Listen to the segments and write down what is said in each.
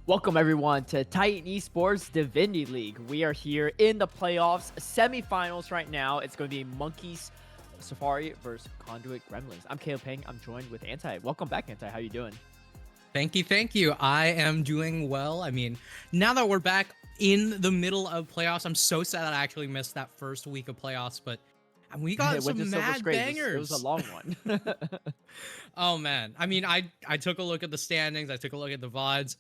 Welcome everyone to Titan Esports Divinity League. We are here in the playoffs, semifinals right now. It's going to be Monkeys Safari versus Conduit Gremlins. I'm Caleb Peng. I'm joined with Anti. Welcome back, Anti. How you doing? Thank you, thank you. I am doing well. I mean, now that we're back in the middle of playoffs, I'm so sad that I actually missed that first week of playoffs, but we got Winter some Silver's mad great. It was a bangers. long one. Oh man. I mean, I took a look at the standings, I took a look at the VODs.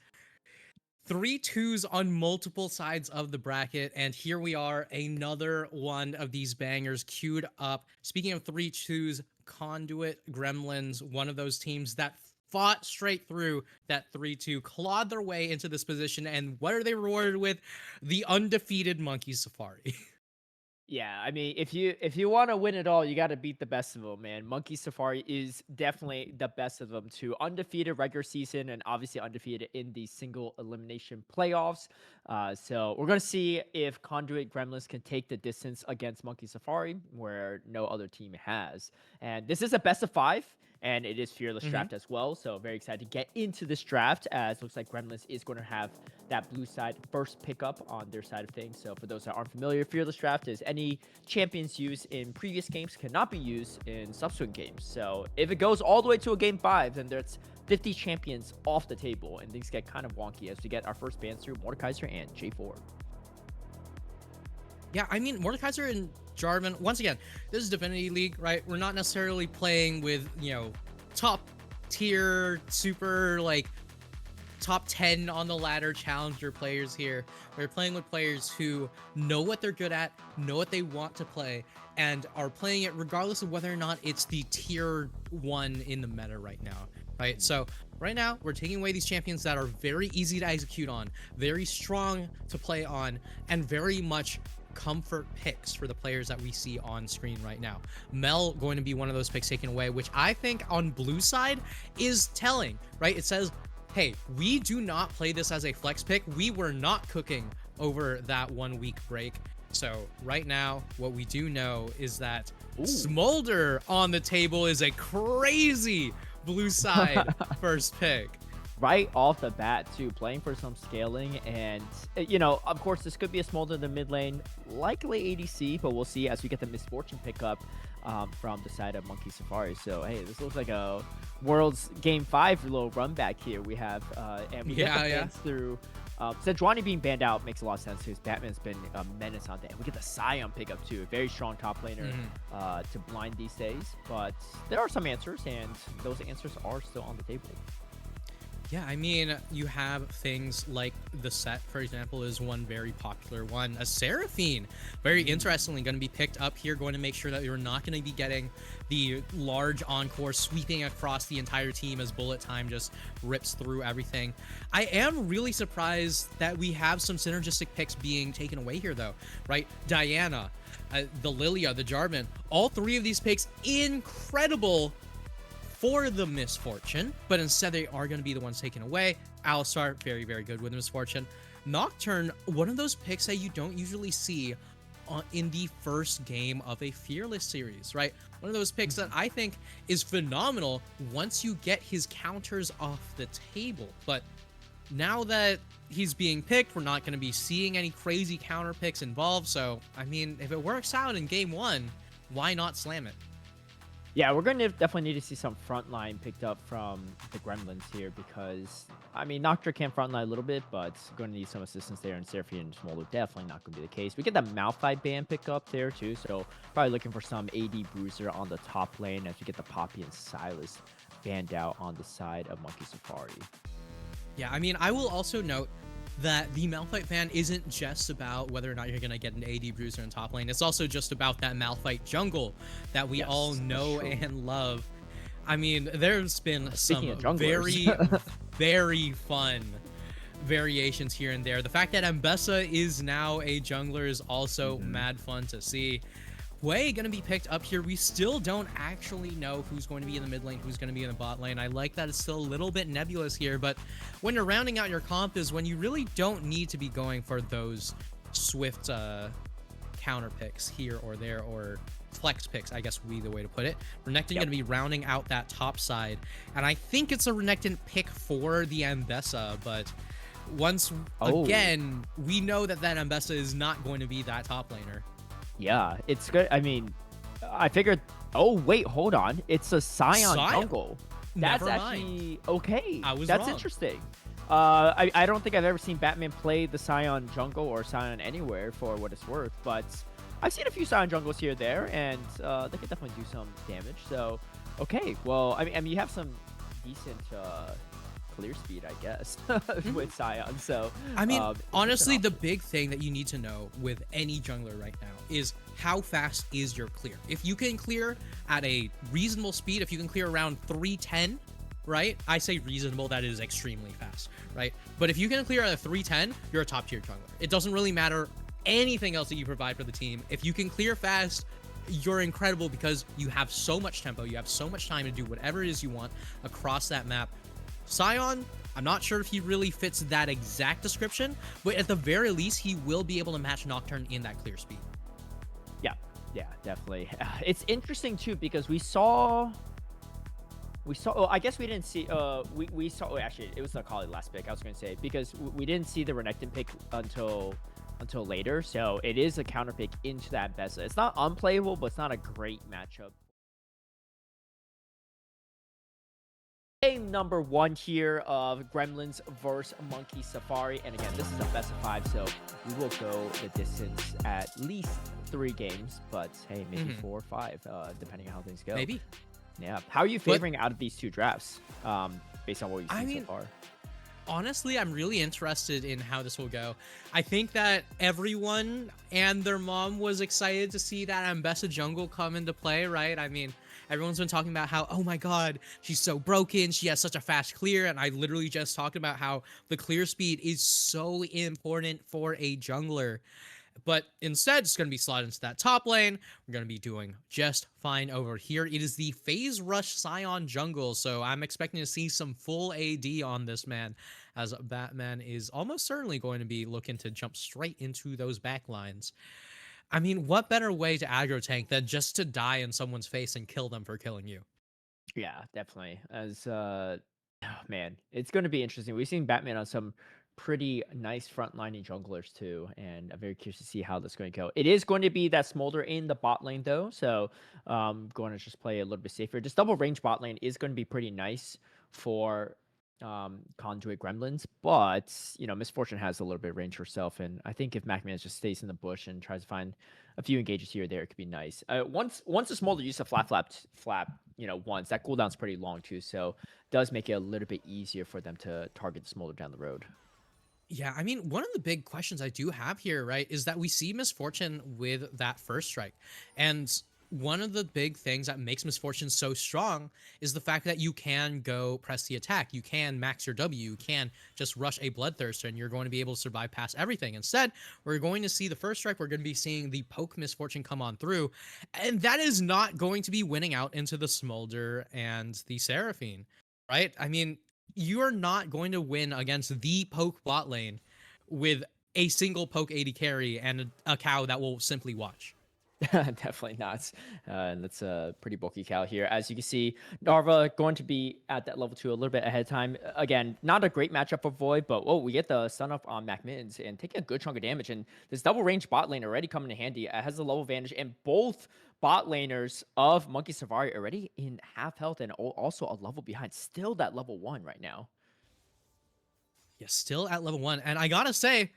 3-2s on multiple sides of the bracket, and here we are, another one of these bangers queued up. Speaking of 3-2s, Conduit Gremlins, one of those teams that fought straight through that 3-2, clawed their way into this position, and what are they rewarded with? The undefeated Monkey Safari. Yeah, I mean, if you want to win it all, you got to beat the best of them, man. Monkey Safari is definitely the best of them too. Undefeated regular season and obviously undefeated in the single elimination playoffs. So we're gonna see if Conduit Gremlins can take the distance against Monkey Safari, where no other team has. And this is a best of 5. And it is Fearless draft as well. So very excited to get into this draft, as looks like Gremlins is going to have that blue side first pickup on their side of things. So for those that aren't familiar, Fearless draft is any champions used in previous games cannot be used in subsequent games. So if it goes all the way to a game 5, then there's 50 champions off the table, and things get kind of wonky as we get our first bans through Mordekaiser and J4. Yeah, I mean, Mordekaiser and Jarvan, once again, this is Divinity League, right? We're not necessarily playing with, top tier, super, top 10 on the ladder challenger players here. We're playing with players who know what they're good at, know what they want to play, and are playing it regardless of whether or not it's the tier 1 in the meta right now, right? So right now, we're taking away these champions that are very easy to execute on, very strong to play on, and very much comfort picks for the players that we see on screen right now. Mel going to be one of those picks taken away, which I think on blue side is telling, right? It says, hey, we do not play this as a flex pick. We were not cooking over that 1 week break. So right now, what we do know is that Smolder on the table is a crazy blue side first pick. Right off the bat too, playing for some scaling, and of course this could be a Smolder in the mid lane, likely ADC, but we'll see as we get the Misfortune pickup from the side of Monkey Safari. So hey, this looks like a Worlds Game 5 little run back here. We have and we get the bans through. Sejuani being banned out makes a lot of sense because Batman's been a menace on that. And we get the Scion pickup too, a very strong top laner to blind these days. But there are some answers, and those answers are still on the table. Yeah, I mean, you have things like the set, for example, is one very popular one. A Seraphine, very interestingly, going to be picked up here, going to make sure that you're not going to be getting the large encore sweeping across the entire team as bullet time just rips through everything. I am really surprised that we have some synergistic picks being taken away here, though, right? Diana, the Lilia, the Jarvan, all three of these picks, incredible for the Misfortune, but instead they are going to be the ones taken away. Alistar, very, very good with Misfortune. Nocturne, one of those picks that you don't usually see in the first game of a Fearless series, right? One of those picks that I think is phenomenal once you get his counters off the table. But now that he's being picked, we're not going to be seeing any crazy counter picks involved. So, I mean, if it works out in game 1, why not slam it? Yeah, we're going to definitely need to see some frontline picked up from the Gremlins here because, I mean, Nocturne can frontline a little bit, but going to need some assistance there, and Seraphine and Smolder definitely not going to be the case. We get the Malphite ban pick up there too, so probably looking for some AD Bruiser on the top lane as we get the Poppy and Silas banned out on the side of Monkey Safari. Yeah, I mean, I will also note that the Malphite ban isn't just about whether or not you're going to get an AD Bruiser in top lane. It's also just about that Malphite jungle that we all know and love. I mean, there's been some very, very fun variations here and there. The fact that Ambessa is now a jungler is also mad fun to see. Hwei going to be picked up here. We still don't actually know who's going to be in the mid lane, who's going to be in the bot lane. I like that it's still a little bit nebulous here, but when you're rounding out your comp is when you really don't need to be going for those swift counter picks here or there, or flex picks, I guess would be the way to put it. Renekton going to be rounding out that top side, and I think it's a Renekton pick for the Ambessa, but once Oh, again, we know that Ambessa is not going to be that top laner. yeah, it's good. I mean, I figured. Oh wait, hold on. It's a Scion Sion. jungle. That's Never mind. actually okay. I was That's wrong. interesting. I don't think I've ever seen Batman play the Scion jungle or Scion anywhere for what it's worth, but I've seen a few Scion jungles here or there, and they could definitely do some damage. So, okay, well, I mean, you have some decent clear speed, I guess, with Scion. So, I mean, interesting honestly, the option. big thing that you need to know with any jungler right now is how fast is your clear. If you can clear at a reasonable speed, if you can clear around 310, right? I say reasonable, that is extremely fast, right? But if you can clear at a 310, you're a top tier jungler. It doesn't really matter anything else that you provide for the team. If you can clear fast, you're incredible because you have so much tempo, you have so much time to do whatever it is you want across that map. Scion, I'm not sure if he really fits that exact description, but at the very least, he will be able to match Nocturne in that clear speed. Yeah, yeah, definitely. It's interesting too because we saw. Oh, I guess we didn't see. We saw. Oh, actually, it was the Kali last pick. I was going to say because we didn't see the Renekton pick until later. So it is a counter pick into that Bessa. It's not unplayable, but it's not a great matchup. Game number 1 here of Gremlins versus Monkey Safari, and again, this is a best of 5, so we will go the distance at least 3 games, but hey, maybe 4 or 5, depending on how things go. Maybe. Yeah. How are you favoring out of these 2 drafts, based on what you've seen so far? Honestly, I'm really interested in how this will go. I think that everyone and their mom was excited to see that Ambessa jungle come into play, right? I mean, everyone's been talking about how, oh my god, she's so broken, she has such a fast clear, and I literally just talked about how the clear speed is so important for a jungler. But instead, it's going to be slotted into that top lane. We're going to be doing just fine over here. It is the Phase Rush Scion jungle, so I'm expecting to see some full AD on this man, as Batman is almost certainly going to be looking to jump straight into those backlines. I mean, what better way to aggro tank than just to die in someone's face and kill them for killing you? Yeah, definitely. As oh man, it's going to be interesting. We've seen Batman on some pretty nice frontlining junglers too, and I'm very curious to see how this is going to go. It is going to be that Smolder in the bot lane though, so going to just play a little bit safer. Just double range bot lane is going to be pretty nice for Conduit Gremlins, but Misfortune has a little bit of range herself, and I think if MacMan just stays in the bush and tries to find a few engages here or there, it could be nice. Once the Smolder uses a flap, once that cooldown's pretty long too, so does make it a little bit easier for them to target the Smolder down the road. Yeah, I mean, one of the big questions I do have here, right, is that we see Misfortune with that first strike. And one of the big things that makes Misfortune so strong is the fact that you can go press the attack. You can max your W. You can just rush a Bloodthirster, and you're going to be able to survive past everything. Instead, we're going to see the first strike. We're going to be seeing the poke Misfortune come on through. And that is not going to be winning out into the Smolder and the Seraphine, right? I mean, you are not going to win against the poke bot lane with a single poke AD carry and a cow that will simply watch. Definitely not. And that's a pretty bulky cow here. As you can see, Narva going to be at that level 2 a little bit ahead of time. Again, not a great matchup for Void, but we get the stun up on MacMids and taking a good chunk of damage. And this double range bot lane already coming in handy. It has the level advantage, and both bot laners of Monkey Safari already in half health and also a level behind. Still that level 1 right now. Yeah, still at level 1. And I gotta say,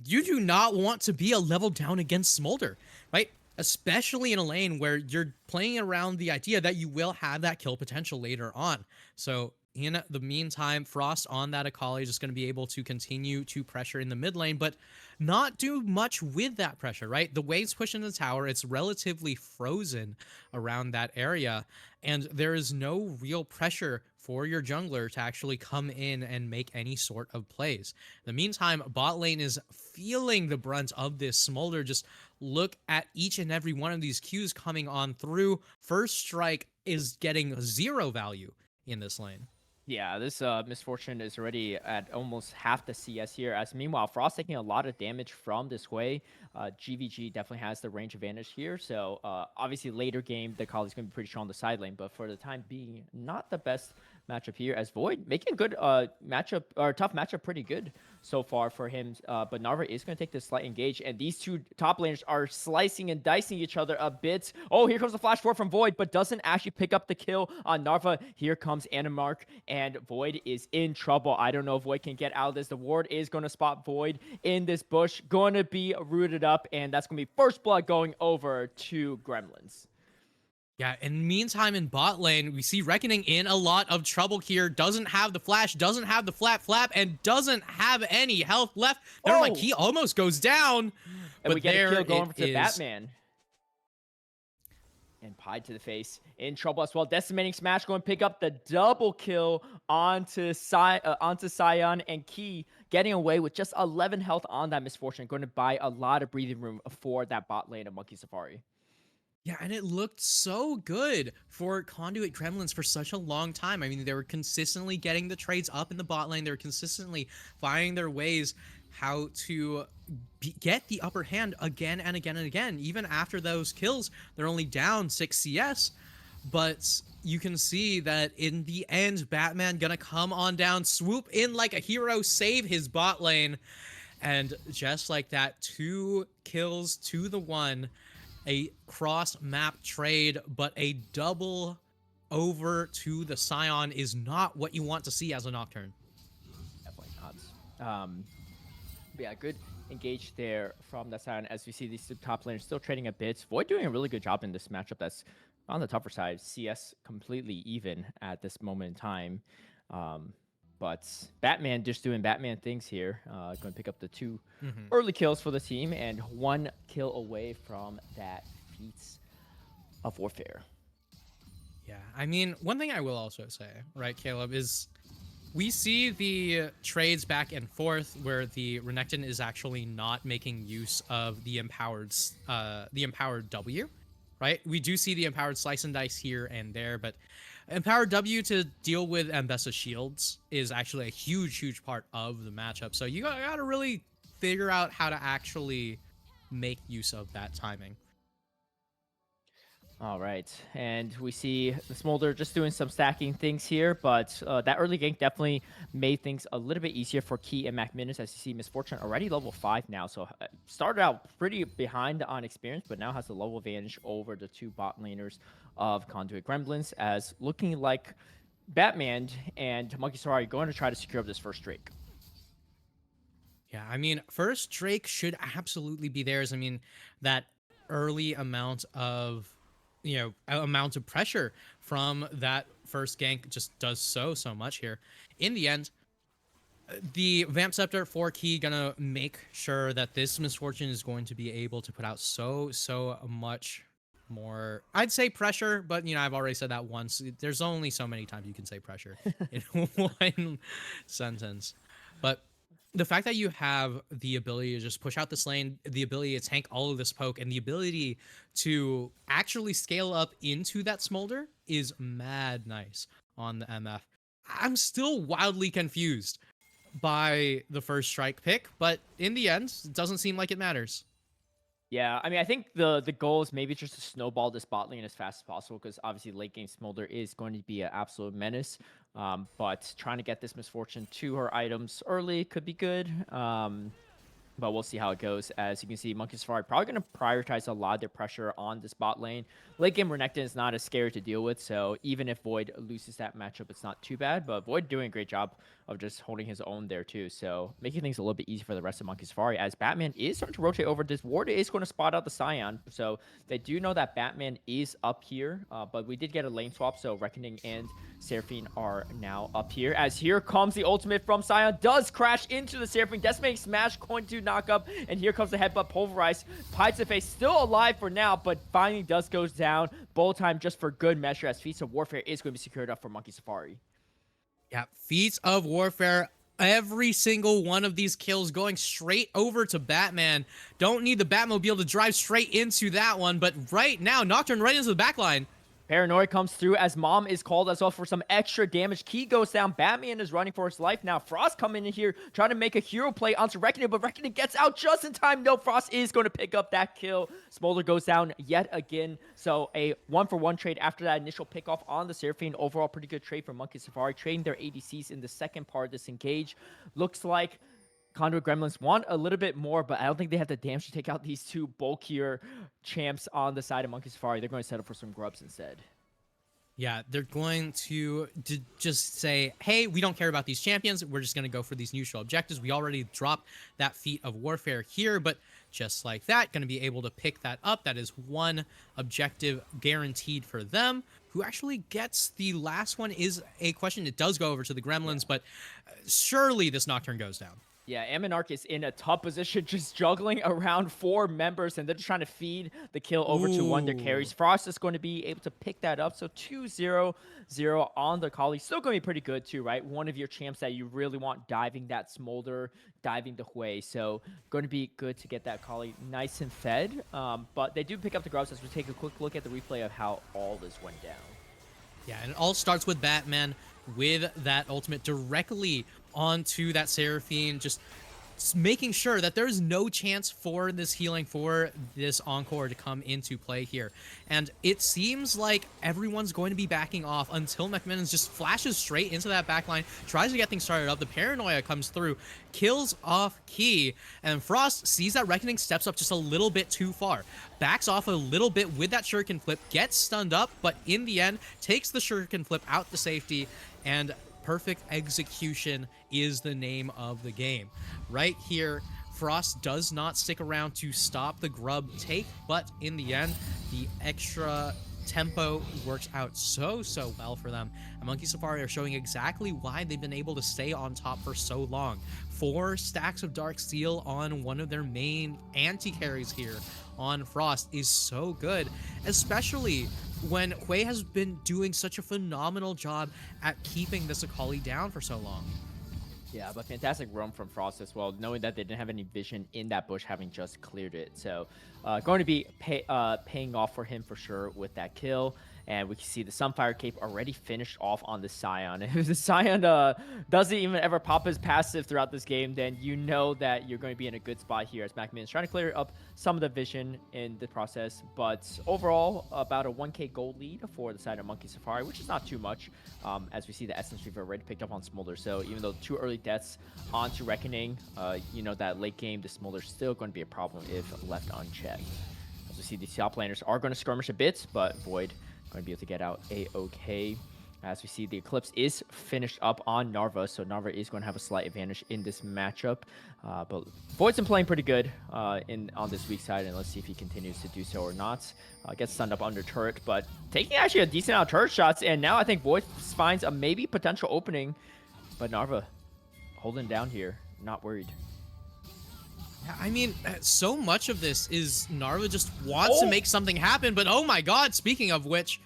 you do not want to be a level down against Smolder, right? Especially in a lane where you're playing around the idea that you will have that kill potential later on. So in the meantime, Frost on that Akali is just going to be able to continue to pressure in the mid lane, but not do much with that pressure, right? The waves push into the tower, it's relatively frozen around that area, and there is no real pressure for your jungler to actually come in and make any sort of plays. In the meantime, bot lane is feeling the brunt of this. Smolder, just look at each and every one of these Qs coming on through. First strike is getting 0 value in this lane. Yeah, this Misfortune is already at almost half the CS here. As meanwhile, Frost taking a lot of damage from this way. GVG definitely has the range advantage here. So obviously later game, the Kali's going to be pretty strong on the side lane. But for the time being, not the best matchup here as Void making good matchup or tough matchup pretty good so far for him. But Narva is going to take this slight engage, and these two top laners are slicing and dicing each other a bit. Oh, here comes the flash forward from Void, but doesn't actually pick up the kill on Narva. Here comes Animark, and Void is in trouble. I don't know if Void can get out of this. The ward is going to spot Void in this bush, going to be rooted up, and that's going to be first blood going over to Gremlins. Yeah, and meantime in bot lane, we see Reckoning in a lot of trouble here. Doesn't have the flash, doesn't have the flap, and doesn't have any health left. Never mind, Key almost goes down. And but we get a kill going over to is. Batman. And Pied to the face. In trouble as well. Decimating Smash going to pick up the double kill onto Sion, and Key getting away with just 11 health on that Misfortune. Going to buy a lot of breathing room for that bot lane of Monkey Safari. Yeah, and it looked so good for Conduit Gremlins for such a long time. I mean, they were consistently getting the trades up in the bot lane. They were consistently finding their ways how to get the upper hand again and again and again. Even after those kills, they're only down 6 CS. But you can see that in the end, Batman gonna come on down, swoop in like a hero, save his bot lane. And just like that, 2 kills to the 1. A cross-map trade, but a double over to the Scion is not what you want to see as a Nocturne. Definitely not. But yeah, good engage there from the Scion as we see these two top laners still trading a bit. Void doing a really good job in this matchup that's on the tougher side. CS completely even at this moment in time. But Batman just doing Batman things here. Going to pick up the 2 early kills for the team and 1 kill away from that feats of warfare. Yeah, I mean, one thing I will also say, right, Caleb, is we see the trades back and forth where the Renekton is actually not making use of the empowered W, right? We do see the empowered slice and dice here and there, but empowered W to deal with Ambessa shields is actually a huge part of the matchup. So you gotta really figure out how to actually make use of that timing. All right, and we see the Smolder just doing some stacking things here, but that early gank definitely made things a little bit easier for Key and McMinus, as you see Misfortune already level 5 now, so started out pretty behind on experience, but now has the level advantage over the 2 bot laners of Conduit Gremlins, as looking like Batman and Monkey Safari going to try to secure up this first Drake. Yeah, I mean, first Drake should absolutely be theirs. I mean, that early amount of pressure from that first gank just does so much here. In the end, the Vamp Scepter for Key gonna make sure that this Misfortune is going to be able to put out so much more, I'd say, pressure, but I've already said that once. There's only so many times you can say pressure in one sentence. But the fact that you have the ability to just push out this lane, the ability to tank all of this poke, and the ability to actually scale up into that Smolder is mad nice on the MF. I'm still wildly confused by the first strike pick, but in the end, it doesn't seem like it matters. Yeah, I mean, I think the goal is maybe just to snowball this bot lane as fast as possible, because obviously late game Smolder is going to be an absolute menace. But trying to get this Misfortune to her items early could be good. But we'll see how it goes. As you can see, Monkey Safari probably going to prioritize a lot of their pressure on this bot lane. Late game Renekton is not as scary to deal with, so even if Void loses that matchup, it's not too bad. But Void doing a great job of just holding his own there too, so making things a little bit easier for the rest of Monkey Safari, as Batman is starting to rotate over. This ward is going to spot out the Scion, so they do know that Batman is up here, but we did get a lane swap, so Reckoning and Seraphine are now up here. As here comes the ultimate from Scion, does crash into the Seraphine. Decimating Smash going to knock up, and here comes the headbutt Pulverize. Pied to the face, still alive for now, but finally does goes down. Bowl time just for good measure, as Feats of Warfare is going to be secured up for Monkey Safari. Yeah, Feats of Warfare. Every single one of these kills going straight over to Batman. Don't need the Batmobile to drive straight into that one, but right now, Nocturne right into the backline. Paranoia comes through as Mom is called as well for some extra damage. Key goes down. Batman is running for his life now. Frost coming in here trying to make a hero play onto Reckoning, but Reckoning gets out just in time. No, Frost is going to pick up that kill. Smolder goes down yet again. So a 1-for-1 trade after that initial pick off on the Seraphine. Overall, pretty good trade for Monkey Safari, trading their ADCs in the second part of this engage. Looks like Conduit Gremlins want a little bit more, but I don't think they have the damage to take out these two bulkier champs on the side of Monkey Safari. They're going to settle for some grubs instead. Yeah, they're going to just say, hey, we don't care about these champions. We're just going to go for these neutral objectives. We already dropped that feat of warfare here, but just like that, going to be able to pick that up. That is one objective guaranteed for them. Who actually gets the last one is a question. It does go over to the Gremlins, but surely this Nocturne goes down. Yeah, Ammonarch is in a tough position, just juggling around 4 members, and they're just trying to feed the kill over to one of their carries. Frost is going to be able to pick that up, so 2-0-0 on the Kali. Still going to be pretty good too, right? One of your champs that you really want diving that Smolder, diving the Hui, so going to be good to get that Kali nice and fed. But they do pick up the grubs as we take a quick look at the replay of how all this went down. Yeah, and it all starts with Batman with that ultimate directly onto that Seraphine, just making sure that there's no chance for this healing, for this Encore to come into play here. And it seems like everyone's going to be backing off until McMillan just flashes straight into that backline, tries to get things started up. The Paranoia comes through, kills off Key, and Frost sees that Reckoning steps up just a little bit too far. Backs off a little bit with that Shuriken Flip, gets stunned up, but in the end, takes the Shuriken Flip out to safety, and perfect execution is the name of the game. Right here, Frost does not stick around to stop the grub take, but in the end, the extra tempo works out so well for them. And Monkey Safari are showing exactly why they've been able to stay on top for so long. 4 stacks of Dark Steel on one of their main anti-carries here on Frost is so good, especially when Hui has been doing such a phenomenal job at keeping this Akali down for so long. Yeah, but fantastic roam from Frost as well, knowing that they didn't have any vision in that bush, having just cleared it. So going to be paying off for him for sure with that kill. And we can see the Sunfire Cape already finished off on the Scion. If the Scion doesn't even ever pop his passive throughout this game, then you know that you're going to be in a good spot here as Macmillan's trying to clear up some of the vision in the process. But overall, about a 1k gold lead for the side of Monkey Safari, which is not too much, as we see the Essence Reaver already picked up on Smolder. So even though 2 early deaths onto Reckoning, you know that late game, the Smolder's still going to be a problem if left unchecked. As we see, these top laners are going to skirmish a bit, but Void going to be able to get out a-okay. As we see, the Eclipse is finished up on Narva, so Narva is going to have a slight advantage in this matchup. But Void's been playing pretty good on this weak side, and let's see if he continues to do so or not. Gets stunned up under turret, but taking actually a decent amount of turret shots, and now I think Void finds a maybe potential opening, but Narva holding down here, not worried. Yeah, I mean, so much of this is Narva just wants to make something happen, but oh my god, speaking of which,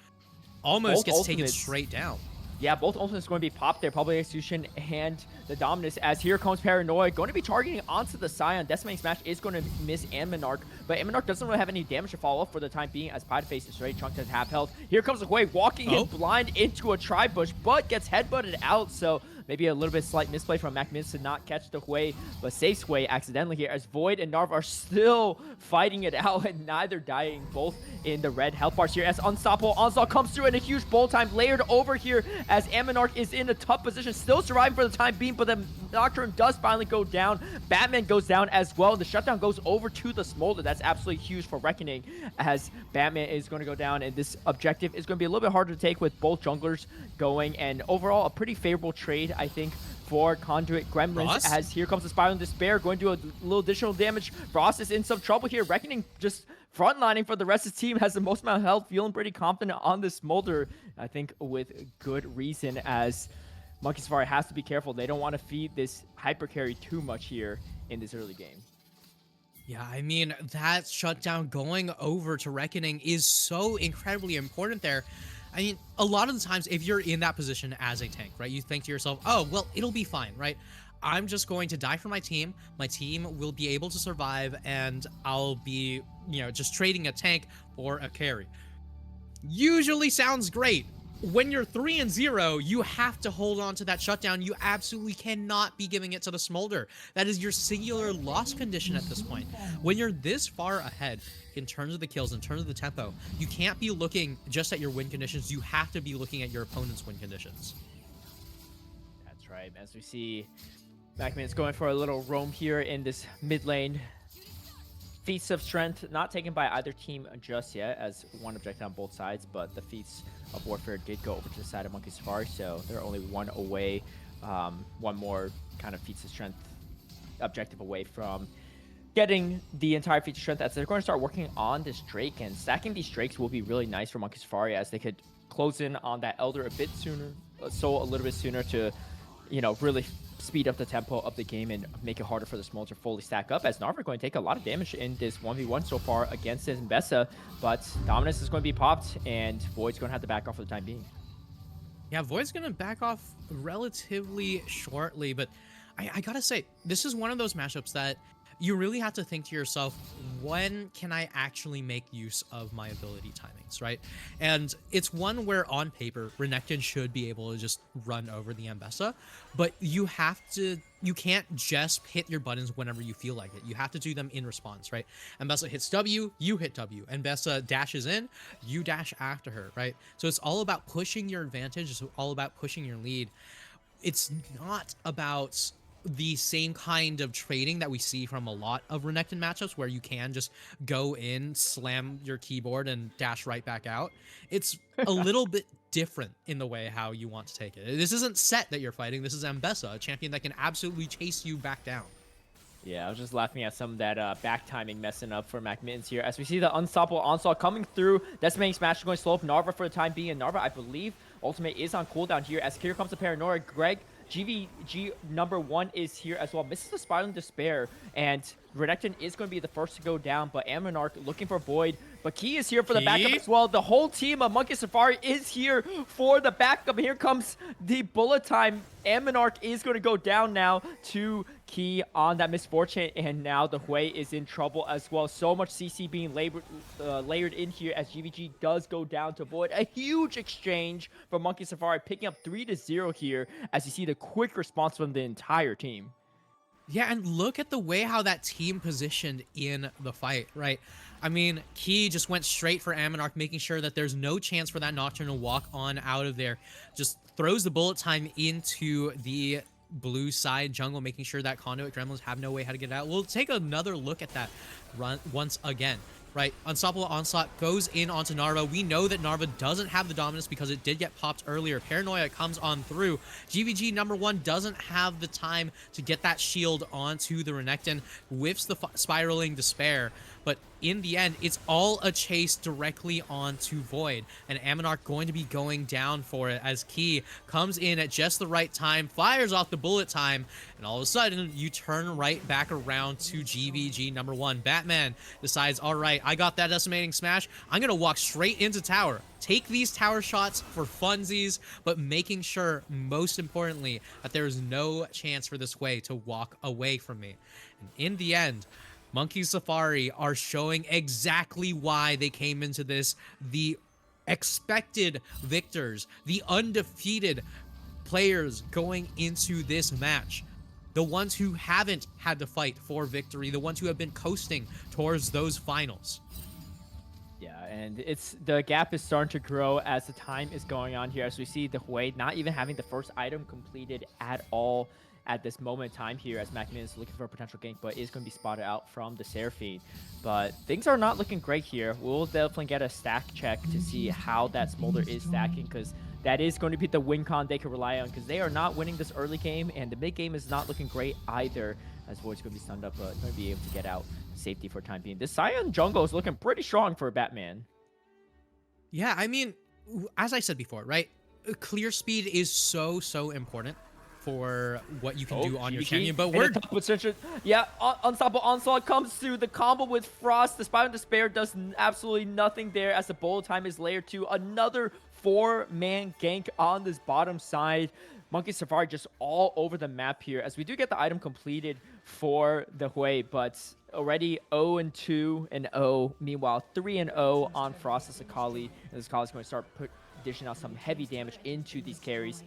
almost gets taken straight down. Yeah, both ultimates going to be popped there. Public Execution and the Dominus, as here comes Paranoia, going to be targeting onto the Scion. Decimating Smash is going to miss Ammonarch, but Ammonarch doesn't really have any damage to follow up for the time being, as Pieface is straight chunked at half health. Here comes the Hui, walking in blind into a tri-bush, but gets headbutted out, so maybe a little bit slight misplay from MacMins to not catch the Hui, but saves Hui accidentally here, as Void and Narv are still fighting it out, and neither dying, both in the red health bars here, as Unstoppable Onslaught comes through, and a huge bolt time layered over here, as Ammonarch is in a tough position, still surviving for the time being, but the Nocturne does finally go down. Batman goes down as well. The shutdown goes over to the Smolder. That's absolutely huge for Reckoning, as Batman is going to go down, and this objective is going to be a little bit harder to take with both junglers going, and overall a pretty favorable trade, I think, for Conduit Gremlins. Frost? As here comes the Spiral in Despair, going to do a little additional damage. Frost is in some trouble here. Reckoning just frontlining for the rest of the team, has the most amount of health, feeling pretty confident on this Smolder, I think with good reason, as Monkey Safari has to be careful. They don't want to feed this hyper carry too much here in this early game. Yeah, I mean, that shutdown going over to Reckoning is so incredibly important there. I mean, a lot of the times, if you're in that position as a tank, right, you think to yourself, oh, well, it'll be fine, right? I'm just going to die for my team. My team will be able to survive, and I'll be, you know, just trading a tank for a carry. usually sounds great. When you're 3-0, you have to hold on to that shutdown. You absolutely cannot be giving it to the Smolder. That is your singular loss condition at this point. When you're this far ahead in terms of the kills, in terms of the tempo, you can't be looking just at your win conditions. You have to be looking at your opponent's win conditions. That's right. As we see, Macman's going for a little roam here in this mid lane. Feats of Strength not taken by either team just yet, as one objective on both sides, but the Feats of Warfare did go over to the side of Monkey Safari, so they're only one away, one more kind of Feats of Strength objective away from getting the entire Feats of Strength, as they're going to start working on this Drake, and stacking these Drakes will be really nice for Monkey Safari, as they could close in on that Elder a bit sooner, Soul a little bit sooner to, you know, really speed up the tempo of the game and make it harder for the Smolder to fully stack up, as Narva going to take a lot of damage in this 1v1 so far against this Mbessa, but Dominus is going to be popped and Void's going to have to back off for the time being. Yeah, Void's going to back off relatively shortly, but I gotta say, this is one of those matchups that you really have to think to yourself, when can I actually make use of my ability timings, right? And it's one where on paper, Renekton should be able to just run over the Mbessa, but you can't just hit your buttons whenever you feel like it. You have to do them in response, right? Mbessa hits W, you hit W. Mbessa dashes in, you dash after her, right? So it's all about pushing your advantage. It's all about pushing your lead. It's not about the same kind of trading that we see from a lot of Renekton matchups, where you can just go in, slam your keyboard, and dash right back out. It's a little bit different in the way how you want to take it. This isn't Set that you're fighting. This is Mbessa, a champion that can absolutely chase you back down. Yeah, I was just laughing at some of that back timing messing up for McMittens here. As we see the Unstoppable Onslaught coming through, Decimating Smash is going to slow up Narva for the time being. And Narva, I believe, ultimate is on cooldown here. As here comes the Paranoia, Greg, GVG #1 is here as well. Misses the Spiraling Despair, and Renekton is going to be the first to go down, but Amonarch looking for Void. But Key is here for the backup as well. The whole team of Monkey Safari is here for the backup. Here comes the bullet time. Amonarch is going to go down now to Key on that misfortune, and now the Hui is in trouble as well. So much CC being layered in here as GVG does go down to Void. A huge exchange for Monkey Safari, picking up 3-0 here, as you see the quick response from the entire team. Yeah, and look at the way how that team positioned in the fight, right? I mean, Key just went straight for Amonarch, making sure that there's no chance for that Nocturne to walk on out of there. Just throws the bullet time into the blue side jungle, making sure that Conduit Gremlins have no way how to get out. We'll take another look at that run once again. Right, Unstoppable Onslaught goes in onto Narva. We know that Narva doesn't have the dominance because it did get popped earlier. Paranoia comes on through. GVG #1 doesn't have the time to get that shield onto the Renekton. Whiffs the Spiraling Despair. But in the end, it's all a chase directly onto Void. And Amonarch going to be going down for it as Key comes in at just the right time, fires off the bullet time, and all of a sudden, you turn right back around to GVG #1. Batman decides, all right, I got that Decimating Smash. I'm going to walk straight into tower. Take these tower shots for funsies, but making sure, most importantly, that there is no chance for this Hui to walk away from me. And in the end, Monkey Safari are showing exactly why they came into this the expected victors, the undefeated players going into this match. The ones who haven't had to fight for victory, the ones who have been coasting towards those finals. Yeah, and the gap is starting to grow as the time is going on here, as we see the Hui not even having the first item completed at all at this moment in time here, as Macman is looking for a potential gank, but is going to be spotted out from the Seraphine. But things are not looking great here. We'll definitely get a stack check to see how that Smolder is stacking, because that is going to be the win con they can rely on, because they are not winning this early game, and the mid game is not looking great either, as Void's going to be stunned up, but going to be able to get out safety for time being. This Scion jungle is looking pretty strong for Batman. Yeah, I mean, as I said before, right? Clear speed is so important for what you can do on your champion, but we're yeah, Unstoppable Onslaught comes through the combo with Frost. The Spiraling Despair does absolutely nothing there, as the bullet time is layer 2. Another 4-man gank on this bottom side. Monkey Safari just all over the map here, as we do get the item completed for the Hui, but already 0-2 and 0. Meanwhile, 3-0 on Frost as Akali. And this Akali's going to start dishing out some heavy damage into these carries.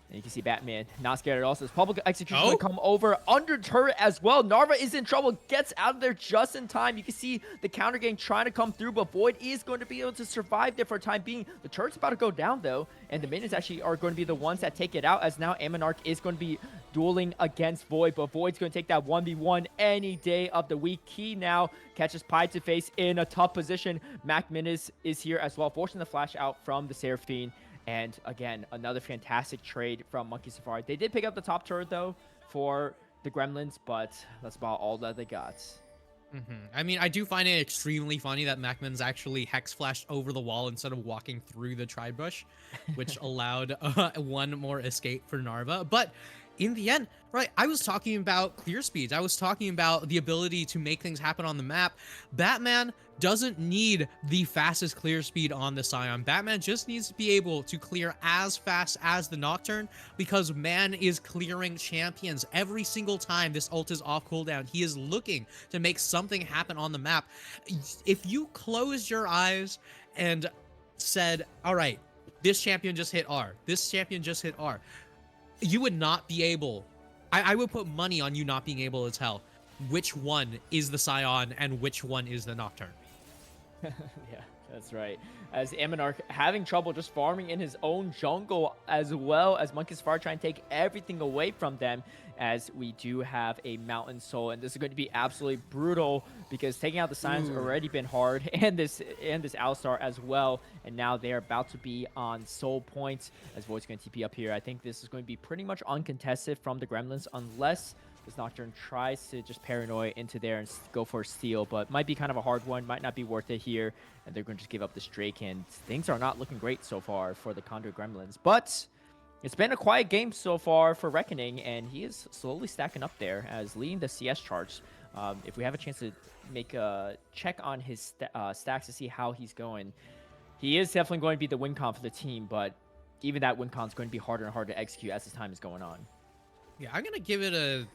And you can see Batman not scared at all. So this public execution going to come over under turret as well. Narva is in trouble, gets out of there just in time. You can see the counter gang trying to come through, but Void is going to be able to survive there for a time being. The turret's about to go down though, and the minions actually are going to be the ones that take it out, as now Ammonarch is going to be dueling against Void, but Void's going to take that 1v1 any day of the week. Key now catches Pie to face in a tough position. Mac Minis is here as well, forcing the flash out from the Seraphine. And again, another fantastic trade from Monkey Safari. They did pick up the top turret, though, for the Gremlins, but that's about all that they got. I mean, I do find it extremely funny that Macman's actually hex flashed over the wall instead of walking through the tri-bush, which allowed one more escape for Narva. But in the end, right, I was talking about clear speeds. I was talking about the ability to make things happen on the map. Batman doesn't need the fastest clear speed on the Scion. Batman just needs to be able to clear as fast as the Nocturne, because man is clearing champions every single time this ult is off cooldown. He is looking to make something happen on the map. If you closed your eyes and said, all right, this champion just hit R, this champion just hit R, you would not be able, I would put money on you not being able to tell which one is the Scion and which one is the Nocturne. Yeah, that's right. As Ammonarch having trouble just farming in his own jungle, as well as Monkey Safari trying to take everything away from them, as we do have a Mountain Soul, and this is going to be absolutely brutal because taking out the Scion's already been hard, and this Alistar as well, and now they're about to be on soul points as Void's going to TP up here. I think this is going to be pretty much uncontested from the Gremlins unless this Nocturne tries to just paranoia into there and go for a steal, but might be kind of a hard one, might not be worth it here, and they're going to just give up this Drake, and things are not looking great so far for the Conduit Gremlins. But it's been a quiet game so far for Reckoning, and he is slowly stacking up there as leading the CS charts. If we have a chance to make a check on his stacks to see how he's going, he is definitely going to be the win con for the team, but even that win con is going to be harder and harder to execute as this time is going on. Yeah, I'm going to give it a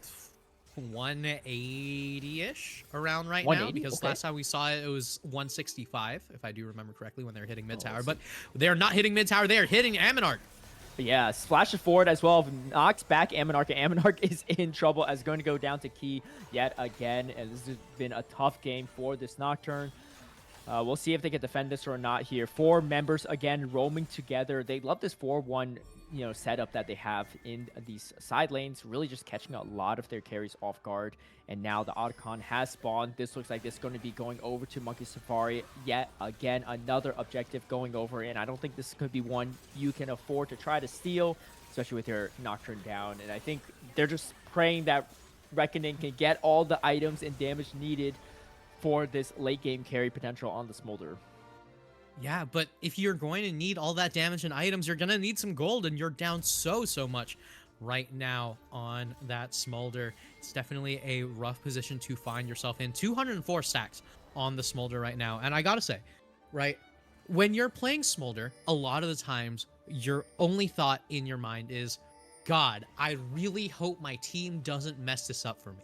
180-ish around right now, because last time we saw it, it was 165, if I do remember correctly, when they were hitting mid-tower. But they're not hitting mid-tower, they are hitting Ammonarch. Yeah, splashes forward as well, knocks back Ammonarch, and Ammonarch is in trouble as going to go down to Key yet again, and this has been a tough game for this Nocturne. We'll see if they can defend this or not here. 4 members, again, roaming together. They love this 4-1 setup that they have in these side lanes, really just catching a lot of their carries off guard. And now the Otacon has spawned. This looks like this is going to be going over to Monkey Safari yet again, another objective going over, and I don't think this could be one you can afford to try to steal, especially with your Nocturne down. And I think they're just praying that Reckoning can get all the items and damage needed for this late game carry potential on the Smolder. Yeah, but if you're going to need all that damage and items, you're going to need some gold, and you're down so much right now on that Smolder. It's definitely a rough position to find yourself in. 204 stacks on the Smolder right now. And I gotta say, right, when you're playing Smolder, a lot of the times, your only thought in your mind is, God, I really hope my team doesn't mess this up for me.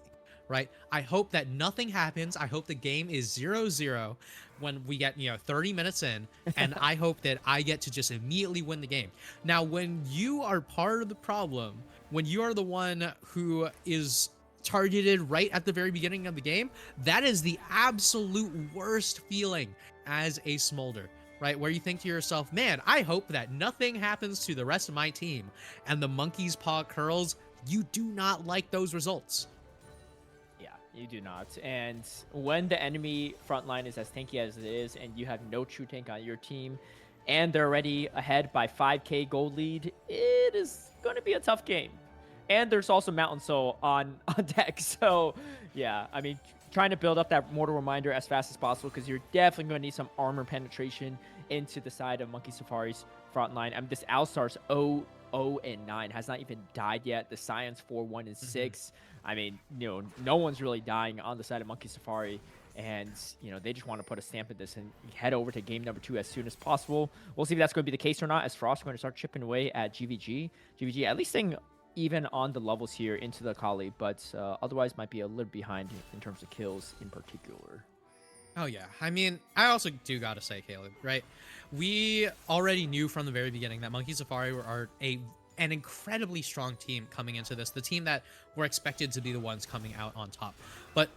Right? I hope that nothing happens. I hope the game is 0-0 when we get, 30 minutes in, and I hope that I get to just immediately win the game. Now, when you are part of the problem, when you are the one who is targeted right at the very beginning of the game, that is the absolute worst feeling as a Smolder, right? Where you think to yourself, man, I hope that nothing happens to the rest of my team, and the monkey's paw curls. You do not like those results. You do not. And when the enemy front line is as tanky as it is, and you have no true tank on your team, and they're already ahead by 5k gold lead, it is going to be a tough game. And there's also Mountain Soul on deck. So, yeah, I mean, trying to build up that Mortal Reminder as fast as possible, because you're definitely going to need some armor penetration into the side of Monkey Safari's front line. I mean, this Alistar's 0-9, has not even died yet. The Scion's 4-1 and 6. I mean, no one's really dying on the side of Monkey Safari, and, they just want to put a stamp in this and head over to game number 2 as soon as possible. We'll see if that's going to be the case or not, as Frost is going to start chipping away at GVG. GVG at least staying even on the levels here into the Kali, but otherwise might be a little behind in terms of kills in particular. Oh yeah, I mean, I also do gotta say, Caleb, right? We already knew from the very beginning that Monkey Safari are an incredibly strong team coming into this, the team that were expected to be the ones coming out on top. But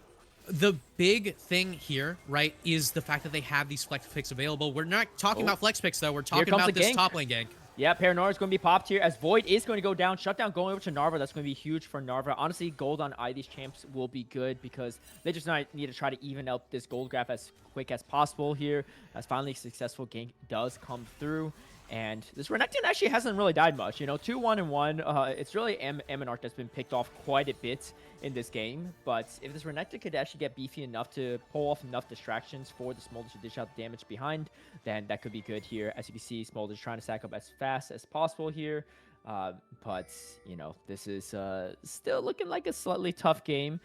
the big thing here, right, is the fact that they have these flex picks available. We're not talking about flex picks though. We're talking about this top lane gank. Yeah, Paranora is going to be popped here as Void is going to go down. Shutdown going over to Narva. That's going to be huge for Narva. Honestly, gold on these champs will be good because they just need to try to even out this gold graph as quick as possible here. As finally a successful gank does come through. And this Renekton actually hasn't really died much. You know, 2-1-1. It's really Eminarch that's been picked off quite a bit in this game. But if this Renekton could actually get beefy enough to pull off enough distractions for the Smolder to dish out the damage behind, then that could be good here. As you can see, Smolder's trying to stack up as fast as possible here. But, you know, this is still looking like a slightly tough game.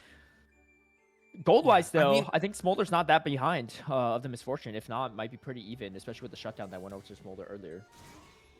Gold-wise, though, I think Smolder's not that behind of the Misfortune. If not, it might be pretty even, especially with the shutdown that went over to Smolder earlier.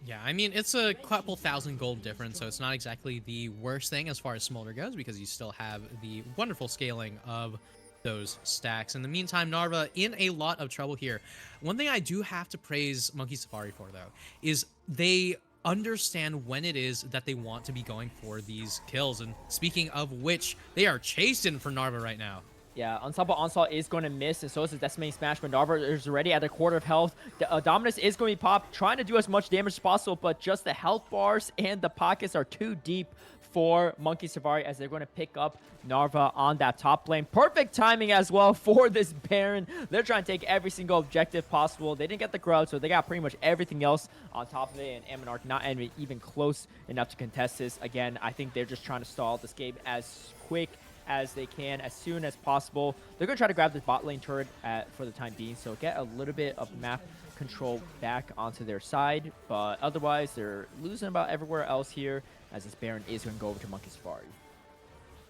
Yeah, I mean, it's a couple thousand gold difference, so it's not exactly the worst thing as far as Smolder goes, because you still have the wonderful scaling of those stacks. In the meantime, Narva in a lot of trouble here. One thing I do have to praise Monkey Safari for, though, is they understand when it is that they want to be going for these kills. And speaking of which, they are chasing for Narva right now. Yeah, Unstoppable Onslaught is going to miss, and so is the Decimating Smash, but Narva is already at a quarter of health. Dominus is going to be popped, trying to do as much damage as possible, but just the health bars and the pockets are too deep for Monkey Safari as they're going to pick up Narva on that top lane. Perfect timing as well for this Baron. They're trying to take every single objective possible. They didn't get the crowd, so they got pretty much everything else on top of it, and Eminarch not even close enough to contest this. Again, I think they're just trying to stall this game as quick as they can, as soon as possible. They're going to try to grab this bot lane turret for the time being, so get a little bit of map control back onto their side, but otherwise they're losing about everywhere else here as this Baron is going to go over to Monkey Safari.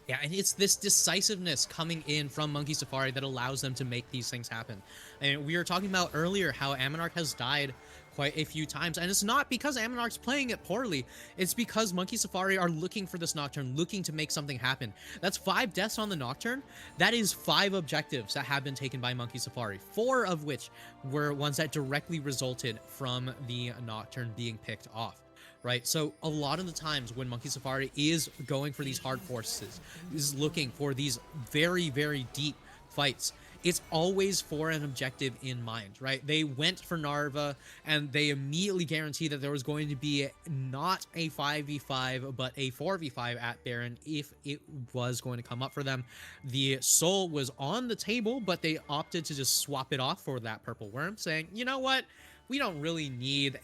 Yeah, and it's this decisiveness coming in from Monkey Safari that allows them to make these things happen. And we were talking about earlier how Eminarch has died quite a few times, and it's not because Eminarch's playing it poorly. It's because Monkey Safari are looking for this Nocturne, looking to make something happen. That's 5 deaths on the Nocturne. That is 5 objectives that have been taken by Monkey Safari, 4 of which were ones that directly resulted from the Nocturne being picked off. Right, so a lot of the times when Monkey Safari is going for these hard forces, is looking for these very, very deep fights, it's always for an objective in mind, right? They went for Narva, and they immediately guaranteed that there was going to be not a 5v5, but a 4v5 at Baron if it was going to come up for them. The soul was on the table, but they opted to just swap it off for that purple worm, saying, you know what? We don't really need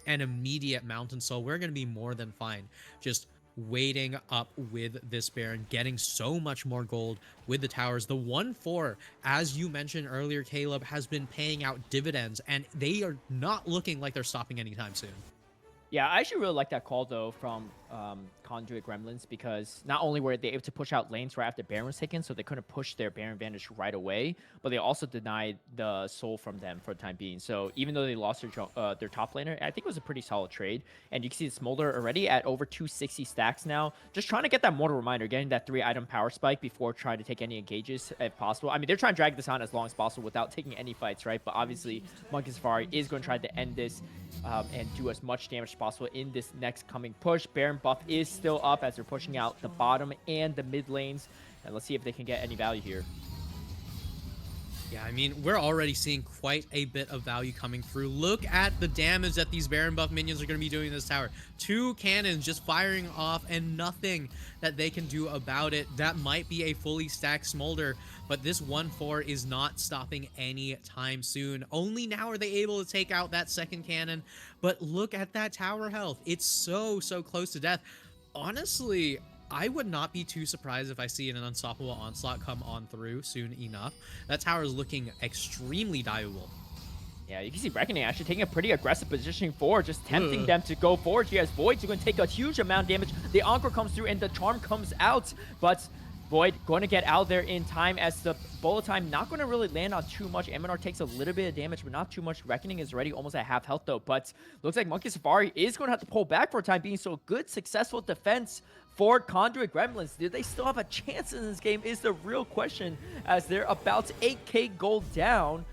an immediate mountain soul. We're going to be more than fine just waiting up with this Baron, getting so much more gold with the towers. The 1-4, as you mentioned earlier, Caleb, has been paying out dividends, and they are not looking like they're stopping anytime soon. Yeah, I actually really like that call, though, from Conduit Gremlins, because not only were they able to push out lanes right after Baron was taken, so they couldn't push their Baron advantage right away, but they also denied the soul from them for the time being. So even though they lost their top laner, I think it was a pretty solid trade. And you can see Smolder already at over 260 stacks now, just trying to get that mortal reminder, getting that 3-item power spike before trying to take any engages if possible. I mean, they're trying to drag this on as long as possible without taking any fights, right? But obviously, Monkey Safari is going to try to end this and do as much damage as possible in this next coming push. Baron buff is still up as they're pushing out the bottom and the mid lanes, and let's see if they can get any value here. Yeah, I mean, we're already seeing quite a bit of value coming through. Look at the damage that these Baron buff minions are going to be doing in this tower. 2 cannons just firing off and nothing that they can do about it. That might be a fully stacked Smolder, but this 1-4 is not stopping any time soon. Only now are they able to take out that second cannon, but look at that tower health. It's so close to death. Honestly, I would not be too surprised if I see an Unstoppable Onslaught come on through soon enough. That tower is looking extremely dieable. Yeah, you can see Reckoning actually taking a pretty aggressive positioning forward, just tempting them to go forward here as Void's going to take a huge amount of damage. The Encore comes through and the Charm comes out, but Void going to get out there in time as the bullet time not going to really land on too much. Aminar takes a little bit of damage, but not too much. Reckoning is already almost at half health though, but looks like Monkey Safari is going to have to pull back for a time being. So good, successful defense for Conduit Gremlins. Do they still have a chance in this game is the real question, as they're about 8k gold down,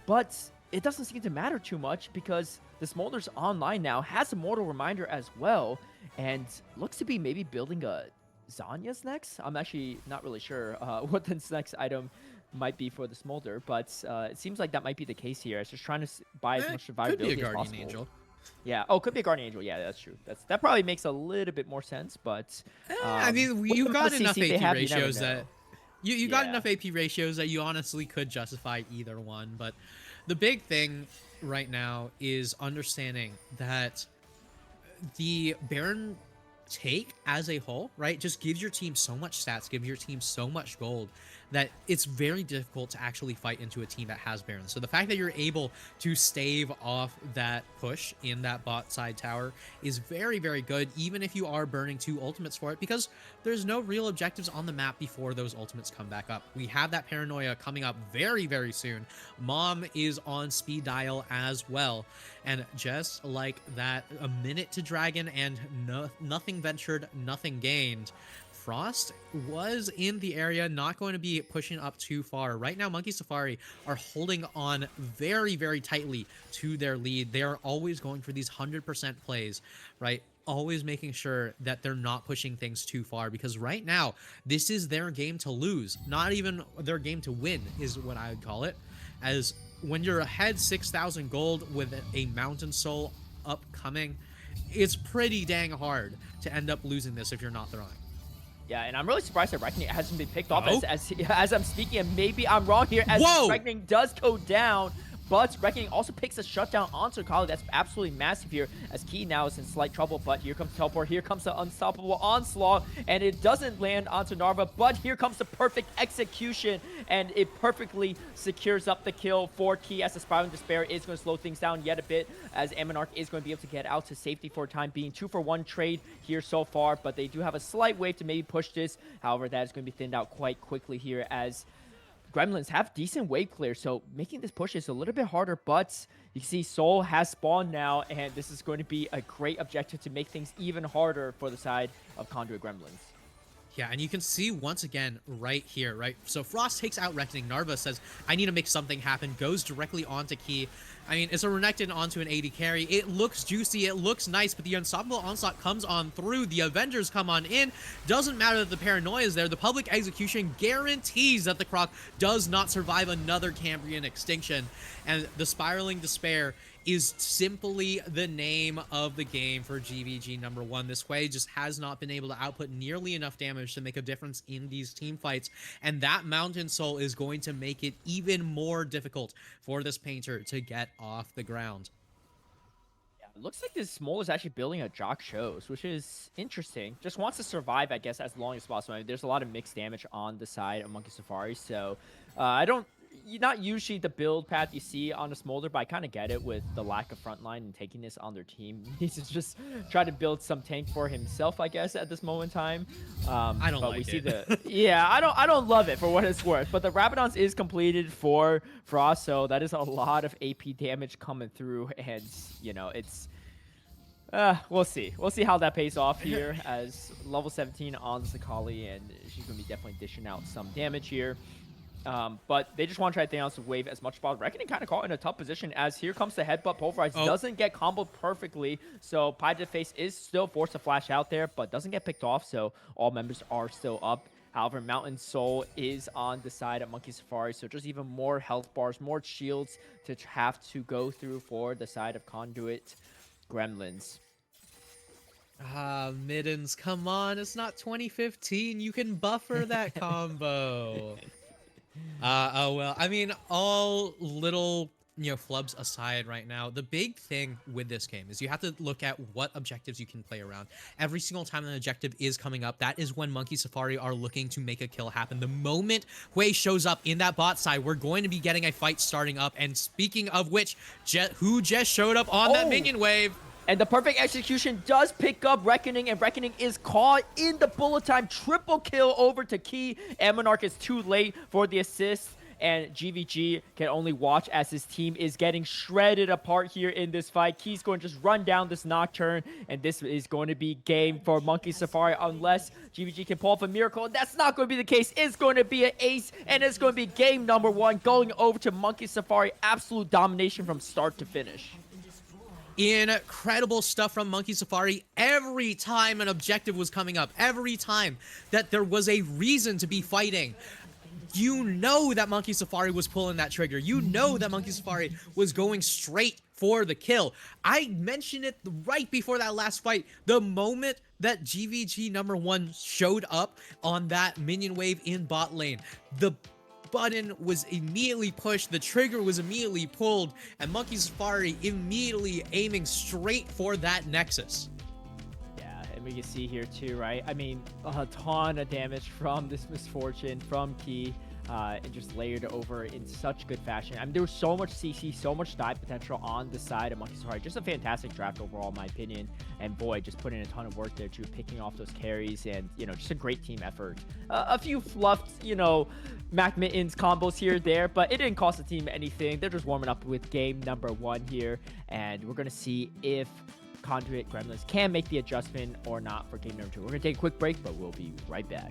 but it doesn't seem to matter too much because the Smolder's online now, has a Mortal Reminder as well, and looks to be maybe building a Zanya's next. I'm actually not really sure what the next item might be for the Smolder, but it seems like that might be the case here. It's just trying to buy as much survivability could be a as Guardian possible. Angel. Yeah. Oh, could be a Guardian Angel. Yeah, that's true. That probably makes a little bit more sense, but I mean, with you the got CC enough they AP have, you never ratios know. that you got enough AP ratios that you honestly could justify either one. But the big thing right now is understanding that the Baron take as a whole, right, just gives your team so much stats, gives your team so much gold that it's very difficult to actually fight into a team that has Baron. So the fact that you're able to stave off that push in that bot side tower is very, very good, even if you are burning 2 ultimates for it, because there's no real objectives on the map before those ultimates come back up. We have that paranoia coming up very, very soon. Mom is on speed dial as well. And just like that, a minute to Dragon and nothing ventured, nothing gained. Frost was in the area, not going to be pushing up too far. Right now, Monkey Safari are holding on very, very tightly to their lead. They are always going for these 100% plays, right? Always making sure that they're not pushing things too far, because right now, this is their game to lose. Not even their game to win is what I would call it. As when you're ahead 6,000 gold with a Mountain Soul upcoming, it's pretty dang hard to end up losing this if you're not throwing. Yeah, and I'm really surprised that Reckoning hasn't been picked off as I'm speaking, and maybe I'm wrong here as Reckoning does go down, but Reckoning also picks a shutdown onto Kali. That's absolutely massive here, as Key now is in slight trouble, but here comes Teleport, here comes the unstoppable onslaught, and it doesn't land onto Narva, but here comes the perfect execution, and it perfectly secures up the kill for Key, as the Spiraling Despair is going to slow things down yet a bit, as Aminarch is going to be able to get out to safety for a time being. 2-for-1 trade here so far, but they do have a slight wave to maybe push this. However, that is going to be thinned out quite quickly here, as Gremlins have decent wave clear, so making this push is a little bit harder, but you can see Soul has spawned now, and this is going to be a great objective to make things even harder for the side of Conduit Gremlins. Yeah, and you can see once again right here, right? So Frost takes out Reckoning. Narva says, I need to make something happen. Goes directly onto Key. I mean, it's a Renekton onto an AD carry. It looks juicy. It looks nice, but the Unstoppable Onslaught comes on through. The Avengers come on in. Doesn't matter that the Paranoia is there. The Public Execution guarantees that the Croc does not survive another Cambrian extinction. And the Spiraling Despair is simply the name of the game for GVG #1. This way just has not been able to output nearly enough damage to make a difference in these team fights, and that Mountain Soul is going to make it even more difficult for this painter to get off the ground. Yeah, it looks like this Smole is actually building a Jock Shows, which is interesting. Just wants to survive, I guess, as long as possible. I mean, there's a lot of mixed damage on the side of Monkey Safari, so not usually the build path you see on a Smolder, but I kind of get it with the lack of frontline and taking this on their team. He needs to just try to build some tank for himself, I guess, at this moment in time. I don't but like we see it. yeah, I don't love it for what it's worth. But the Rabadons is completed for Frost, so that is a lot of AP damage coming through, and you know it's. We'll see. We'll see how that pays off here as level 17 on Zakali, and she's going to be definitely dishing out some damage here. But they just want to try to Thanos wave as much as possible. Reckoning kind of caught in a tough position as here comes the headbutt. Pulverize doesn't get comboed perfectly, so Pie to Face is still forced to flash out there, but doesn't get picked off, so all members are still up. However, Mountain Soul is on the side of Monkey Safari, so just even more health bars, more shields to have to go through for the side of Conduit Gremlins. Middens, come on. It's not 2015. You can buffer that combo. Oh, well, I mean, all little, flubs aside right now, the big thing with this game is you have to look at what objectives you can play around. Every single time an objective is coming up, that is when Monkey Safari are looking to make a kill happen. The moment Hui shows up in that bot side, we're going to be getting a fight starting up. And speaking of which, who just showed up on that minion wave? And the perfect execution does pick up Reckoning, and Reckoning is caught in the bullet time. Triple kill over to Key, and Monarch is too late for the assist. And GVG can only watch as his team is getting shredded apart here in this fight. Key's going to just run down this Nocturne, and this is going to be game for Monkey Safari unless GVG can pull off a miracle. And that's not going to be the case. It's going to be an ace, and it's going to be game number 1 going over to Monkey Safari. Absolute domination from start to finish. Incredible stuff from Monkey Safari. Every time an objective was coming up, every time that there was a reason to be fighting, you know that Monkey Safari was pulling that trigger. You know that Monkey Safari was going straight for the kill. I mentioned it right before that last fight. The moment that GVG number 1 showed up on that minion wave in bot lane, the button was immediately pushed, the trigger was immediately pulled, and Monkey Safari immediately aiming straight for that Nexus. Yeah, and we can see here too, right? I mean, a ton of damage from this Misfortune, from Key, and just layered over in such good fashion. I mean, there was so much CC, so much dive potential on the side of Monkey Safari. Just a fantastic draft overall, in my opinion. And boy, just putting in a ton of work there too, picking off those carries, and, you know, just a great team effort. A few fluffed, you know, Mac Mittens combos here there, but it didn't cost the team anything. They're just warming up with game number 1 here, and we're going to see if Conduit Gremlins can make the adjustment or not for game number 2. We're going to take a quick break, but we'll be right back.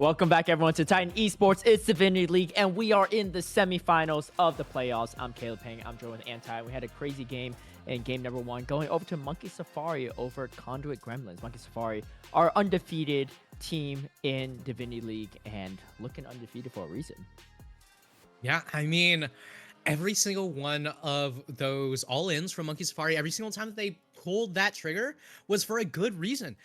Welcome back, everyone, to Titan Esports. It's Divinity League, and we are in the semifinals of the playoffs. I'm Caleb Pang. I'm joined with Anti. We had a crazy game in game number 1, going over to Monkey Safari over Conduit Gremlins. Monkey Safari, our undefeated team in Divinity League, and looking undefeated for a reason. Yeah, I mean, every single one of those all-ins from Monkey Safari, every single time that they pulled that trigger was for a good reason.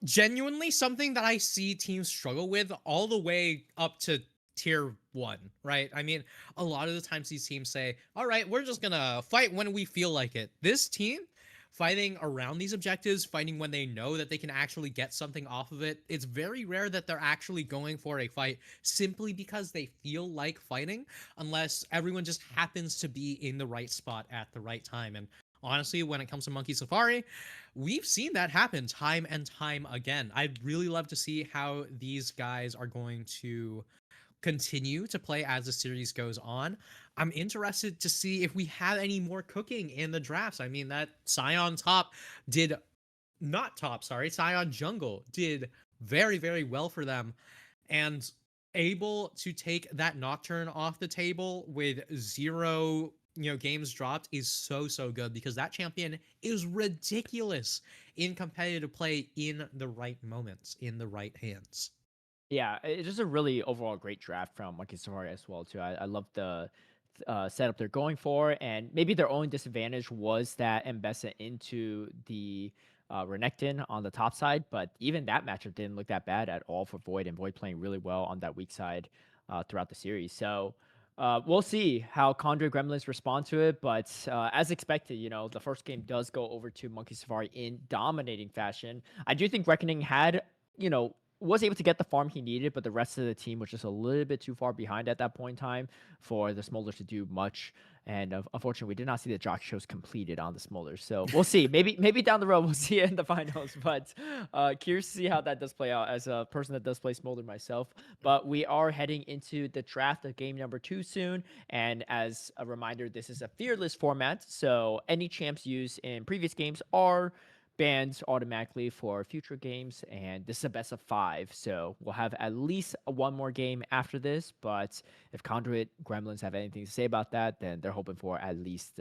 Genuinely something that I see teams struggle with all the way up to tier 1, right? I mean, a lot of the times these teams say, all right, we're just gonna fight when we feel like it. This team fighting around these objectives, fighting when they know that they can actually get something off of it. It's very rare that they're actually going for a fight simply because they feel like fighting, unless everyone just happens to be in the right spot at the right time. And honestly, when it comes to Monkey Safari, we've seen that happen time and time again. I'd really love to see how these guys are going to continue to play as the series goes on. I'm interested to see if we have any more cooking in the drafts. I mean, that Scion top did not top, sorry, Scion jungle did very, very well for them. And able to take that Nocturne off the table with 0 games dropped is so good, because that champion is ridiculous in competitive play in the right moments, in the right hands. Yeah, it's just a really overall great draft from Monkey Safari as well too. I love the setup they're going for, and maybe their only disadvantage was that Mbessa into the Renekton on the top side, but even that matchup didn't look that bad at all for Void, and Void playing really well on that weak side throughout the series. So we'll see how Conduit Gremlins respond to it, but as expected, the first game does go over to Monkey Safari in dominating fashion. I do think Reckoning had, was able to get the farm he needed, but the rest of the team was just a little bit too far behind at that point in time for the Smolders to do much. And unfortunately, we did not see the jock shows completed on the Smolders. So we'll see. Maybe down the road we'll see it in the finals. But curious to see how that does play out as a person that does play Smolder myself. But we are heading into the draft of game number 2 soon. And as a reminder, this is a fearless format. So any champs used in previous games are banned automatically for future games, and this is a best of 5, so we'll have at least one more game after this. But if Conduit Gremlins have anything to say about that, then they're hoping for at least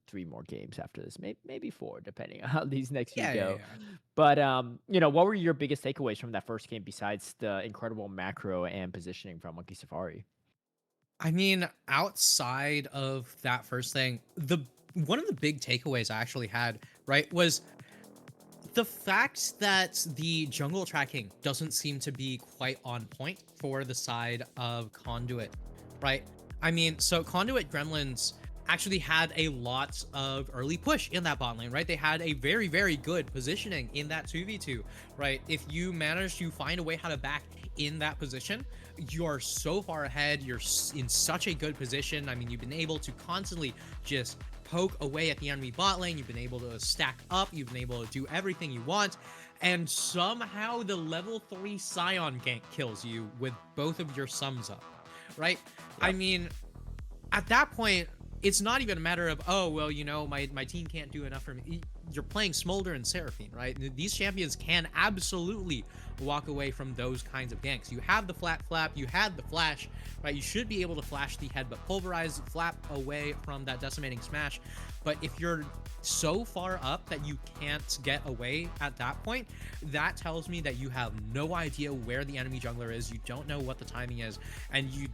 3 more games after this, maybe 4, depending on how these next few go. But what were your biggest takeaways from that first game besides the incredible macro and positioning from Monkey Safari? I mean, outside of that first thing, one of the big takeaways I actually had, right, was the fact that the jungle tracking doesn't seem to be quite on point for the side of Conduit, right? I mean, so Conduit Gremlins actually had a lot of early push in that bot lane, right? They had a very, very good positioning in that 2v2, right? If you manage to find a way how to back in that position, you're so far ahead. You're in such a good position. I mean, you've been able to constantly just poke away at the enemy bot lane. You've been able to stack up. You've been able to do everything you want. And somehow the level 3 Scion gank kills you with both of your sums up, right? Yep. I mean, at that point, it's not even a matter of, oh, well, my team can't do enough for me. You're playing Smolder and Seraphine, right? These champions can absolutely walk away from those kinds of ganks. You have the flat flap, you had the flash, right? You should be able to flash the head, but pulverize, flap away from that decimating smash. But if you're so far up that you can't get away at that point, that tells me that you have no idea where the enemy jungler is. You don't know what the timing is, and you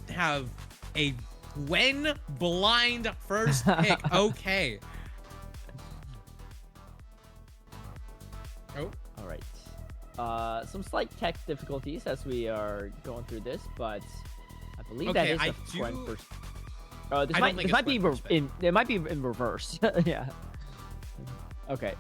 have a when blind first pick. Okay. Oh. All right. Some slight tech difficulties as we are going through this, but I believe that is the Gwen first. This might be in reverse. Yeah. Okay.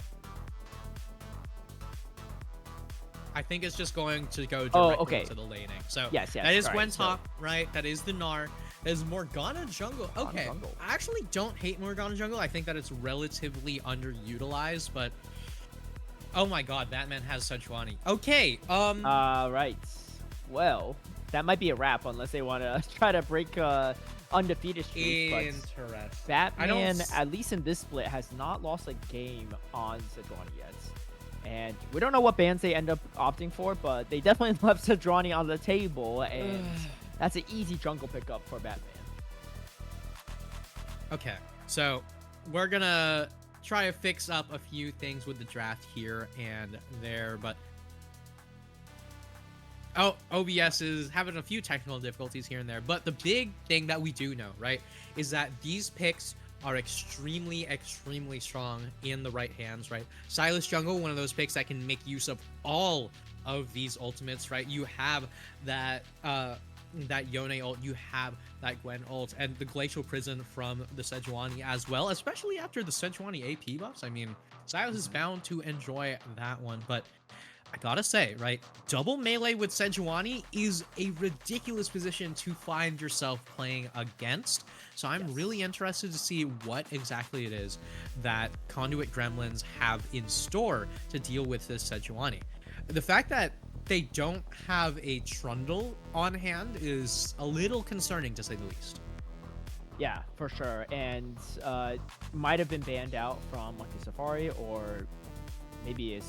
I think it's just going to go directly to the laning. So yes, that is Gwen top, right? That is the Gnar. That is Morgana jungle. Okay. I actually don't hate Morgana jungle. I think that it's relatively underutilized, but oh my god, that man has Sejuani. Okay. Right. Well, that might be a wrap unless they want to try to break undefeated streak. Interesting. Batman, at least in this split, has not lost a game on Sejuani yet. And we don't know what bans they end up opting for, but they definitely left Sejuani on the table, and that's an easy jungle pickup for Batman. Okay, so we're gonna try to fix up a few things with the draft here and there, but OBS is having a few technical difficulties here and there. But the big thing that we do know, right, is that these picks are extremely, extremely strong in the right hands, right? Silas Jungle, one of those picks that can make use of all of these ultimates, right? You have that Yone ult, you have that Gwen ult, and the Glacial Prison from the Sejuani as well, especially after the Sejuani AP buffs. I mean, Silas is bound to enjoy that one, but I gotta say, right, double melee with Sejuani is a ridiculous position to find yourself playing against. So I'm really interested to see what exactly it is that Conduit Gremlins have in store to deal with this Sejuani. The fact that they don't have a Trundle on hand is a little concerning, to say the least. Yeah, for sure. And might have been banned out from Monkey Safari, or maybe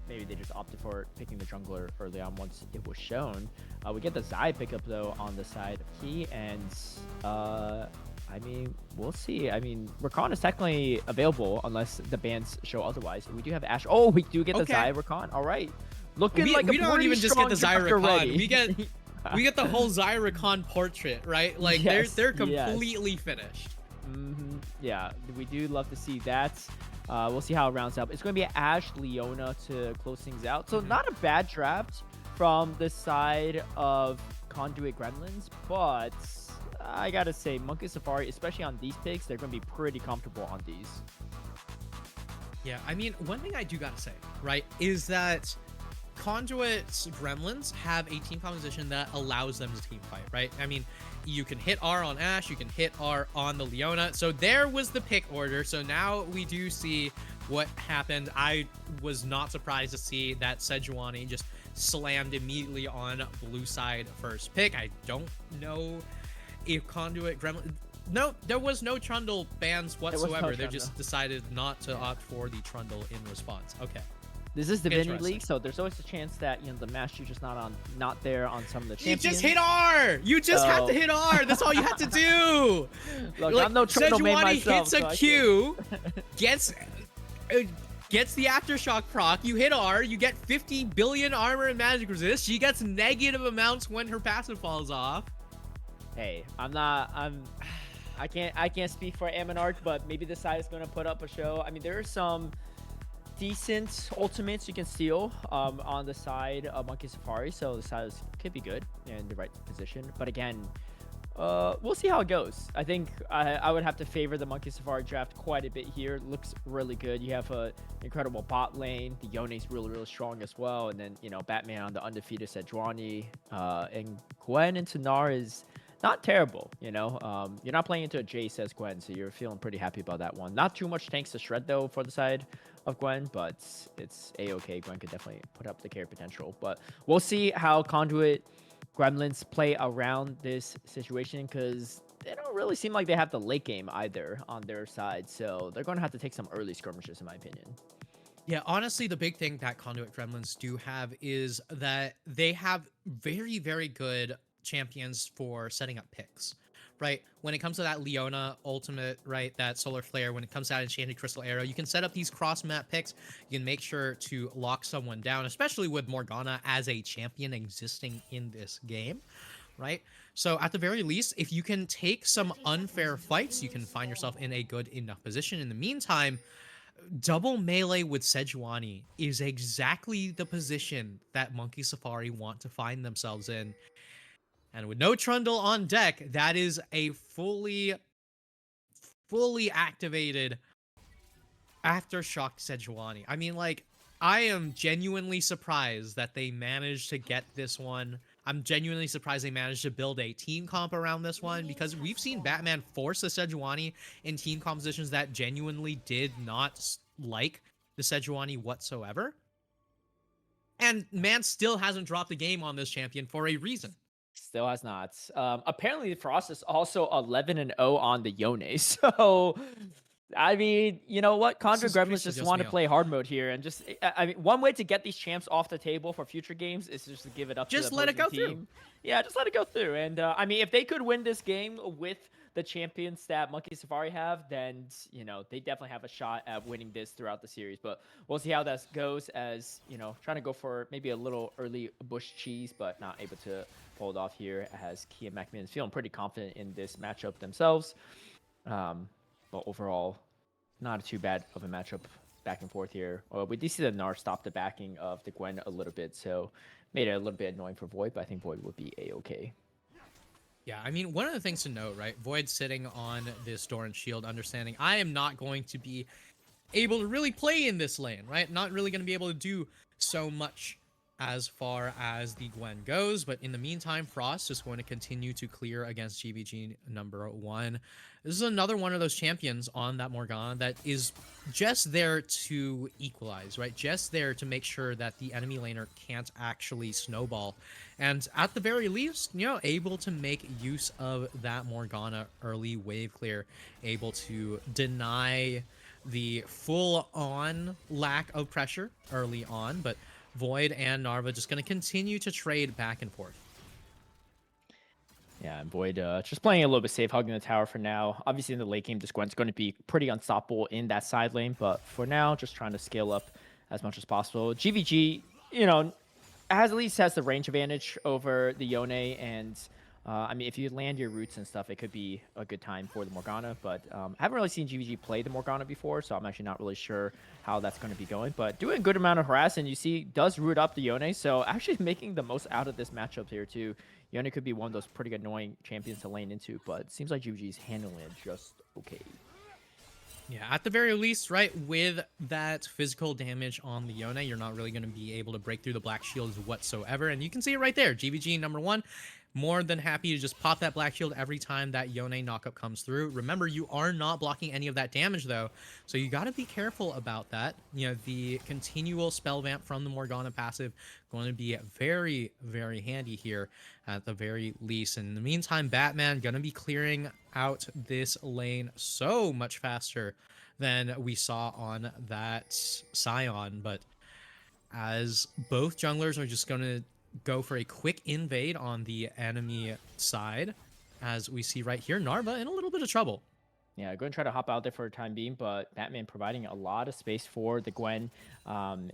maybe they just opted for picking the jungler early on once it was shown. We get the Zai pickup though on the side of Key, and I mean, we'll see. I mean, Rakan is technically available unless the bans show otherwise. We do have Ash. Oh, we do get the Zai Rakan. All right, looking like we a don't even just get the Zai Rakan. Ready. We get the whole Zai Rakan portrait, right? Like they're completely finished. Yeah, we do love to see that. We'll see how it rounds up. It's going to be Ash Leona to close things out. So not a bad draft from the side of Conduit Gremlins, but I gotta say, Monkey Safari, especially on these picks, they're going to be pretty comfortable on these. Yeah, I mean, one thing I do gotta say, right, is that Conduit's Gremlins have a team composition that allows them to team fight, right? I mean, you can hit R on Ash, you can hit R on the Leona. So there was the pick order. So now we do see what happened. I was not surprised to see that Sejuani just slammed immediately on blue side first pick. I don't know if Conduit Gremlin... No, there was no Trundle bans whatsoever. They just decided not to opt for the Trundle in response. Okay. This is Divinity League, so there's always a chance that the Master just not there on some of the champions. You just hit R. You just have to hit R. That's all you have to do. Look, like, I'm no Trundle main myself. Hits a Q, gets the aftershock proc. You hit R. You get 50 billion armor and magic resist. She gets negative amounts when her passive falls off. Hey, I can't speak for Aminarch, but maybe the side is going to put up a show. I mean, there are some decent ultimates you can steal on the side of Monkey Safari, so the side could be good in the right position. But again, we'll see how it goes. I think I would have to favor the Monkey Safari draft quite a bit here. It looks really good. You have an incredible bot lane. The Yone's really, really strong as well. And then, Batman on the undefeated Sejuani. And Gwen into Gnar is not terrible, you're not playing into a Jace as Gwen, so you're feeling pretty happy about that one. Not too much tanks to shred though for the side of Gwen, but it's a-okay. Gwen could definitely put up the carry potential, but we'll see how Conduit Gremlins play around this situation, because they don't really seem like they have the late game either on their side, so they're going to have to take some early skirmishes in my opinion. Yeah, honestly, the big thing that Conduit Gremlins do have is that they have very, very good champions for setting up picks, right? When it comes to that Leona ultimate, right, that Solar Flare, when it comes to that Enchanted Crystal Arrow, you can set up these cross-map picks. You can make sure to lock someone down, especially with Morgana as a champion existing in this game, right? So at the very least, if you can take some unfair fights, you can find yourself in a good enough position. In the meantime, double melee with Sejuani is exactly the position that Monkey Safari want to find themselves in. And with no Trundle on deck, that is a fully activated Aftershock Sejuani. I mean, like, I am genuinely surprised that they managed to get this one. I'm genuinely surprised they managed to build a team comp around this one, because we've seen Batman force the Sejuani in team compositions that genuinely did not like the Sejuani whatsoever. And man still hasn't dropped the game on this champion for a reason. Still has not. Apparently, Frost is also 11-0 on the Yone. So I mean, you know what? This Contra is Gremlins pissing just just want me to off. play hard mode here, and just I mean, one way to get these champs off the table for future games is just to give it up to the Just let it opposing go through. team. Yeah, just let it go through. And I mean, if they could win this game with the champions that Monkey Safari have, then they definitely have a shot at winning this throughout the series. But we'll see how that goes. As trying to go for maybe a little early bush cheese, but not able to pull it off here. As Kia Macmillan is feeling pretty confident in this matchup themselves. But overall, not too bad of a matchup back and forth here. We did see the Gnar stop the backing of the Gwen a little bit, so made it a little bit annoying for Void, but I think Void would be a-okay. Yeah, I mean, one of the things to note, right? Void sitting on this Doran shield, understanding I am not going to be able to really play in this lane, right? Not really going to be able to do so much as far as the Gwen goes, but in the meantime, Frost is going to continue to clear against GVG #1. This is another one of those champions on that Morgana that is just there to equalize, right? Just there to make sure that the enemy laner can't actually snowball. And at the very least, able to make use of that Morgana early wave clear, able to deny the full-on lack of pressure early on, but Void and Narva just going to continue to trade back and forth. Yeah, and Void just playing a little bit safe, hugging the tower for now. Obviously, in the late game, this Gwen's going to be pretty unstoppable in that side lane, but for now, just trying to scale up as much as possible. GVG, at least has the range advantage over the Yone, and I mean, if you land your roots and stuff, it could be a good time for the Morgana, but I haven't really seen GVG play the Morgana before, so I'm actually not really sure how that's going to be going, but doing a good amount of harass, and you see, does root up the Yone, so actually making the most out of this matchup here, too. Yone could be one of those pretty annoying champions to lane into, but it seems like GVG's handling it just okay. Yeah, at the very least, right, with that physical damage on the Yone, you're not really going to be able to break through the black shields whatsoever. And you can see it right there. GVG #1, more than happy to just pop that black shield every time that Yone knockup comes through. Remember, you are not blocking any of that damage, though, so you got to be careful about that. The continual spell vamp from the Morgana passive going to be very, very handy here at the very least. And in the meantime, Batman going to be clearing out this lane so much faster than we saw on that Scion. But as both junglers are just going to go for a quick invade on the enemy side, as we see right here, Narva in a little bit of trouble. Yeah, going to try to hop out there for a time being, but Batman providing a lot of space for the Gwen. And,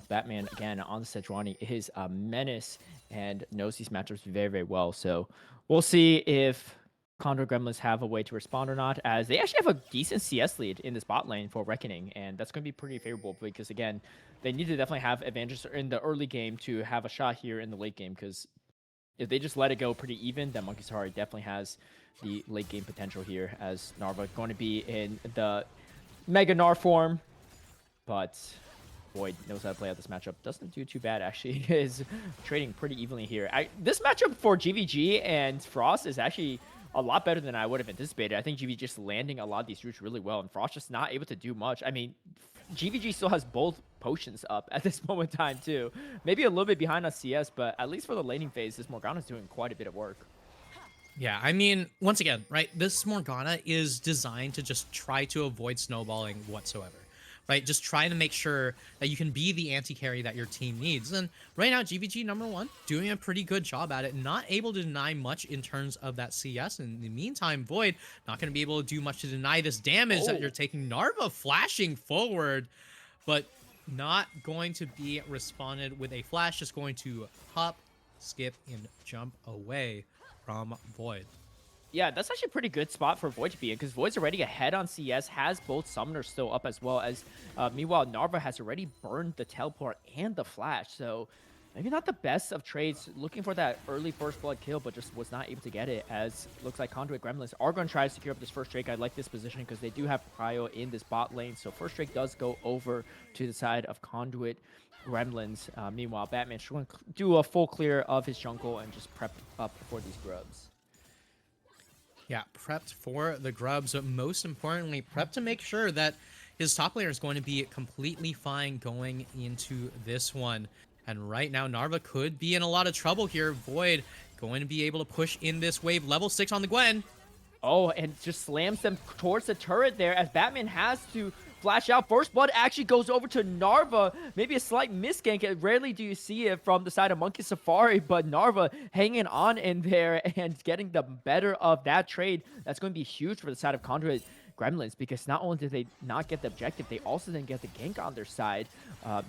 Batman, again, on the Sejuani is a menace and knows these matchups very, very well. So we'll see if Condor Gremlins have a way to respond or not, as they actually have a decent CS lead in this bot lane for Reckoning, and that's going to be pretty favorable because, again, they need to definitely have advantages in the early game to have a shot here in the late game, because if they just let it go pretty even, then Monkey Safari definitely has the late game potential here, as Narva going to be in the Mega Gnar form, but Void knows how to play out this matchup. Doesn't do too bad, actually. Is trading pretty evenly here. This matchup for GVG and Frost is actually a lot better than I would have anticipated. I think GVG just landing a lot of these roots really well, and Frost just not able to do much. I mean, GVG still has both potions up at this moment in time, too. Maybe a little bit behind on CS, but at least for the laning phase, this Morgana's doing quite a bit of work. Yeah, I mean, once again, right, this Morgana is designed to just try to avoid snowballing whatsoever, right? Just trying to make sure that you can be the anti-carry that your team needs. And right now, GVG #1 doing a pretty good job at it, not able to deny much in terms of that CS. In the meantime, Void not going to be able to do much to deny this damage that you're taking. Narva flashing forward, but not going to be responded with a flash, just going to hop, skip, and jump away from Void. Yeah, that's actually a pretty good spot for Void to be in, because Void's already ahead on CS, has both Summoners still up as well as, meanwhile, Narva has already burned the Teleport and the Flash, so maybe not the best of trades, looking for that early first blood kill, but just was not able to get it, as looks like Conduit Gremlins are going to try to secure up this first Drake. I like this position because they do have Cryo in this bot lane, so first Drake does go over to the side of Conduit Gremlins. Meanwhile, Batman's going to do a full clear of his jungle and just prep up for these grubs. Yeah, prepped for the grubs, but most importantly, prepped to make sure that his top laner is going to be completely fine going into this one. And right now, Narva could be in a lot of trouble here. Void going to be able to push in this wave. Level 6 on the Gwen. Oh, and just slams them towards the turret there as Batman has to flash out. First blood actually goes over to Narva. Maybe a slight misgank. Rarely do you see it from the side of Monkey Safari, but Narva hanging on in there and getting the better of that trade. That's going to be huge for the side of Conduit Gremlins, because not only did they not get the objective, they also didn't get the gank on their side.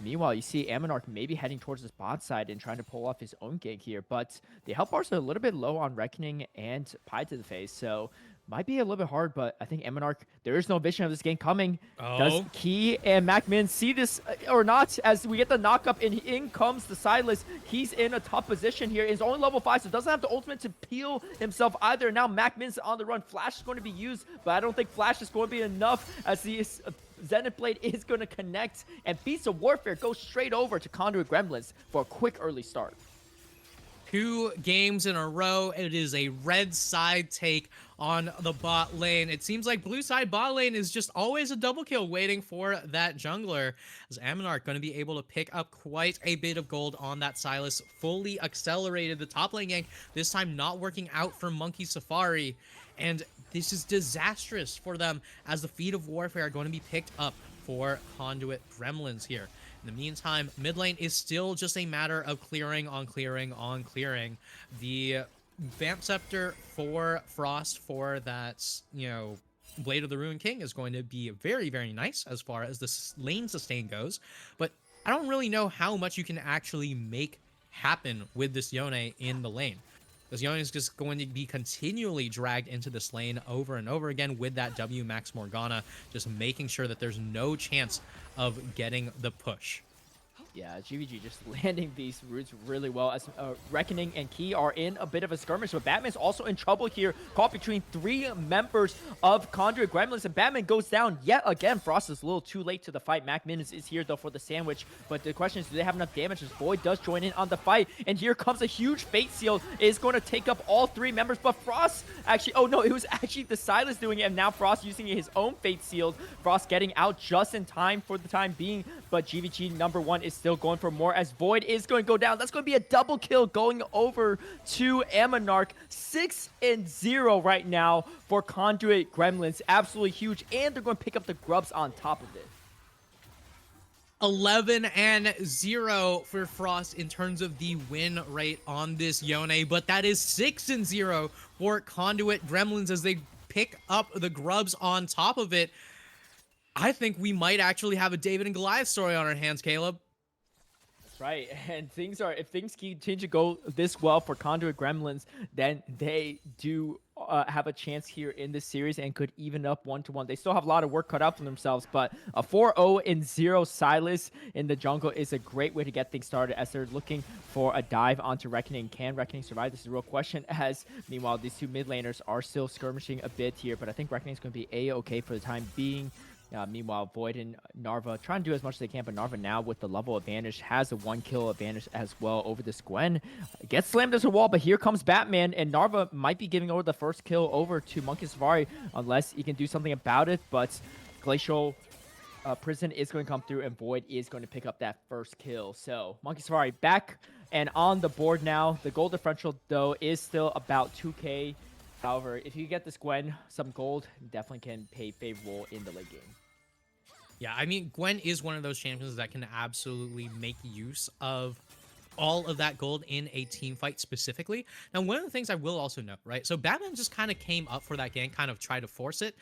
Meanwhile, you see Amonarch maybe heading towards his bot side and trying to pull off his own gank here, but the health bars are a little bit low on Reckoning and Pie to the face, so might be a little bit hard, but I think Amonarch, there is no vision of this game coming. Does Key and MacMin see this or not? As we get the knock up and in comes the Silas. He's in a tough position here. He's only level 5, so doesn't have the ultimate to peel himself either. Now MacMin's on the run. Flash is going to be used, but I don't think Flash is going to be enough, as the Zenith Blade is going to connect, and Beasts of Warfare goes straight over to Conduit Gremlins for a quick early start. 2 games in a row. It is a red side take on the bot lane. It seems like blue side bot lane is just always a double kill waiting for that jungler, as Amonarch going to be able to pick up quite a bit of gold on that Silas. Fully accelerated the top lane gank, this time not working out for Monkey Safari, and this is disastrous for them, as the Feet of Warfare are going to be picked up for Conduit Gremlins here. In the meantime, mid lane is still just a matter of clearing on clearing on clearing. The Vamp Scepter for Frost for that, you know, Blade of the Ruined King is going to be very, very nice as far as the lane sustain goes. But I don't really know how much you can actually make happen with this Yone in the lane. This Yone is just going to be continually dragged into this lane over and over again with that W Max Morgana, just making sure that there's no chance of getting the push. Yeah, GVG just landing these roots really well, as Reckoning and Key are in a bit of a skirmish, but Batman's also in trouble here, caught between 3 members of Conduit Gremlins, and Batman goes down yet again. Frost is a little too late to the fight. MacMin is here, though, for the sandwich, but the question is, do they have enough damage, as Void does join in on the fight, and here comes a huge Fate Seal. It is going to take up all 3 members, but Frost actually, oh no, it was actually the Silas doing it, and now Frost using his own Fate Seals. Frost getting out just in time for the time being, but GVG #1 is still going for more, as Void is going to go down. That's going to be a double kill going over to Amonarch. 6-0 right now for Conduit Gremlins. Absolutely huge, and they're going to pick up the grubs on top of it. 11-0 for Frost in terms of the win rate on this Yone, but that is 6-0 for Conduit Gremlins as they pick up the grubs on top of it. I think we might actually have a David and Goliath story on our hands, Caleb. Right, and if things continue to go this well for Conduit Gremlins, then they do have a chance here in this series and could even up 1-1. They still have a lot of work cut out for themselves, but a 4-0 Silas in the jungle is a great way to get things started, as they're looking for a dive onto Reckoning. Can Reckoning survive? This is a real question, as meanwhile these 2 mid laners are still skirmishing a bit here, but I think Reckoning is going to be a-okay for the time being. Meanwhile, Void and Narva trying to do as much as they can, but Narva now with the level advantage has a 1-kill advantage as well over this Gwen. Gets slammed as a wall, but here comes Batman, and Narva might be giving over the first kill over to Monkey Safari unless he can do something about it, but Glacial Prison is going to come through, and Void is going to pick up that first kill. So Monkey Safari back and on the board now. The gold differential, though, is still about 2K. However, if you get this Gwen some gold, definitely can pay favorable in the late game. Yeah, I mean, Gwen is one of those champions that can absolutely make use of all of that gold in a team fight specifically. Now, one of the things I will also note, right? So Batman just kind of came up for that gank, kind of tried to force it.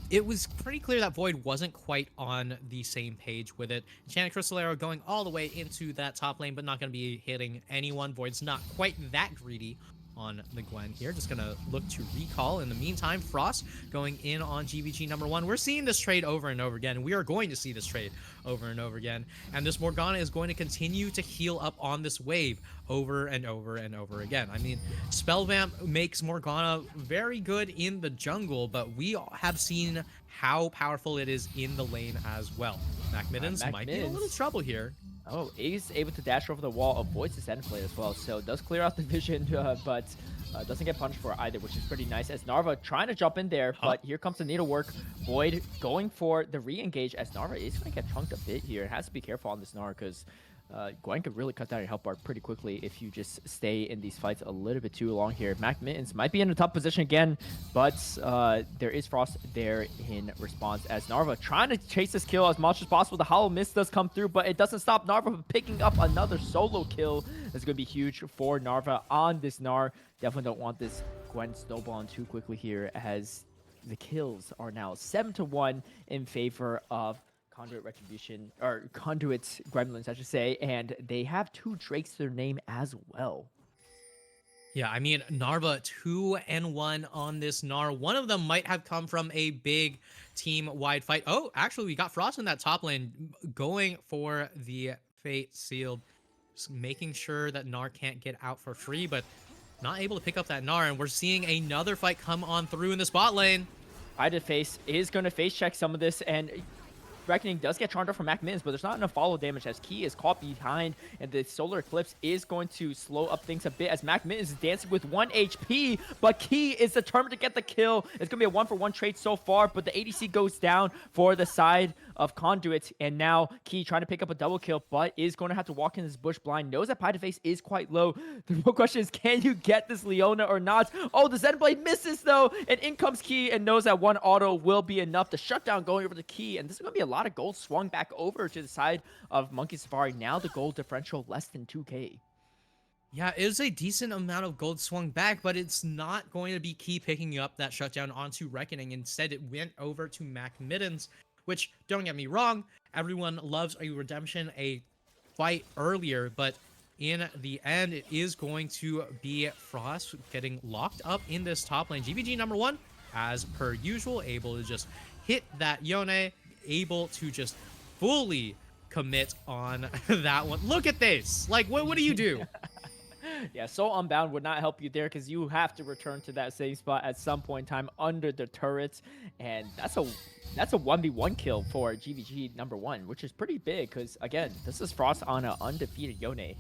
It was pretty clear that Void wasn't quite on the same page with it. Enchanted Crystal Arrow going all the way into that top lane, but not going to be hitting anyone. Void's not quite that greedy on the Gwen here. Just gonna look to recall. In the meantime, Frost going in on GVG #1. We're seeing this trade over and over again. We are going to see this trade over and over again. And this Morgana is going to continue to heal up on this wave over and over and over again. I mean, Spell Vamp makes Morgana very good in the jungle, but we have seen how powerful it is in the lane as well. MacMiddens might be in a little trouble here. Oh, he's able to dash over the wall, avoids his Zenith Blade as well, so does clear out the vision, but doesn't get punished for it either, which is pretty nice, as Narva trying to jump in there, but here comes the needlework. Void going for the re-engage, as Narva is going to get chunked a bit here. Has to be careful on this Narva, because Gwen could really cut down your health bar pretty quickly if you just stay in these fights a little bit too long here. Mac Mittens might be in a tough position again, but there is Frost there in response as Narva trying to chase this kill as much as possible. The Hollow Mist does come through, but it doesn't stop Narva from picking up another solo kill. That's going to be huge for Narva on this Gnar. Definitely don't want this Gwen snowballing too quickly here as the kills are now 7-1 in favor of Conduit Retribution, or Conduit Gremlins, I should say, and they have 2 Drakes to their name as well. Yeah, I mean, Narva 2-1 on this Gnar. One of them might have come from a big team-wide fight. Oh, actually, we got Frost in that top lane going for the Fate Sealed, just making sure that Gnar can't get out for free, but not able to pick up that Gnar, and we're seeing another fight come on through in the spot lane. Face is going to face check some of this, and Reckoning does get charmed up from Mac Mittens, but there's not enough follow damage as Key is caught behind, and the Solar Eclipse is going to slow up things a bit as Mac Mittens is dancing with 1 HP, but Key is determined to get the kill. It's going to be a 1-for-1 trade so far, but the ADC goes down for the side of Conduit, and now Key trying to pick up a double kill, but is going to have to walk in this bush blind. Knows that Face is quite low. The real question is, can you get this Leona or not? Oh, the Zen Blade misses though, and in comes Key and knows that 1 auto will be enough to shut down going over the Key, and this is going to be a lot of gold swung back over to the side of Monkey Safari. Now the gold differential less than 2k. Yeah, it was a decent amount of gold swung back, but it's not going to be Key picking up that shutdown onto Reckoning. Instead, it went over to Mac Mittens, which, don't get me wrong, everyone loves a redemption, a fight earlier, but in the end, it is going to be Frost getting locked up in this top lane. GVG #1, as per usual, able to just hit that Yone, able to just fully commit on that one. Look at this. Like, what do you do? Yeah, Soul Unbound would not help you there because you have to return to that same spot at some point in time under the turrets, and that's a 1v1 kill for GVG #1, which is pretty big because, again, this is Frost on an undefeated Yone,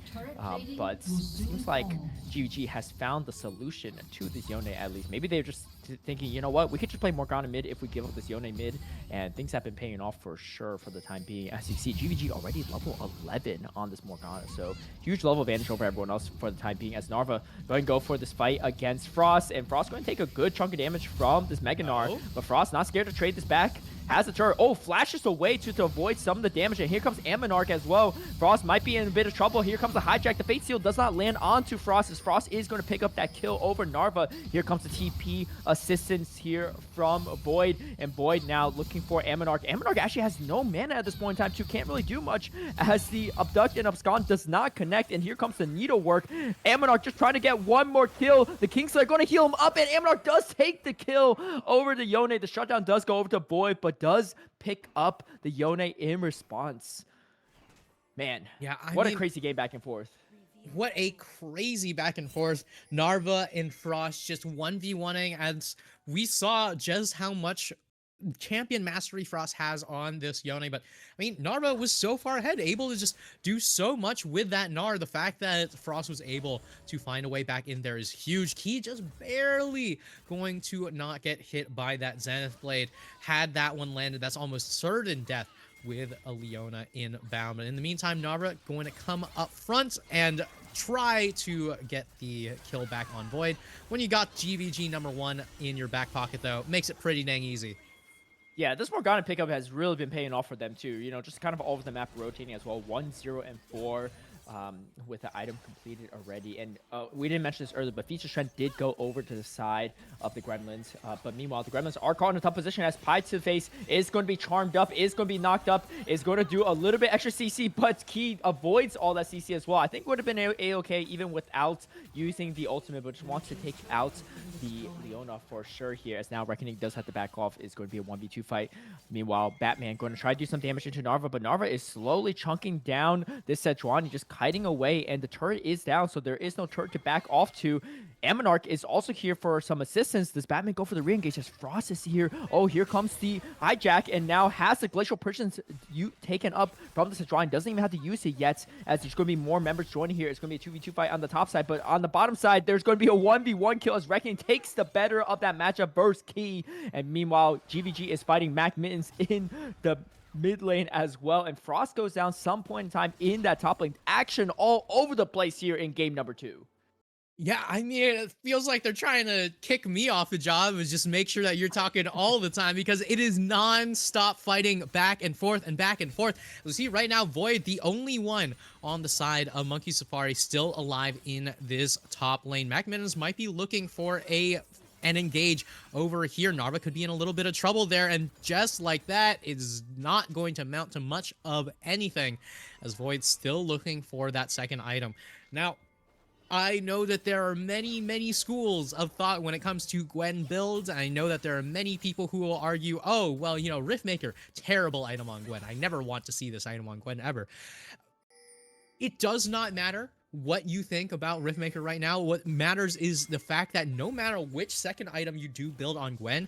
but seems like GVG has found the solution to this Yone at least. Maybe they're just thinking, you know what, we could just play Morgana mid if we give up this Yone mid, and things have been paying off for sure for the time being. As you see, GVG already level 11 on this Morgana, so huge level advantage over everyone else for the time being, as Narva going to go for this fight against Frost, and Frost going to take a good chunk of damage from this Mega Gnar, but Frost not scared to trade this back. Has the turret. Oh, flashes away to avoid some of the damage. And here comes Ammonarch as well. Frost might be in a bit of trouble. Here comes the hijack. The Fate Seal does not land onto Frost, as Frost is going to pick up that kill over Narva. Here comes the TP assistance here from Void. And Void now looking for Ammonarch. Ammonarch actually has no mana at this point in time, too. Can't really do much as the Abduct and Abscond does not connect. And here comes the Needlework. Ammonarch just trying to get one more kill. The Kingslayer going to heal him up, and Ammonarch does take the kill over the Yone. The shutdown does go over to Void, but does pick up the Yone in response. Man, yeah, what a crazy game back and forth. What a crazy back and forth. Narva and Frost just 1v1ing, as we saw just how much champion mastery Frost has on this Yone. But I mean, Narva was so far ahead, able to just do so much with that Gnar. The fact that Frost was able to find a way back in there is huge. Key just barely going to not get hit by that Zenith Blade. Had that one landed, that's almost certain death with a Leona inbound. But in the meantime, Narva going to come up front and try to get the kill back on Void. When you got GVG #1 in your back pocket, though, makes it pretty dang easy. Yeah, this Morgana pickup has really been paying off for them too. You know, just kind of all over the map rotating as well. 1, 0, and 4 with the item completed already. And we didn't mention this earlier, but Feature Strength did go over to the side of the Gremlins. But meanwhile, the Gremlins are caught in a tough position as Pie to the face is going to be charmed up, is going to be knocked up, is going to do a little bit extra CC, but Key avoids all that CC as well. I think would have been A-okay even without using the ultimate, but just wants to take out the Leona for sure here, as now Reckoning does have to back off. Is going to be a 1v2 fight. Meanwhile, Batman going to try to do some damage into Narva, but Narva is slowly chunking down this Sejuani, just kiting away, and the turret is down, so there is no turret to back off to. Ammonarch is also here for some assistance. Does Batman go for the re-engage as Frost is here? Oh, here comes the hijack, and now has the Glacial Prisons taken up from the Sejuani. Doesn't even have to use it yet, as there's going to be more members joining here. It's going to be a 2v2 fight on the top side, but on the bottom side, there's going to be a 1v1 kill as Reckoning takes the better of that matchup versus Key. And meanwhile, GVG is fighting Mac Mittens in the mid lane as well. And Frost goes down some point in time in that top lane. Action all over the place here in game number 2. Yeah, I mean, it feels like they're trying to kick me off the job and just make sure that you're talking all the time because it is non-stop fighting back and forth and back and forth. You see right now, Void, the only one on the side of Monkey Safari, still alive in this top lane. Macminnons might be looking for an engage over here. Narva could be in a little bit of trouble there, and just like that, it's not going to amount to much of anything as Void's still looking for that second item. Now, I know that there are many schools of thought when it comes to Gwen builds. I know that there are many people who will argue, oh, well, you know, Riftmaker, terrible item on Gwen. I never want to see this item on Gwen ever. It does not matter what you think about Riftmaker right now. What matters is the fact that no matter which second item you do build on Gwen,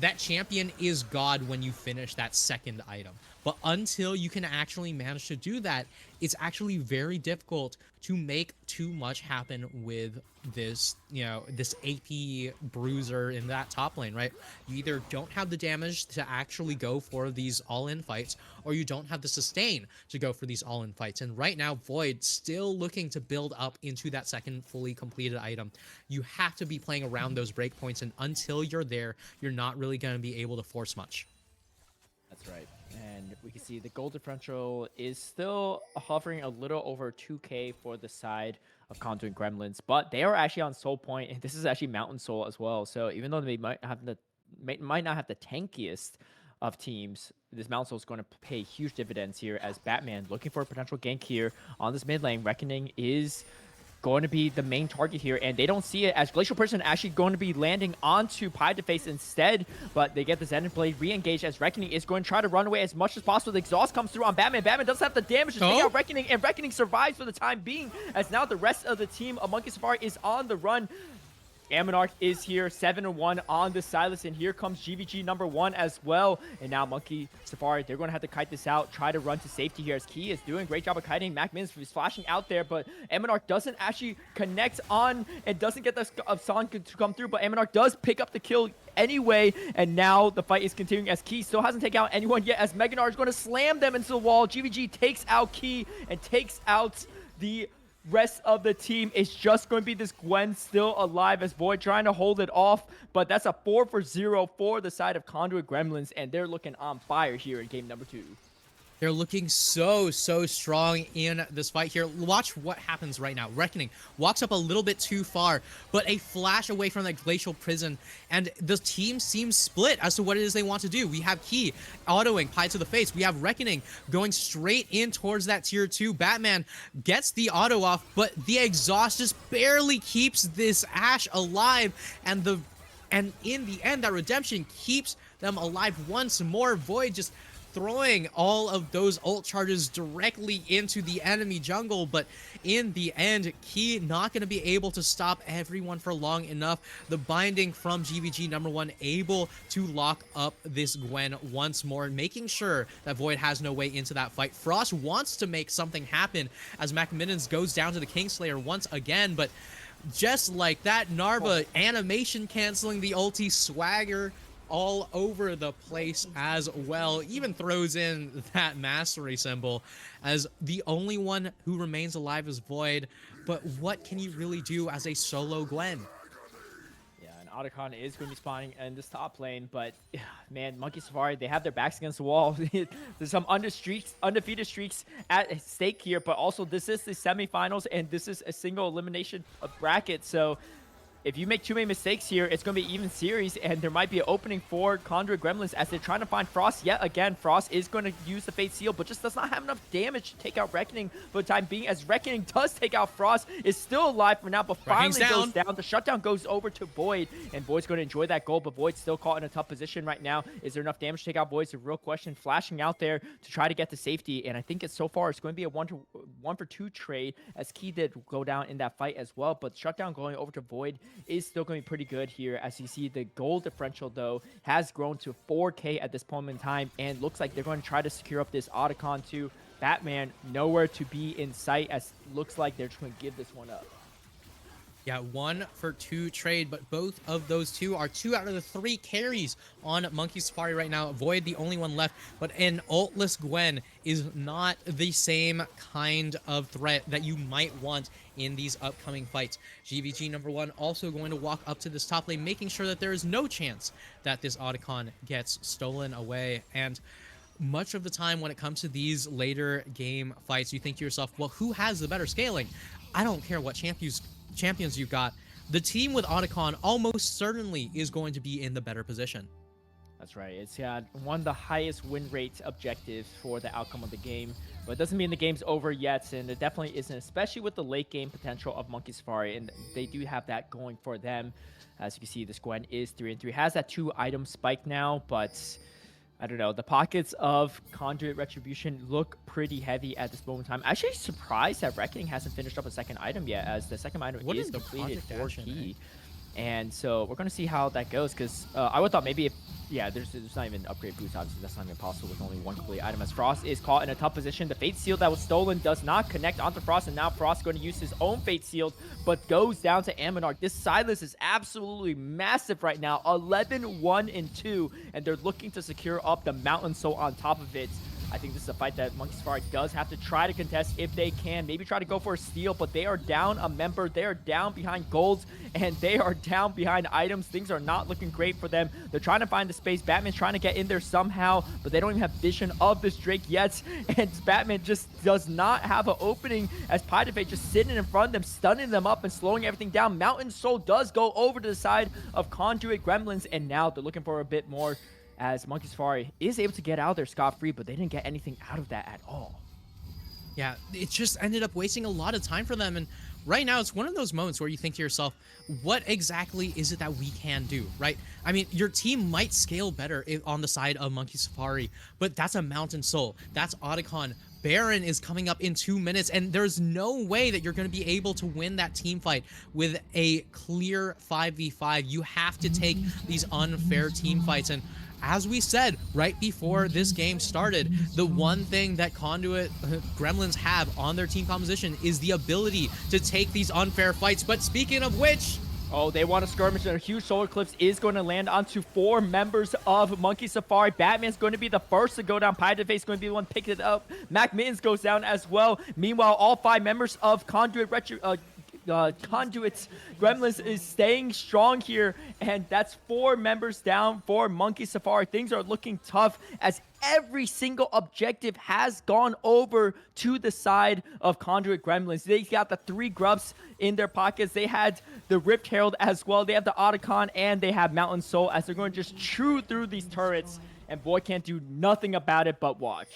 that champion is God when you finish that second item. But until you can actually manage to do that, it's actually very difficult to make too much happen with this, you know, this AP bruiser in that top lane, right? You either don't have the damage to actually go for these all-in fights, or you don't have the sustain to go for these all-in fights. And right now, Void still looking to build up into that second fully completed item. You have to be playing around those breakpoints, and until you're there, you're not really going to be able to force much. That's right. And we can see the goal differential is still hovering a little over 2K for the side of Conduit Gremlins, but they are actually on Soul Point, and this is actually Mountain Soul as well. So even though they might not have the tankiest of teams, this Mountain Soul is going to pay huge dividends here as Batman looking for a potential gank here on this mid lane. Reckoning is going to be the main target here, and they don't see it as Glacial Person actually going to be landing onto Pied to Face instead, but they get the Zen Blade re-engaged as Reckoning is going to try to run away as much as possible. The exhaust comes through on Batman. Batman doesn't have the damage to take out Reckoning, and Reckoning survives for the time being as now the rest of the team of Monkey Safari is on the run. Ammonarch is here, 7-1 on the Silas, and here comes GVG number 1 as well. And now Monkey Safari, they're going to have to kite this out, try to run to safety here as Key is doing a great job of kiting. Macminnons is flashing out there, but Ammonarch doesn't actually connect on and doesn't get the Song to come through, but Ammonarch does pick up the kill anyway, and now the fight is continuing as Key still hasn't taken out anyone yet as Meganar is going to slam them into the wall. GVG takes out Key and takes out the rest of the team. Is just going to be this Gwen still alive as Void trying to hold it off, but that's a 4-for-0 for the side of Conduit Gremlins, and they're looking on fire here in game number 2. They're looking so strong in this fight here. Watch what happens right now. Reckoning walks up a little bit too far, but a flash away from that Glacial Prison, and the team seems split as to what it is they want to do. We have Key autoing Pie to the face. We have Reckoning going straight in towards that tier 2. Batman gets the auto off, but the exhaust just barely keeps this Ashe alive, and in the end, that redemption keeps them alive once more. Void just throwing all of those ult charges directly into the enemy jungle, but in the end, Key not going to be able to stop everyone for long enough. The binding from GVG number 1 able to lock up this Gwen once more, making sure that Void has no way into that fight. Frost wants to make something happen as Macminnons goes down to the Kingslayer once again, but just like that, Narva animation canceling the ulti, swagger all over the place as well, even throws in that mastery symbol as the only one who remains alive is Void. But what can you really do as a solo Gwen? Yeah, and Otacon is going to be spawning in this top lane, but man, Monkey Safari, they have their backs against the wall. There's some undefeated streaks at stake here, but also this is the semifinals, and this is a single elimination bracket, so if you make too many mistakes here, it's going to be even series, and there might be an opening for Conduit Gremlins as they're trying to find Frost yet again. Frost is going to use the Fate Seal, but just does not have enough damage to take out Reckoning for the time being, as Reckoning does take out Frost, is still alive for now, but finally goes down. The shutdown goes over to Void, and Void's going to enjoy that goal, but Void's still caught in a tough position right now. Is there enough damage to take out Void? It's a real question. Flashing out there to try to get to safety, and I think so far it's going to be a 1-for-2 trade, as Key did go down in that fight as well, but shutdown going over to Void is still going to be pretty good here. As you see, the goal differential though has grown to 4K at this point in time, and looks like they're going to try to secure up this Otacon too. Batman nowhere to be in sight, as looks like they're just going to give this one up. Yeah, 1 for 2 trade, but both of those two are 2 out of the 3 carries on Monkey Safari right now. Void, the only one left, but an ultless Gwen is not the same kind of threat that you might want in these upcoming fights. GVG number 1 also going to walk up to this top lane, making sure that there is no chance that this Otacon gets stolen away. And much of the time when it comes to these later game fights, you think to yourself, well, who has the better scaling? I don't care what champions you got. The team with Otacon almost certainly is going to be in the better position. That's right. It's got one of the highest win rate objectives for the outcome of the game. But it doesn't mean the game's over yet, and it definitely isn't, especially with the late game potential of Monkey Safari. And they do have that going for them. As you can see, this Gwen is 3-3. Has that 2-item spike now, but I don't know. The pockets of Conduit Retribution look pretty heavy at this moment in time. Actually surprised that Reckoning hasn't finished up a second item yet, as the second item is completed for key. And so we're going to see how that goes, because I would thought maybe if, yeah, there's not even upgrade boost, obviously. That's not even possible with only one complete item, as Frost is caught in a tough position. The Fate Seal that was stolen does not connect onto Frost, and now Frost going to use his own Fate Seal, but goes down to Aminarch. This Silas is absolutely massive right now. 11, 1, and 2, and they're looking to secure up the Mountain Soul on top of it. I think this is a fight that Monkey Safari does have to try to contest if they can. Maybe try to go for a steal, but they are down a member. They are down behind golds, and they are down behind items. Things are not looking great for them. They're trying to find the space. Batman's trying to get in there somehow, but they don't even have vision of this Drake yet. And Batman just does not have an opening, as Pytafate just sitting in front of them, stunning them up and slowing everything down. Mountain Soul does go over to the side of Conduit Gremlins, and now they're looking for a bit more, as Monkey Safari is able to get out there scot-free, but they didn't get anything out of that at all. Yeah, it just ended up wasting a lot of time for them. And right now, it's one of those moments where you think to yourself, what exactly is it that we can do, right? I mean, your team might scale better on the side of Monkey Safari, but that's a Mountain Soul. That's Otacon. Baron is coming up in 2 minutes, and there's no way that you're going to be able to win that team fight with a clear 5v5. You have to take these unfair team fights. And as we said right before this game started, the one thing that Conduit Gremlins have on their team composition is the ability to take these unfair fights. But speaking of which, oh, they want to skirmish, and a huge solar eclipse is going to land onto 4 members of Monkey Safari. Batman's going to be the first to go down. Pytafate is going to be the one picking it up. Mac Mittens goes down as well. Meanwhile, all 5 members of Conduit's Gremlins is staying strong here, and that's 4 members down for Monkey Safari. Things are looking tough, as every single objective has gone over to the side of Conduit Gremlins. They got the 3 grubs in their pockets. They had the Ripped Herald as well. They have the Otacon, and they have Mountain Soul, as they're going to just chew through these turrets, and Boy can't do nothing about it but watch.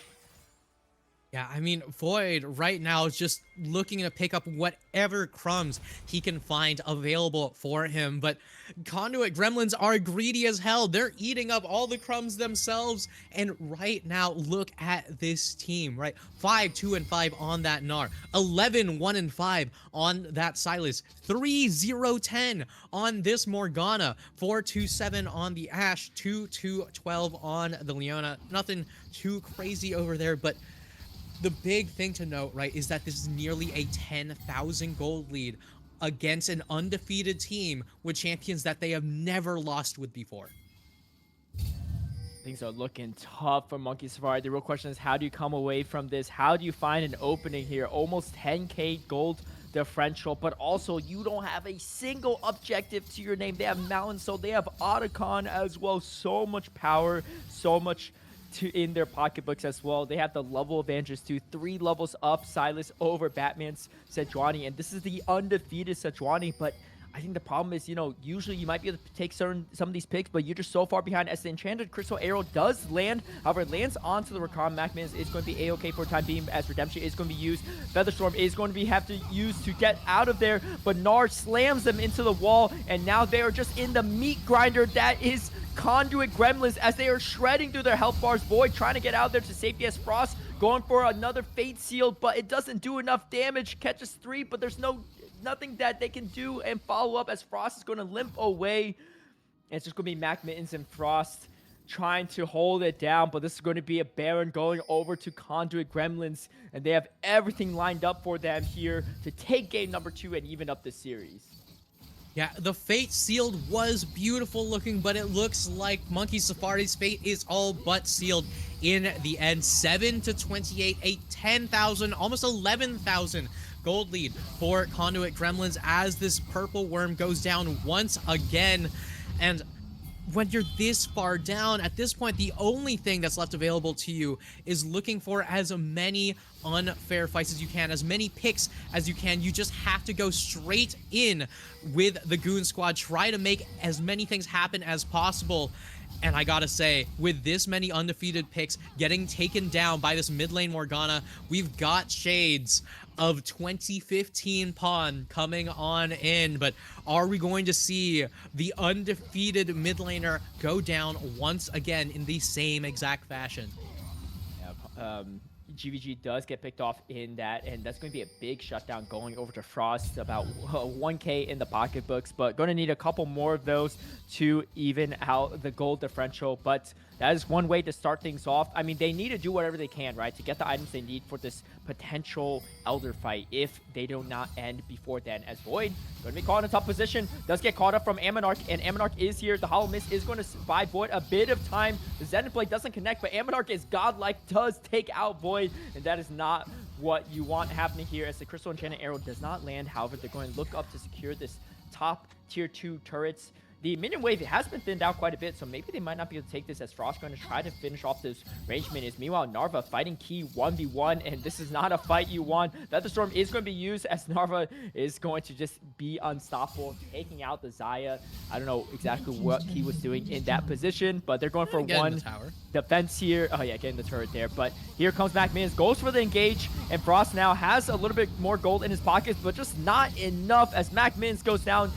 yeah, I mean, Void right now is just looking to pick up whatever crumbs he can find available for him. But Conduit Gremlins are greedy as hell. They're eating up all the crumbs themselves. And right now, look at this team, right? 5, 2, and 5 on that Gnar. 11, 1, and 5 on that Silas. 3, 0, 10 on this Morgana. 4, 2, 7 on the Ashe. 2, 2, 12 on the Leona. Nothing too crazy over there, but the big thing to note, right, is that this is nearly a 10,000 gold lead against an undefeated team with champions that they have never lost with before. Things are looking tough for Monkey Safari. The real question is, how do you come away from this? How do you find an opening here? Almost 10k gold differential, but also you don't have a single objective to your name. They have Mountain Soul, they have Otacon as well. So much power, so much in their pocketbooks as well. They have the level advantages too. 3 levels up Silas over Batman's Sejuani, and this is the undefeated Sejuani. But I think the problem is, you know, usually you might be able to take some of these picks, but you're just so far behind. As the Enchanted Crystal Arrow does land, however, it lands onto the Rakan. Macman is going to be A-okay for a time being, as Redemption is going to be used. Featherstorm is going to have to use to get out of there, but Gnar slams them into the wall, and now they are just in the meat grinder that is Conduit Gremlins, as they are shredding through their health bars. Void trying to get out there to safety, as Frost going for another Fate Seal, but it doesn't do enough damage. Catches 3, but there's nothing that they can do and follow up, as Frost is going to limp away. And it's just going to be Mac Mittens and Frost trying to hold it down, but this is going to be a Baron going over to Conduit Gremlins, and they have everything lined up for them here to take game number 2 and even up the series. Yeah, the fate sealed was beautiful looking, but it looks like Monkey Safari's fate is all but sealed in the end. 7 to 28, a 10,000, almost 11,000 gold lead for Conduit Gremlins as this purple worm goes down once again. And when you're this far down, at this point, the only thing that's left available to you is looking for as many unfair fights as you can, as many picks as you can. You just have to go straight in with the Goon Squad, try to make as many things happen as possible. And I gotta say, with this many undefeated picks getting taken down by this mid lane Morgana, we've got shades of 2015 Pawn coming on in. But are we going to see the undefeated mid laner go down once again in the same exact fashion? Yeah, GVG does get picked off in that, and that's going to be a big shutdown going over to Frost, about 1K in the pocketbooks, but going to need a couple more of those to even out the gold differential. But that is one way to start things off. I mean, they need to do whatever they can, right, to get the items they need for this potential Elder fight if they do not end before then. As Void going to be caught in a tough position, does get caught up from Ammonarch, and Ammonarch is here. The Hollow Mist is going to buy Void a bit of time. The Zenith Blade doesn't connect, but Ammonarch is godlike, does take out Void, and that is not what you want happening here as the Crystal Enchanted Arrow does not land. However, they're going to look up to secure this top tier 2 turrets. The minion wave has been thinned out quite a bit, so maybe they might not be able to take this as Frost going to try to finish off those ranged minions. Meanwhile, Narva fighting Key 1v1, and this is not a fight you want. Thunderstorm is going to be used as Narva is going to just be unstoppable, taking out the Xayah. I don't know exactly what Key was doing in that position, but they're going for one defense here. Oh yeah, getting the turret there. But here comes Mac Minions, goes for the engage, and Frost now has a little bit more gold in his pockets, but just not enough as Mac Minions goes down.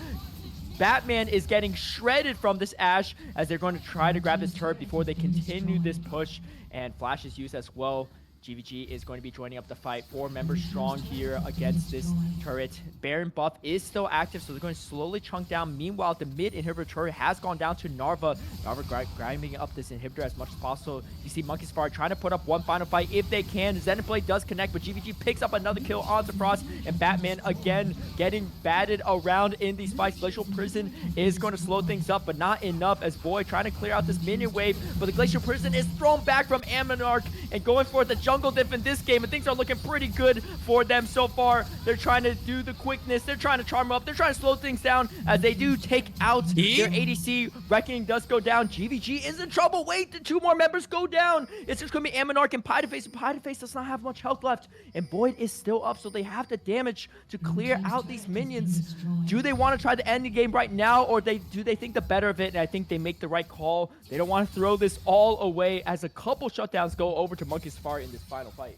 Batman is getting shredded from this Ashe as they're going to try to grab this turret before they continue this push, and Flash is used as well. GVG is going to be joining up the fight. 4 members strong here against this turret. Baron buff is still active, so they're going to slowly chunk down. Meanwhile, the mid inhibitor turret has gone down to Narva. Narva grinding up this inhibitor as much as possible. You see Monkey Safari trying to put up one final fight if they can. Zenith Blade does connect, but GVG picks up another kill onto Frost, and Batman again getting batted around in these fights. Glacial Prison is going to slow things up, but not enough as Boy trying to clear out this minion wave, but the Glacial Prison is thrown back from Ammonarch and going for the jungle diff in this game, and things are looking pretty good for them so far. They're trying to do the quickness, they're trying to charm up, they're trying to slow things down as they do take out their ADC. Reckoning does go down. GVG is in trouble. Wait, the 2 more members go down. It's just going to be Ammonarch and Piedeface. Piedeface does not have much health left, and Boyd is still up, so they have the damage to clear out these minions. Do they want to try to end the game right now, or do they think the better of it? And I think they make the right call. They don't want to throw this all away as a couple shutdowns go over to Monkey Safari in this final fight.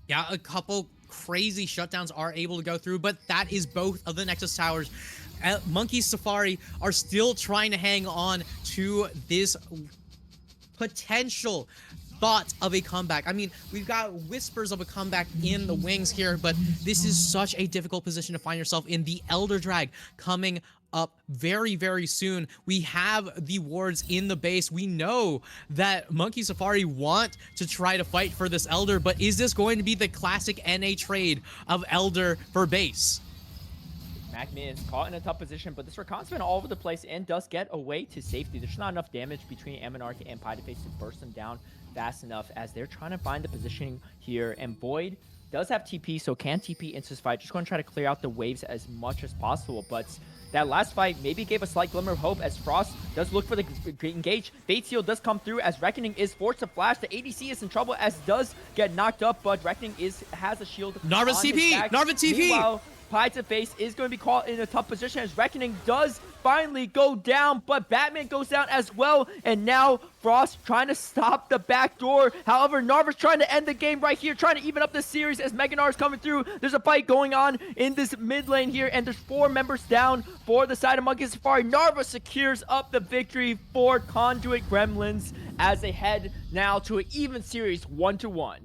Yeah, a couple crazy shutdowns are able to go through, but that is both of the Nexus Towers. Monkey Safari are still trying to hang on to this potential thought of a comeback. I mean, we've got whispers of a comeback in the wings here, but this is such a difficult position to find yourself in. The Elder Drag coming up very, very soon. We have the wards in the base. We know that Monkey Safari want to try to fight for this Elder, but is this going to be the classic NA trade of Elder for base? Macman is caught in a tough position, but this Rakan's been all over the place and does get away to safety. There's not enough damage between Ammonarch and Piedeface to burst them down fast enough as they're trying to find the positioning here. And Void does have TP, so can TP into this fight. Just going to try to clear out the waves as much as possible, but that last fight maybe gave a slight glimmer of hope as Frost does look for the engage. Fate Seal does come through as Reckoning is forced to flash. The ADC is in trouble as does get knocked up, but Reckoning has a shield. Narva TP! Narva TP! Meanwhile, Piedeface is going to be caught in a tough position as Reckoning does finally go down, but Batman goes down as well, and now Frost trying to stop the back door. However, Narva's trying to end the game right here, trying to even up the series as Meganar is coming through. There's a fight going on in this mid lane here, and there's 4 members down for the side of Monkey Safari. Narva secures up the victory for Conduit Gremlins as they head now to an even series 1-1.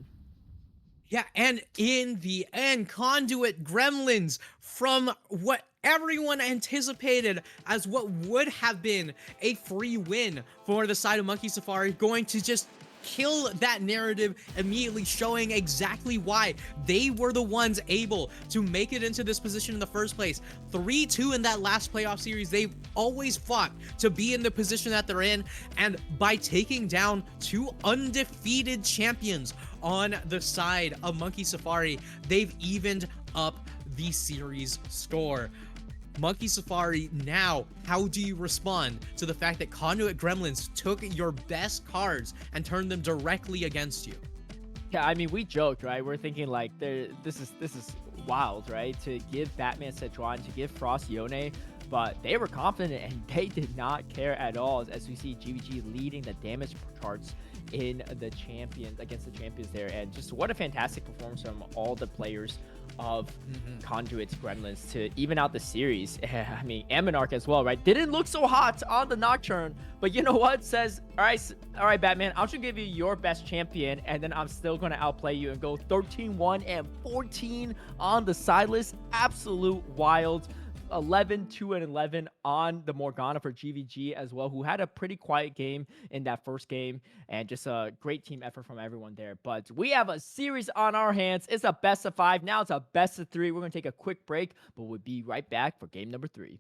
Yeah, and in the end, Conduit Gremlins, from what everyone anticipated as what would have been a free win for the side of Monkey Safari, going to just kill that narrative immediately, showing exactly why they were the ones able to make it into this position in the first place. 3-2 in that last playoff series. They've always fought to be in the position that they're in, and by taking down two undefeated champions on the side of Monkey Safari, they've evened up the series score. Monkey Safari, now, how do you respond to the fact that Conduit Gremlins took your best cards and turned them directly against you? Yeah, I mean, we joked, right? We're thinking like, this is wild, right? To give Batman Setron, to give Frost Yone, but they were confident and they did not care at all. As we see GVG leading the damage charts in the champions against the champions there, and just what a fantastic performance from all the players of Conduit's Gremlins to even out the series. I mean, Aminarch as well, right? Didn't look so hot on the Nocturne, but you know what? Says, all right, Batman, I'll just give you your best champion, and then I'm still going to outplay you and go 13-1 and 14 on the Silas. Absolute wild. 11, 2, and 11 on the Morgana for GVG as well, who had a pretty quiet game in that first game, and just a great team effort from everyone there. But we have a series on our hands. It's a best of 5. Now it's a best of 3. We're going to take a quick break, but we'll be right back for game number 3.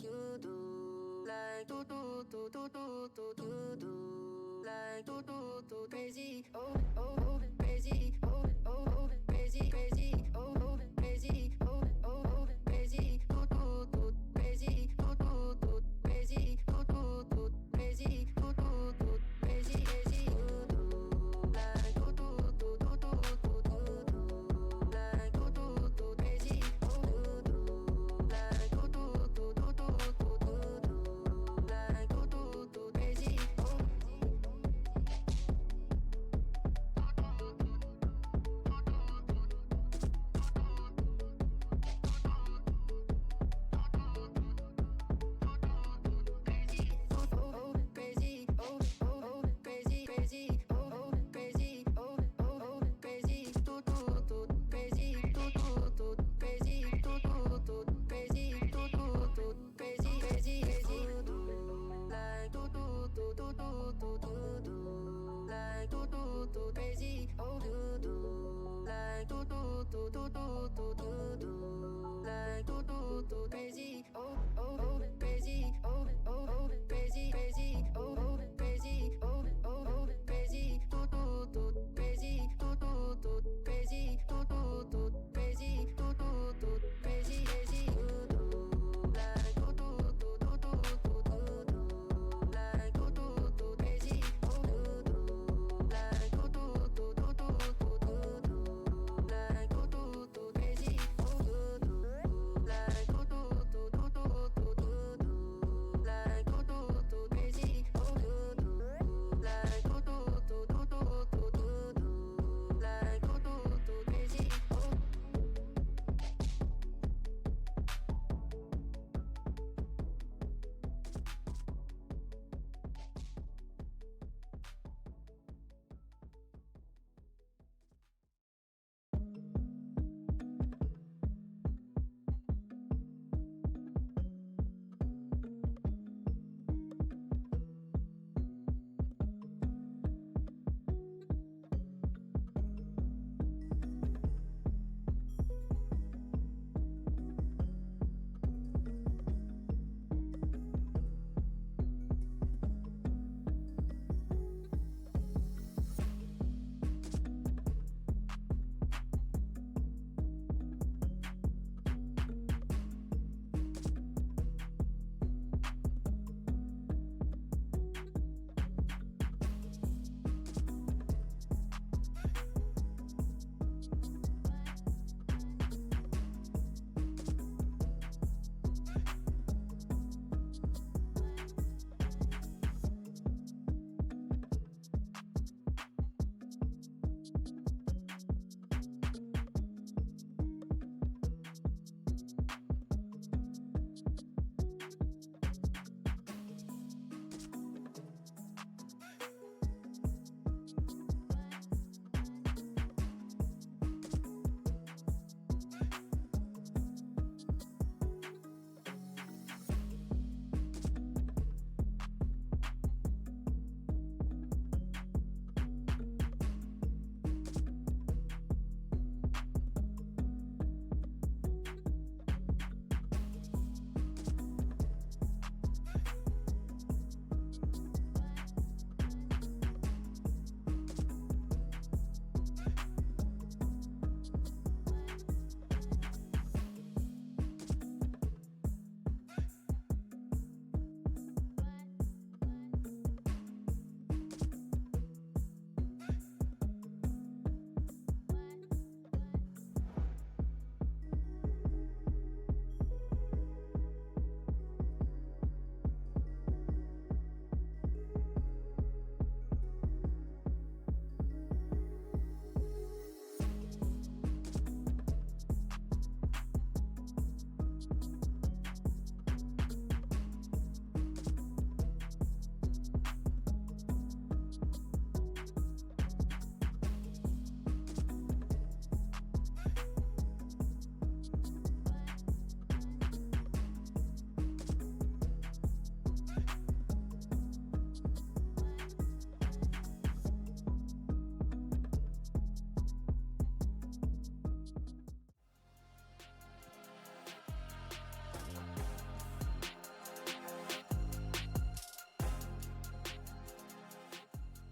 You do like you do like crazy, oh crazy, oh crazy.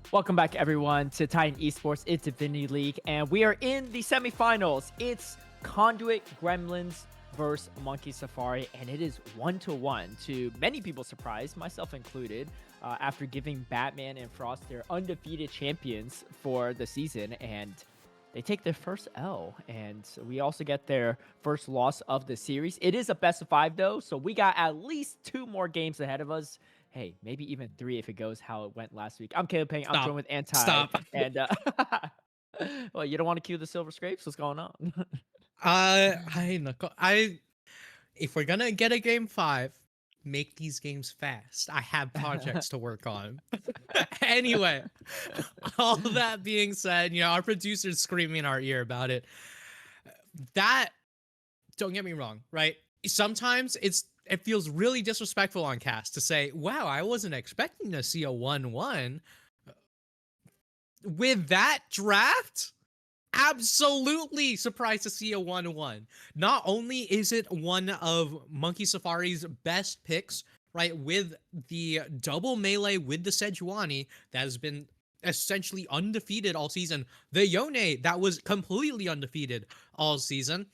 Welcome back, everyone, to Titan Esports. It's Divinity League, and we are in the semifinals. It's Conduit Gremlins versus Monkey Safari, and it is 1-1 to many people's surprise, myself included, after giving Batman and Frost their undefeated champions for the season, and they take their first L, and we also get their first loss of the series. It is a best of 5, though, so we got at least 2 more games ahead of us. Hey, maybe even 3 if it goes how it went last week. I'm Caleb Payne. I'm Stop. joined with Anti. Stop. And, well, you don't want to cue the Silver Scrapes? What's going on? I if we're gonna get a game 5, make these games fast. I have projects to work on. Anyway, all that being said, our producer's screaming in our ear about it. That, don't get me wrong, right? Sometimes it feels really disrespectful on cast to say, wow, I wasn't expecting to see a 1-1. With that draft, absolutely surprised to see a 1-1. Not only is it one of Monkey Safari's best picks, right, with the double melee with the Sejuani that has been essentially undefeated all season, the Yone that was completely undefeated all season.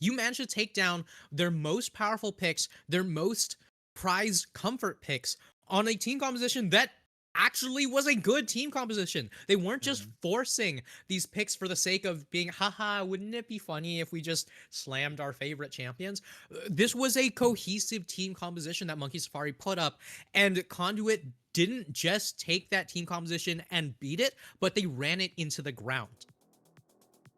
You managed to take down their most powerful picks, their most prized comfort picks on a team composition that actually was a good team composition. They weren't just forcing these picks for the sake of being, haha, wouldn't it be funny if we just slammed our favorite champions? This was a cohesive team composition that Monkey Safari put up, and Conduit didn't just take that team composition and beat it, but they ran it into the ground.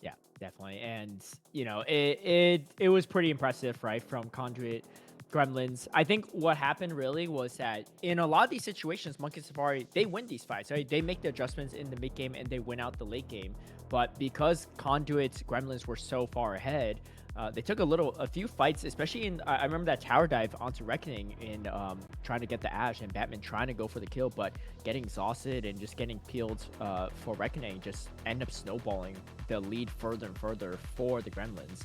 Yeah, definitely. And, it was pretty impressive, right, from Conduit Gremlins. I think what happened really was that in a lot of these situations, Monkey Safari, they win these fights, right? They make the adjustments in the mid game and they win out the late game. But because Conduit's Gremlins were so far ahead, they took a few fights, especially in, I remember that tower dive onto Reckoning in trying to get the Ash and Batman trying to go for the kill, but getting exhausted and just getting peeled for Reckoning just end up snowballing the lead further and further for the Gremlins.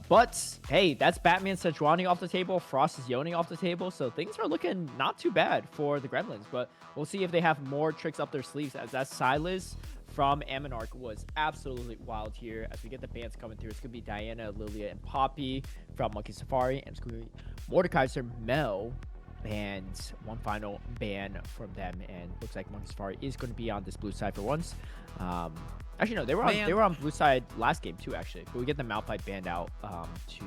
But hey, that's Batman Sejuani off the table, Frost is Yone off the table, so things are looking not too bad for the Gremlins, but we'll see if they have more tricks up their sleeves, as that Silas from Aminarch was absolutely wild here. As we get the bans coming through, it's going to be Diana, Lilia, and Poppy from Monkey Safari, and it's going to be Mordekaiser, Mel, and one final ban from them, and looks like Monkey Safari is going to be on this blue side for once. Actually, no, they were on blue side last game too, actually, but we get the Malphite banned out to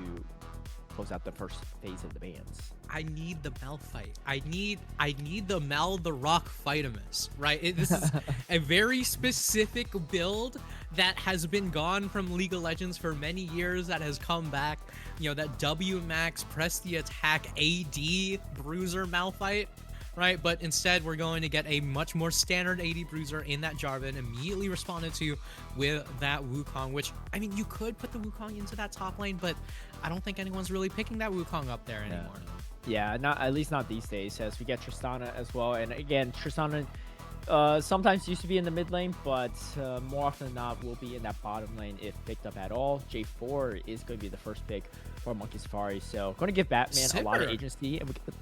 close out the first phase of the bans. I need the Malphite. I need the Mal the Rock Phytamus, right? This is a very specific build that has been gone from League of Legends for many years, that has come back. That W max, press the attack, AD bruiser Malphite, right? But instead, we're going to get a much more standard AD bruiser in that Jarvan, immediately responded to with that Wukong, which, I mean, you could put the Wukong into that top lane, but I don't think anyone's really picking that Wukong up there anymore. Yeah, at least not these days, as we get Tristana as well. And again, Tristana sometimes used to be in the mid lane, but more often than not will be in that bottom lane if picked up at all. J4 is going to be the first pick for Monkey Safari, so going to give Batman a lot of agency, and we get the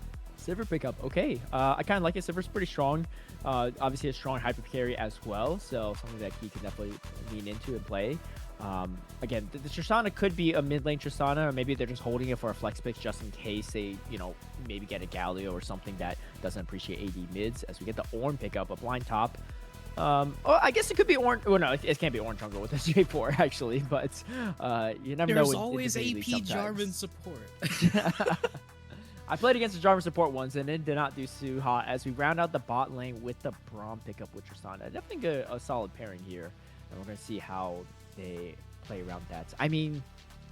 Sivir pickup. Okay, I kind of like it. Sivir's pretty strong. Obviously a strong hyper carry as well, so something that he can definitely lean into and play. Again, the Tristana could be a mid lane Tristana, or maybe they're just holding it for a flex pick just in case they, maybe get a Galio or something that doesn't appreciate AD mids. As we get the Ornn pickup, a blind top. I guess it could be Ornn. Well, no, it can't be Ornn jungle with the J4 actually, but you never know. There's always AP Jarvan support. I played against the Jarvan support once and it did not do too hot. As we round out the bot lane with the Braum pickup with Tristana, definitely a solid pairing here, and we're gonna see how they play around that. I mean,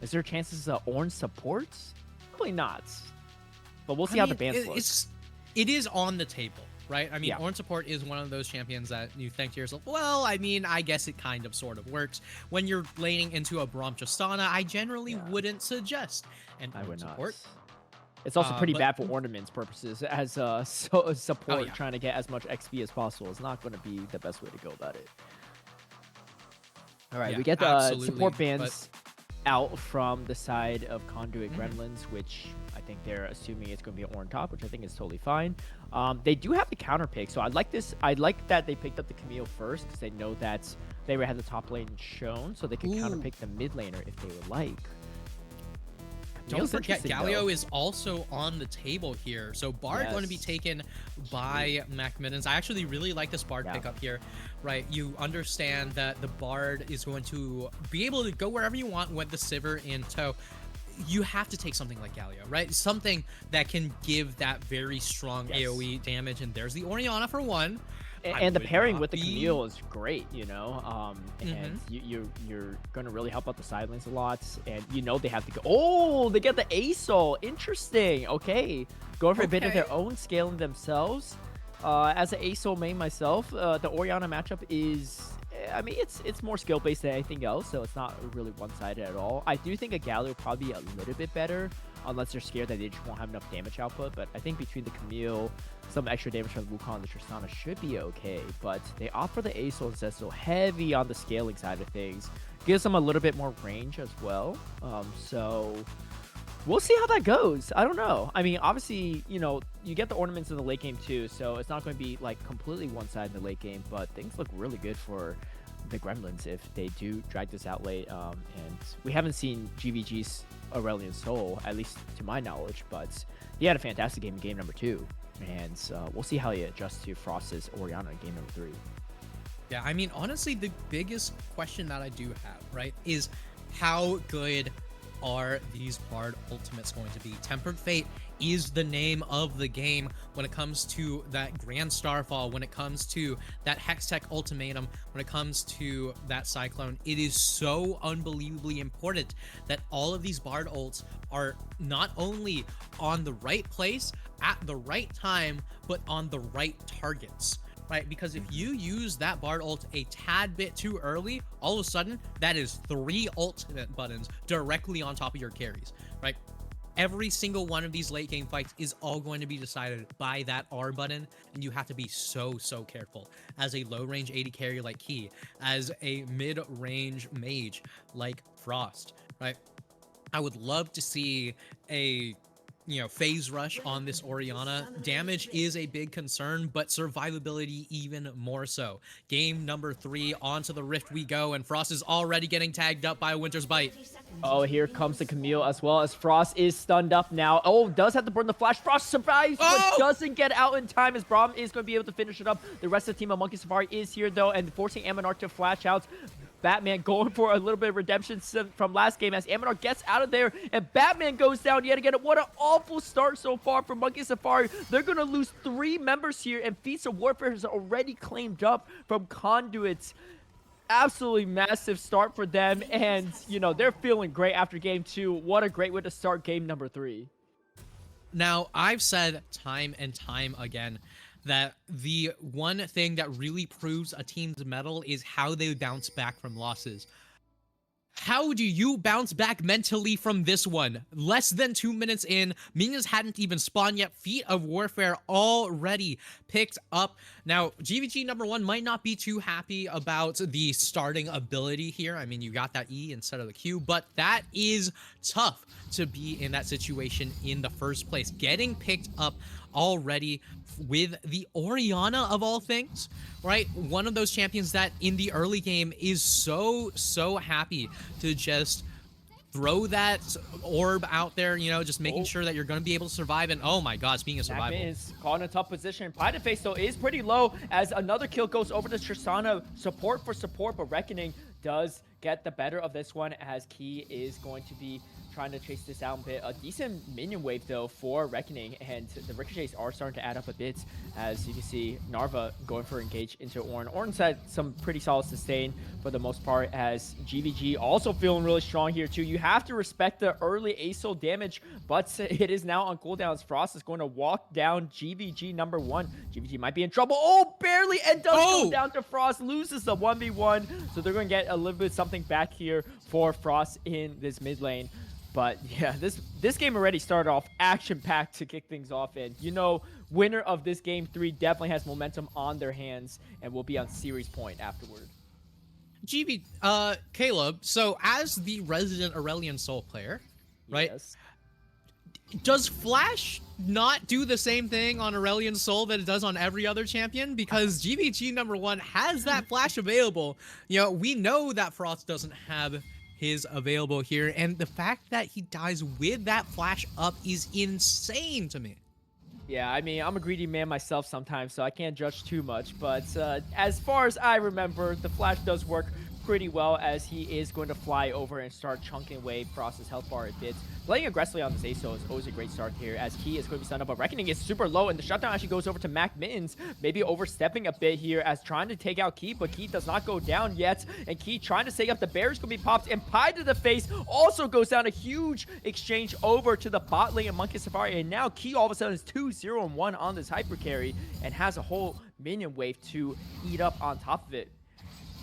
is there chances of Ornn supports? Probably not, but we'll see how the bans look. It is on the table, right? I mean, Yeah. Ornn support is one of those champions that you think to yourself, well, I mean, I guess it kind of sort of works. When you're laning into a Braum Tristana, I generally wouldn't suggest an I Ornn would support. not. It's also pretty but- bad for ornaments purposes, as support yeah. trying to get as much XP as possible is not going to be the best way to go about it. All right, Yeah, we get the absolutely, support bans out from the side of Conduit Gremlins, which I think they're assuming it's going to be an Orin top, which I think is totally fine. They do have the counter pick, so I like this. I like that they picked up the Camille first because they know that they already had the top lane shown, so they could counter pick the mid laner if they would like. Don't forget, Galio though. is also on the table here. So Bard going to be taken by Macmiddens. I actually really like this Bard pickup here, right? You understand that the Bard is going to be able to go wherever you want with the Sivir in tow. You have to take something like Galio, right? Something that can give that very strong AoE damage. And there's the Orianna for one. And the pairing with the Camille is great, you know. And you're gonna really help out the side lanes a lot. And you know they have to go. Oh, they get the ASOL. Interesting. Okay, going for a bit of their own scaling themselves. As an ASOL main myself, the Orianna matchup is. I mean, it's more skill based than anything else, so it's not really one-sided at all. I do think a Galio will probably be a little bit better, unless they're scared that they just won't have enough damage output. But I think between the Camille, some extra damage from the Wukong and the Tristana should be okay. But they offer the ASOL instead, so heavy on the scaling side of things. Gives them a little bit more range as well. So we'll see how that goes. I don't know. I mean, obviously, you know, you get the ornaments in the late game too, so it's not going to be like completely one-sided in the late game, but things look really good for the Gremlins if they do drag this out late. And we haven't seen GVG's Aurelion Sol, at least to my knowledge, but he had a fantastic game in game number 2. And we'll see how he adjusts to Frost's Orianna in game number 3. Yeah, I mean, honestly, the biggest question that I do have, right, is how good are these Bard ultimates going to be? Tempered Fate is the name of the game when it comes to that Grand Starfall, when it comes to that Hextech Ultimatum, when it comes to that Cyclone. It is so unbelievably important that all of these Bard ults are not only on the right place at the right time, but on the right targets. Right, because if you use that Bard ult a tad bit too early, all of a sudden, that is 3 ultimate buttons directly on top of your carries, right? Every single one of these late game fights is all going to be decided by that R button, and you have to be so careful. As a low range AD carry like Key, as a mid range mage like Frost, right? I would love to see a phase rush on this Orianna. Damage is a big concern, but survivability even more so. Game number 3, onto the Rift we go, and Frost is already getting tagged up by a Winter's Bite. Oh, here comes the Camille as well as Frost is stunned up now. Oh, does have to burn the flash. Frost survives, but doesn't get out in time as Braum is going to be able to finish it up. The rest of the team of Monkey Safari is here, though, and forcing Aminark to flash out. Batman going for a little bit of redemption from last game as Aminark gets out of there, and Batman goes down yet again. What an awful start so far for Monkey Safari. They're going to lose 3 members here, and Feats of Warfare is already claimed up from Conduit. Absolutely massive start for them, and, you know, they're feeling great after game 2. What a great way to start game number 3. Now, I've said time and time again that the one thing that really proves a team's mettle is how they bounce back from losses. How do you bounce back mentally from this one? Less than 2 minutes in, minions hadn't even spawned yet. Feat of Warfare already picked up. Now, GVG number 1 might not be too happy about the starting ability here. I mean, you got that E instead of the Q, but that is tough to be in that situation in the first place. Getting picked up already with the Orianna of all things, right? One of those champions that in the early game is so happy to just throw that orb out there, you know, just making sure that you're going to be able to survive. And oh my god, being a survival. Macman is caught in a tough position. Pride of Face, though, is pretty low as another kill goes over to Tristana. Support for support, but Reckoning does get the better of this one as Key is going to be trying to chase this out a bit. A decent minion wave, though, for Reckoning, and the ricochets are starting to add up a bit. As you can see, Narva going for engage into Orin. Orin's had some pretty solid sustain for the most part, as GVG also feeling really strong here, too. You have to respect the early ASOL damage, but it is now on cooldowns. Frost is going to walk down GVG number 1. GVG might be in trouble. Oh, barely, and does go down to Frost. Loses the 1v1, so they're going to get a little bit something back here for Frost in this mid lane. But yeah, this game already started off action-packed to kick things off, and you know, winner of this game 3 definitely has momentum on their hands and will be on series point afterward. Caleb, so as the resident Aurelion Sol player, right? Yes. does Flash not do the same thing on Aurelion Sol that it does on every other champion? Because GVG #1 has that Flash available. You know, we know that Frost doesn't have his available here, and the fact that he dies with that Flash up is insane to me. Yeah, I mean, I'm a greedy man myself sometimes, so I can't judge too much. But as far as I remember, the Flash does work pretty well as he is going to fly over and start chunking away Frost's health bar a bit. Playing aggressively on this ASO is always a great start here as Key is going to be stunned up, but Reckoning is super low, and the shutdown actually goes over to Mac Mittens, maybe overstepping a bit here as trying to take out Key, but Key does not go down yet, and Key trying to stay up. The barrier's going to be popped, and Pie to the face also goes down. A huge exchange over to the bot lane of Monkey Safari, and now Key all of a sudden is 2-0-1 on this hyper carry and has a whole minion wave to eat up on top of it.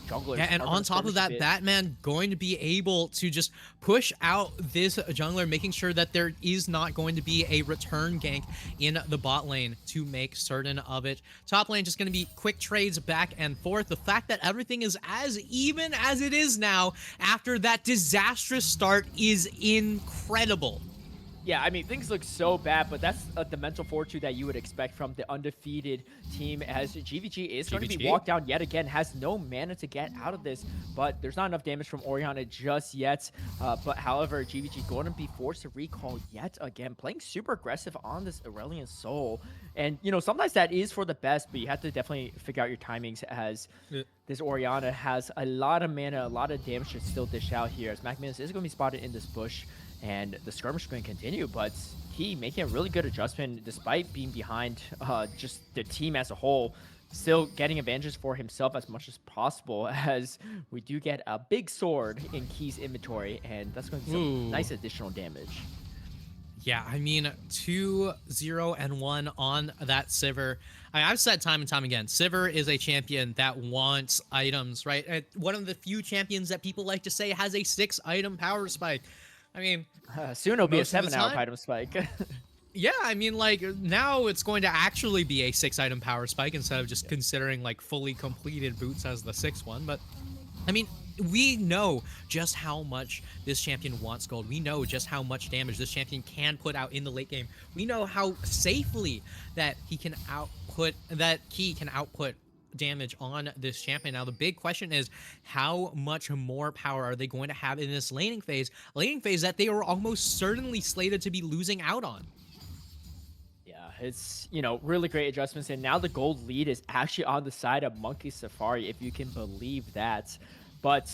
Junglers yeah, and on top of that, Batman going to be able to just push out this jungler, making sure that there is not going to be a return gank in the bot lane to make certain of it. Top lane just going to be quick trades back and forth. The fact that everything is as even as it is now after that disastrous start is incredible. Yeah, I mean, things look so bad, but that's the mental fortitude that you would expect from the undefeated team as GVG is going to be walked down yet again, has no mana to get out of this, but there's not enough damage from Orianna just yet. But however, GVG going to be forced to recall yet again, playing super aggressive on this Aurelion Sol. And, you know, sometimes that is for the best, but you have to definitely figure out your timings as this Orianna has a lot of mana, a lot of damage to still dish out here as Mac Mittens is going to be spotted in this bush. And the skirmish is going to continue, but he making a really good adjustment despite being behind just the team as a whole, still getting advantages for himself as much as possible as we do get a big sword in Key's inventory, and that's going to be some nice additional damage. Yeah, I mean, 2-0-1 on that Sivir. I've said time and time again, Sivir is a champion that wants items, right? One of the few champions that people like to say has a 6-item power spike. I mean, soon it'll be a 7-hour item spike. Yeah, I mean, like, now it's going to actually be a 6-item power spike instead of just considering, like, fully completed boots as the 6th one. But, I mean, we know just how much this champion wants gold. We know just how much damage this champion can put out in the late game. We know how safely that he can output, that Key can output damage on this champion. Now the big question is, how much more power are they going to have in this laning phase that they were almost certainly slated to be losing out on? Yeah, it's, you know, really great adjustments, and now the gold lead is actually on the side of Monkey Safari, if you can believe that. But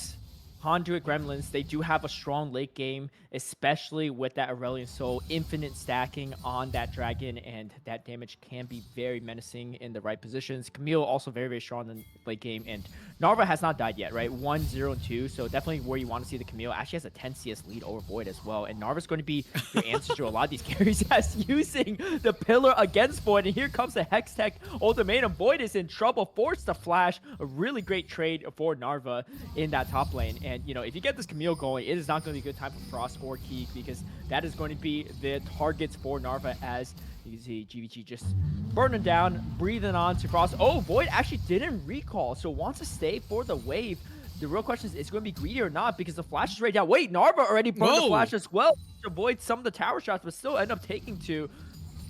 Conduit Gremlins, they do have a strong late game, especially with that Aurelion Sol infinite stacking on that dragon, and that damage can be very menacing in the right positions. Camille also very, very strong in the late game, and Narva has not died yet, right? 1, 0, and 2, so definitely where you want to see the Camille. Actually has a 10 CS lead over Void as well, and Narva's going to be your answer to a lot of these carries as using the pillar against Void, and here comes the Hex Tech ultimatum. Void is in trouble, forced to flash. A really great trade for Narva in that top lane, and you know, if you get this Camille going, it is not going to be a good time for Frost or Key, because that is going to be the targets for Narva as you can see GVG just burning down, breathing on to Frost. Oh, Void actually didn't recall, so wants to stay for the wave. The real question is going to be greedy or not, because the flash is right down. Wait, Narva already burned the flash as well to avoid some of the tower shots, but still end up taking 2.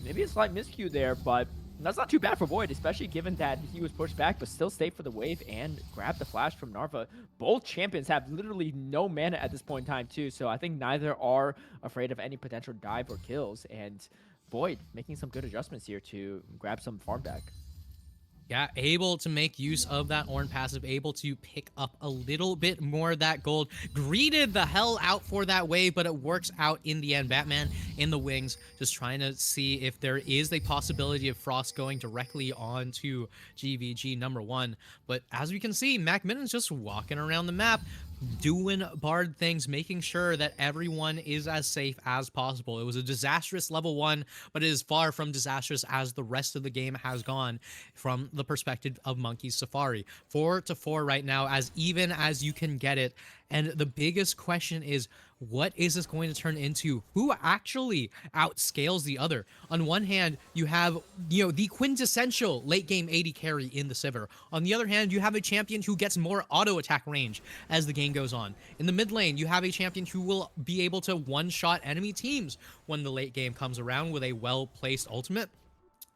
Maybe a slight miscue there, but that's not too bad for Void, especially given that he was pushed back, but still stayed for the wave and grabbed the flash from Narva. Both champions have literally no mana at this point in time, too, so I think neither are afraid of any potential dive or kills, and Void making some good adjustments here to grab some farm back. Yeah, able to make use of that Ornn passive, able to pick up a little bit more of that gold. Greeted the hell out for that wave, but it works out in the end. Batman in the wings, just trying to see if there is a possibility of Frost going directly onto GVG #1. But as we can see, Mac Mittens just walking around the map, doing Bard things, making sure that everyone is as safe as possible. It was a disastrous level 1, but it is far from disastrous as the rest of the game has gone from the perspective of Monkey Safari. 4-4 right now, as even as you can get it. And the biggest question is, what is this going to turn into? Who actually outscales the other? On one hand, you have, the quintessential late game AD carry in the Sivir. On the other hand, you have a champion who gets more auto attack range as the game goes on. In the mid lane, you have a champion who will be able to one-shot enemy teams when the late game comes around with a well-placed ultimate.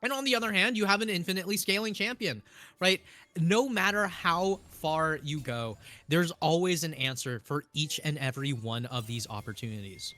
And on the other hand, you have an infinitely scaling champion, right? No matter how far you go, there's always an answer for each and every one of these opportunities.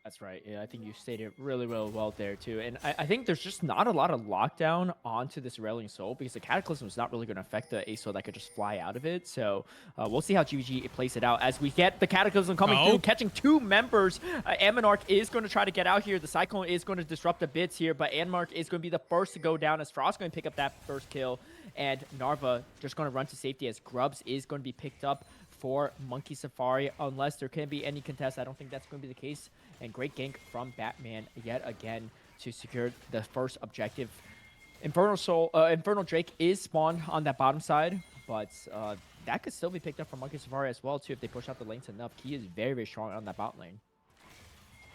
That's right. Yeah, I think you stated really, really well there too. And I think there's just not a lot of lockdown onto this Railing Soul because the Cataclysm is not really going to affect the ASO that could just fly out of it. So we'll see how GVG plays it out as we get the Cataclysm coming through, catching 2 members. Ammonarch is going to try to get out here. The Cyclone is going to disrupt the bits here, but Ammonarch is going to be the first to go down as Frost going to pick up that first kill. And Narva just going to run to safety as Grubs is going to be picked up for Monkey Safari, unless there can be any contest. I don't think that's going to be the case. And great gank from Batman yet again to secure the first objective. Infernal Drake is spawned on that bottom side, but that could still be picked up from Monkey Safari as well too if they push out the lanes enough. He is very, very strong on that bot lane.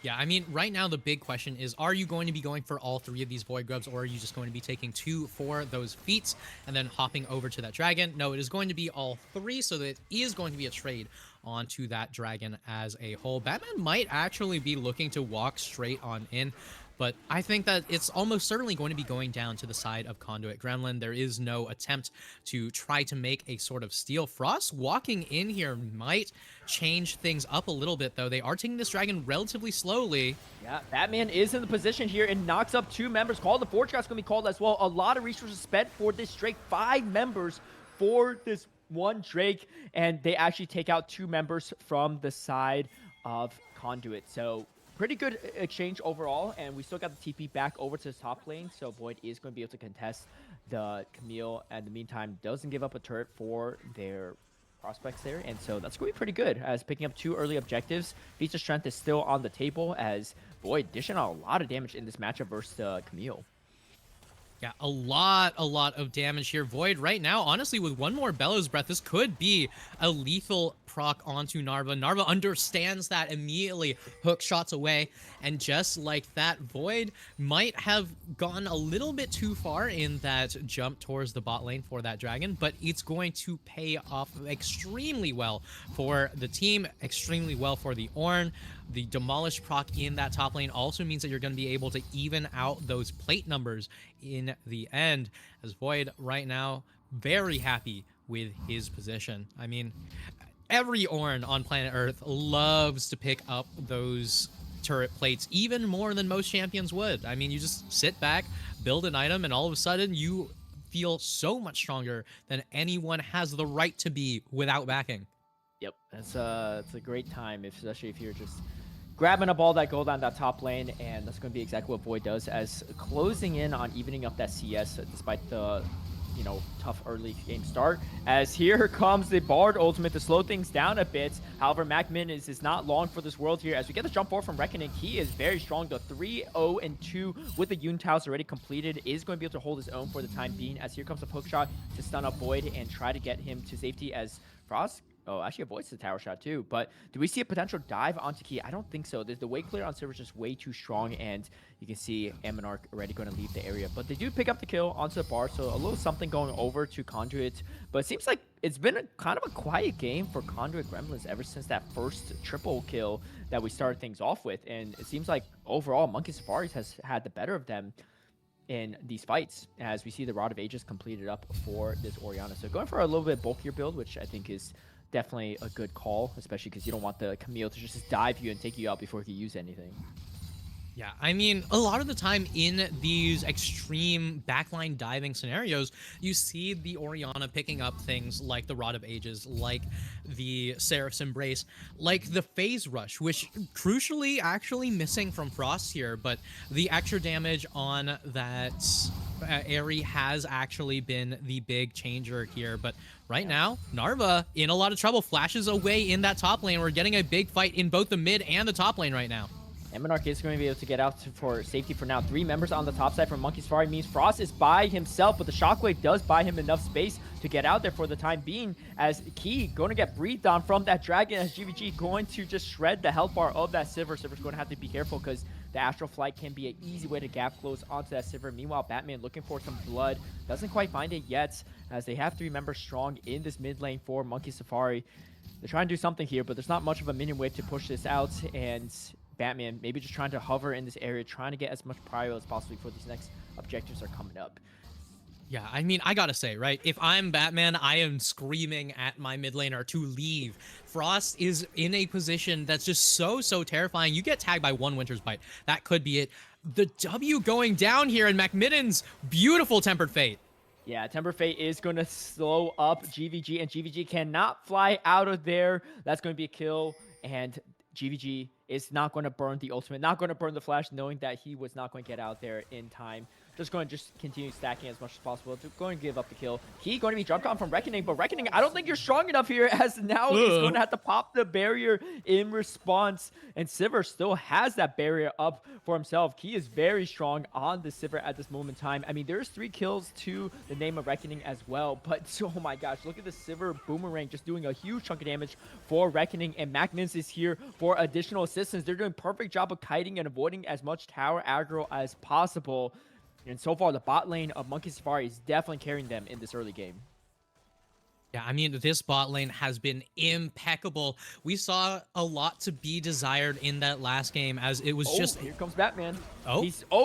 Yeah, I mean, right now the big question is, are you going to be going for all 3 of these Void Grubs, or are you just going to be taking 2 for those feats and then hopping over to that dragon? No, it is going to be all 3, so that it is going to be a trade onto that dragon as a whole. Batman might actually be looking to walk straight on in, but I think that it's almost certainly going to be going down to the side of Conduit Gremlin. There is no attempt to try to make a sort of steal. Frost walking in here might change things up a little bit, though. They are taking this dragon relatively slowly. Yeah, Batman is in the position here and knocks up 2 members. The Forge God's going to be called as well. A lot of resources spent for this Drake. 5 members for this one Drake, and they actually take out 2 members from the side of Conduit. So pretty good exchange overall, and we still got the TP back over to the top lane, so Void is going to be able to contest the Camille. At the meantime, doesn't give up a turret for their prospects there, and so that's going to be pretty good as picking up 2 early objectives. Feats of Strength is still on the table as Void dishing out a lot of damage in this matchup versus Camille. Yeah, a lot of damage here. Void right now, honestly, with one more Bellows Breath, this could be a lethal proc onto Narva. Narva understands that immediately, hook shots away, and just like that, Void might have gone a little bit too far in that jump towards the bot lane for that dragon, but it's going to pay off extremely well for the team, extremely well for the Ornn. The Demolish proc in that top lane also means that you're going to be able to even out those plate numbers in the end, as Void right now very happy with his position. I mean, every Ornn on planet Earth loves to pick up those turret plates even more than most champions would. I mean, you just sit back, build an item, and all of a sudden you feel so much stronger than anyone has the right to be without backing. Yep, it's a great time, especially if you're just grabbing up all that gold on that top lane, and that's going to be exactly what Void does, as closing in on evening up that CS despite the tough early game start. As here comes the Bard ultimate to slow things down a bit. However, Macmin is not long for this world here. As we get the jump forward from Reckoning, he is very strong. The 3-0-2 with the Yuntaos already completed is going to be able to hold his own for the time being. As here comes a poke shot to stun up Void and try to get him to safety, as Frost actually avoids the tower shot too. But do we see a potential dive onto Key? I don't think so. The way clear on Silver is just way too strong, and you can see Ammonarch already going to leave the area. But they do pick up the kill onto the bar, so a little something going over to Conduit. But it seems like it's been kind of a quiet game for Conduit Gremlins ever since that first triple kill that we started things off with. And it seems like overall Monkey Safaris has had the better of them in these fights, as we see the Rod of Ages completed up for this Orianna. So going for a little bit bulkier build, which I think is definitely a good call, especially because you don't want the Camille to just dive you and take you out before he can use anything. Yeah, I mean, a lot of the time in these extreme backline diving scenarios, you see the Orianna picking up things like the Rod of Ages, like the Seraph's Embrace, like the Phase Rush, which crucially actually missing from Frost here, but the extra damage on that Aerie has actually been the big changer here. But right now, Narva in a lot of trouble, flashes away in that top lane. We're getting a big fight in both the mid and the top lane right now. And Monarch is going to be able to get out for safety for now. 3 members on the top side from Monkey Safari means Frost is by himself, but the Shockwave does buy him enough space to get out there for the time being, as Key going to get breathed on from that Dragon, as GVG going to just shred the health bar of that Sivir. Sivir's going to have to be careful because the Astral Flight can be an easy way to gap close onto that Sivir. Meanwhile, Batman looking for some blood. Doesn't quite find it yet, as they have 3 members strong in this mid lane for Monkey Safari. They're trying to do something here, but there's not much of a minion wave to push this out, and Batman maybe just trying to hover in this area, trying to get as much prio as possible before these next objectives are coming up. Yeah, I mean, I gotta say, right? If I'm Batman, I am screaming at my mid laner to leave. Frost is in a position that's just so terrifying. You get tagged by one Winter's Bite. That could be it. The W going down here, and McMinnon's beautiful Tempered Fate. Yeah, Temper Fate is going to slow up GVG, and GVG cannot fly out of there. That's going to be a kill, and GVG is not going to burn the ultimate, not going to burn the flash, knowing that he was not going to get out there in time. Just going to continue stacking as much as possible. Going to give up the kill. He going to be jumped on from Reckoning, but Reckoning, I don't think you're strong enough here, as now he's going to have to pop the barrier in response. And Sivir still has that barrier up for himself. He is very strong on the Sivir at this moment in time. I mean, there's 3 kills to the name of Reckoning as well, but oh my gosh, look at the Sivir Boomerang just doing a huge chunk of damage for Reckoning, and McMins is here for additional assistance. They're doing a perfect job of kiting and avoiding as much tower aggro as possible. And so far, the bot lane of Monkey Safari is definitely carrying them in this early game. Yeah, I mean, this bot lane has been impeccable. We saw a lot to be desired in that last game, as it was just... Here comes Batman. Oh.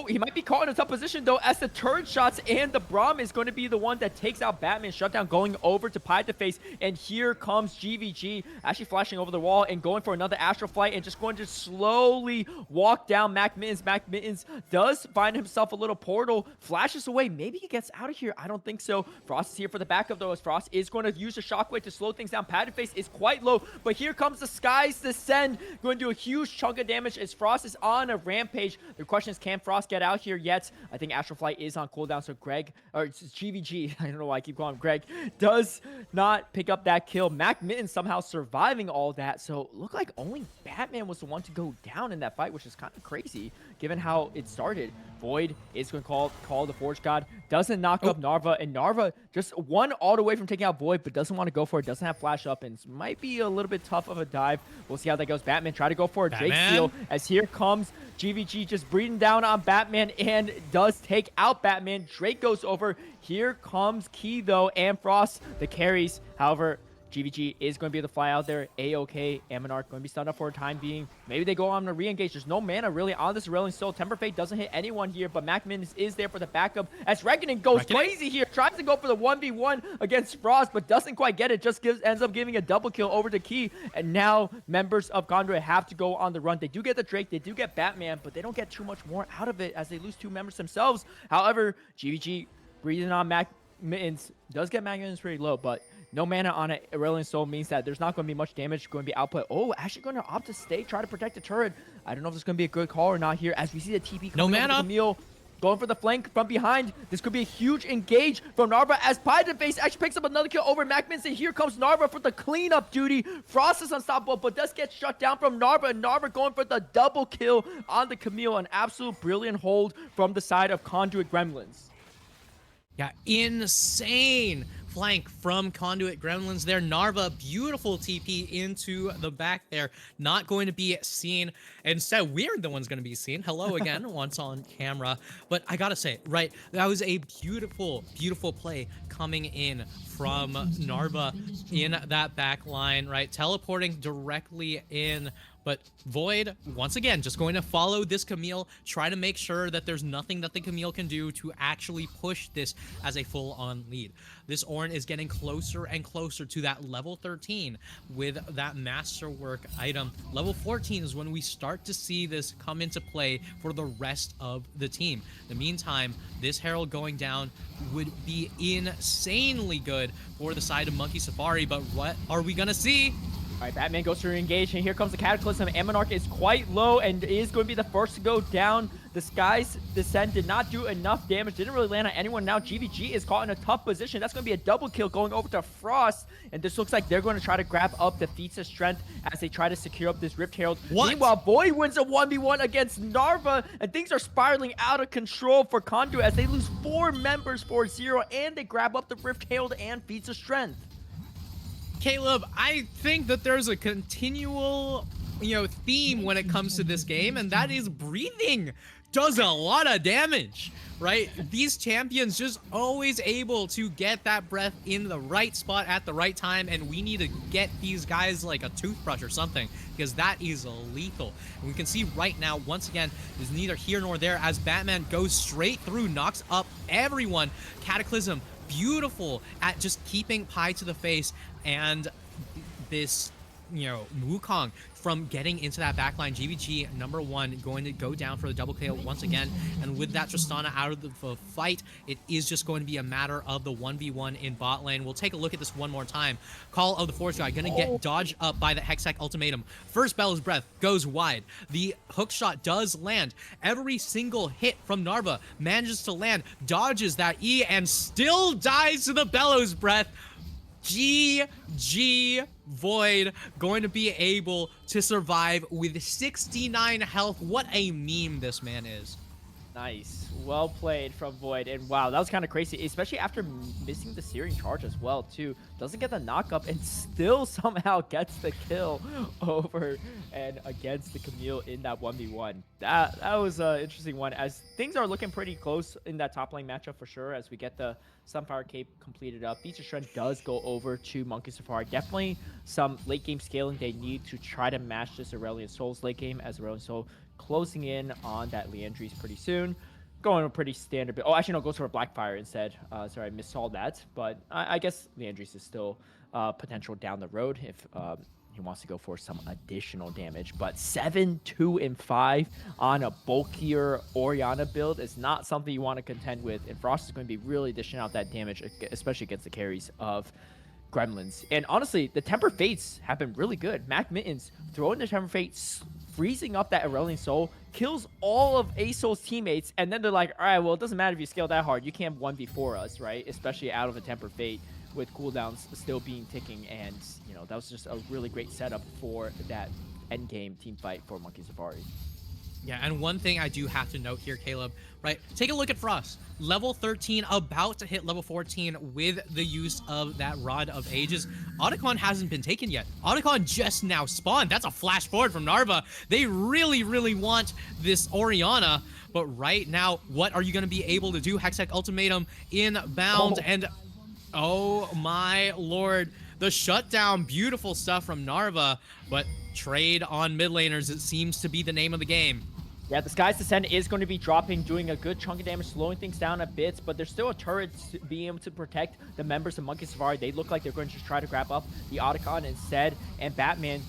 He might be caught in a tough position, though, as the turret shots and the Braum is going to be the one that takes out Batman. Shutdown going over to Pie to face, and here comes GVG, actually flashing over the wall and going for another Astral Flight and just going to slowly walk down McMittens. McMittens does find himself a little portal, flashes away. Maybe he gets out of here. I don't think so. Frost is here for the backup, though, as Frost is going to use the Shockwave to slow things down. Padded Face is quite low, but here comes the Skies Descend, going to do a huge chunk of damage as Frost is on a rampage. The question is, can Frost get out here yet? I think Astral Flight is on cooldown, so GVG, I don't know why I keep calling him Greg, does not pick up that kill. McMitten somehow surviving all that, so look like only Batman was the one to go down in that fight, which is kind of crazy, given how it started. Void is going to call the Forge God, doesn't knock up Narva, and Narva just one ult away from taking out Void, but doesn't want to go for it, doesn't have flash up, and might be a little bit tough of a dive. We'll see how that goes. Batman try to go for a Drake Seal, as here comes GVG just breathing down on Batman and does take out Batman. Drake goes over. Here comes Key, though, and Frost, the carries. However, GVG is going to be able to fly out there. A-OK, Monarch going to be stunned up for a time being. Maybe they go on to re-engage. There's no mana really on this Railing Soul. Temper Fate doesn't hit anyone here, but McMinn is there for the backup as Reckoning goes crazy here. Tries to go for the 1v1 against Frost, but doesn't quite get it. Just ends up giving a double kill over to Key. And now members of Conduit have to go on the run. They do get the Drake, they do get Batman, but they don't get too much more out of it as they lose 2 members themselves. However, GVG breathing on McMittens does get McMittens pretty low, but no mana on it. Railing Soul means that there's not going to be much damage going to be output. Oh, actually going to opt to stay, try to protect the turret. I don't know if this is going to be a good call or not here, as we see the TP coming over to Camille. Going for the flank from behind. This could be a huge engage from Narva, as Pie to face actually picks up another kill over McMinn. And here comes Narva for the cleanup duty. Frost is unstoppable, but does get shut down from Narva. And Narva going for the double kill on the Camille. An absolute brilliant hold from the side of Conduit Gremlins. Yeah, insane flank from Conduit Gremlins there. Narva, beautiful TP into the back there. Not going to be seen. Instead, we're the ones going to be seen. Hello again, once on camera. But I gotta say, right, that was a beautiful, beautiful play coming in from Narva in that back line, right? Teleporting directly in. But Void, once again, just going to follow this Camille, try to make sure that there's nothing that the Camille can do to actually push this as a full-on lead. This Ornn is getting closer and closer to that level 13 with that Masterwork item. Level 14 is when we start to see this come into play for the rest of the team. In the meantime, this Herald going down would be insanely good for the side of Monkey Safari, but what are we gonna see? All right, Batman goes to engage, and here comes the Cataclysm. Monarch is quite low and is going to be the first to go down. The Sky's Descent did not do enough damage, didn't really land on anyone. Now GVG is caught in a tough position. That's going to be a double kill going over to Frost, and this looks like they're going to try to grab up the Feats of Strength as they try to secure up this Rift Herald. What? Meanwhile, Void wins a 1v1 against Narva, and things are spiraling out of control for Conduit as they lose 4 members for 0, and they grab up the Rift Herald and Feats of Strength. Caleb, I think that there's a continual, theme when it comes to this game, and that is breathing does a lot of damage, right? These champions just always able to get that breath in the right spot at the right time, and we need to get these guys like a toothbrush or something, because that is lethal. And we can see right now, once again, is neither here nor there as Batman goes straight through, knocks up everyone. Cataclysm, beautiful at just keeping Pi to the face, and this, Wukong from getting into that backline. GVG #1 going to go down for the double kill once again, and with that Tristana out of the fight, it is just going to be a matter of the 1v1 in bot lane. We'll take a look at this one more time. Call of the Force Guy gonna get dodged up by the Hextech Ultimatum. First Bellows Breath goes wide. The hook shot does land. Every single hit from Narva manages to land, dodges that E, and still dies to the Bellows Breath. GG Void going to be able to survive with 69 health. What a meme this man is. Nice. Well played from Void. And wow, that was kind of crazy, especially after missing the searing charge as well, too. Doesn't get the knockup and still somehow gets the kill over and against the Camille in that 1v1. That was an interesting one, as things are looking pretty close in that top lane matchup for sure, as we get the Sunfire Cape completed up. Feats of Strength does go over to Monkey Safari. Definitely some late game scaling they need to try to match this Aurelion Sol's late game, as Aurelion Sol closing in on that Leandries pretty soon. Going a pretty standard. Oh, actually, no, goes for a Blackfire instead. Sorry, I missaw that. But I guess Leandries is still potential down the road if he wants to go for some additional damage. But 7, 2, and 5 on a bulkier Orianna build is not something you want to contend with. And Frost is going to be really dishing out that damage, especially against the carries of Gremlins. And honestly, the Temper Fates have been really good. Mac Mittens throwing the Temper Fates, freezing up that Aurelion Sol, kills all of ASOL's teammates, and then they're like, all right, well, it doesn't matter if you scale that hard. You can't 1v4 us, right? Especially out of a Temper Fate with cooldowns still being ticking. And, that was just a really great setup for that endgame team fight for Monkey Safari. Yeah, and one thing I do have to note here, Caleb, right? Take a look at Frost. Level 13, about to hit level 14 with the use of that Rod of Ages. Otacon hasn't been taken yet. Otacon just now spawned. That's a flash forward from Narva. They really, really want this Orianna. But right now, what are you going to be able to do? Hextech Ultimatum inbound, and oh my lord. The shutdown, beautiful stuff from Narva, but trade on mid laners, it seems to be the name of the game. Yeah, the Sky's Descent is going to be dropping, doing a good chunk of damage, slowing things down a bit, but there's still a turret being able to protect the members of Monkey Safari. They look like they're going to just try to grab up the Otacon instead, and Batman,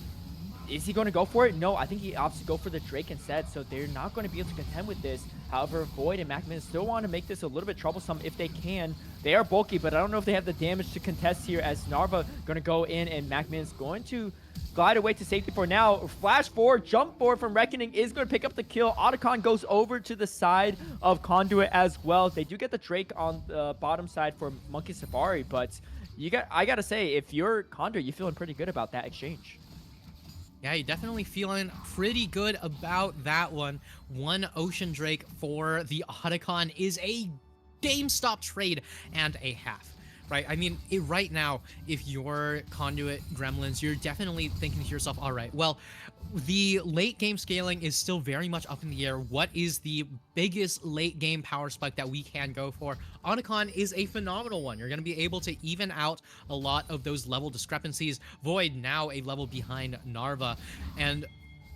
is he going to go for it? No, I think he opts to go for the Drake instead, so they're not going to be able to contend with this. However, Void and MacMin still want to make this a little bit troublesome if they can. They are bulky, but I don't know if they have the damage to contest here, as Narva going to go in, and MacMin is going to glide away to safety for now. Flash forward, jump forward from Reckoning is going to pick up the kill. Otacon goes over to the side of Conduit as well. They do get the Drake on the bottom side for Monkey Safari, but I got to say, if you're Conduit, you're feeling pretty good about that exchange. Yeah, you're definitely feeling pretty good about that one. One Ocean Drake for the Otacon is a GameStop trade and a half, right? I mean, right now, if you're Conduit Gremlins, you're definitely thinking to yourself, all right, well, the late game scaling is still very much up in the air. What is the biggest late game power spike that we can go for? Otacon is a phenomenal one. You're going to be able to even out a lot of those level discrepancies. Void now a level behind Narva, and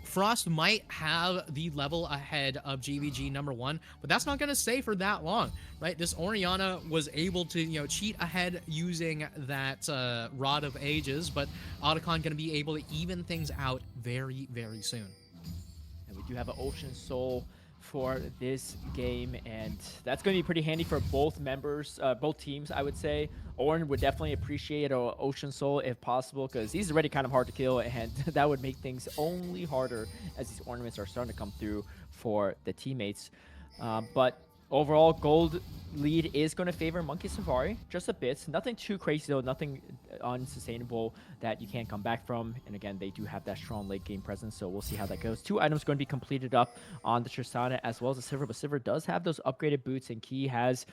Frost might have the level ahead of GVG #1, but that's not going to stay for that long, right? This Orianna was able to, cheat ahead using that Rod of Ages, but Otacon going to be able to even things out very, very soon. And we do have an Ocean Soul for this game, and that's going to be pretty handy for both members, both teams, I would say. Orin would definitely appreciate a Ocean Soul if possible, because he's already kind of hard to kill, and that would make things only harder as these ornaments are starting to come through for the teammates. But overall, gold lead is going to favor Monkey Safari just a bit. Nothing too crazy though, nothing unsustainable that you can't come back from. And again, they do have that strong late game presence, so we'll see how that goes. 2 items going to be completed up on the Tristana as well as the Sivir, but Sivir does have those upgraded boots, and Key has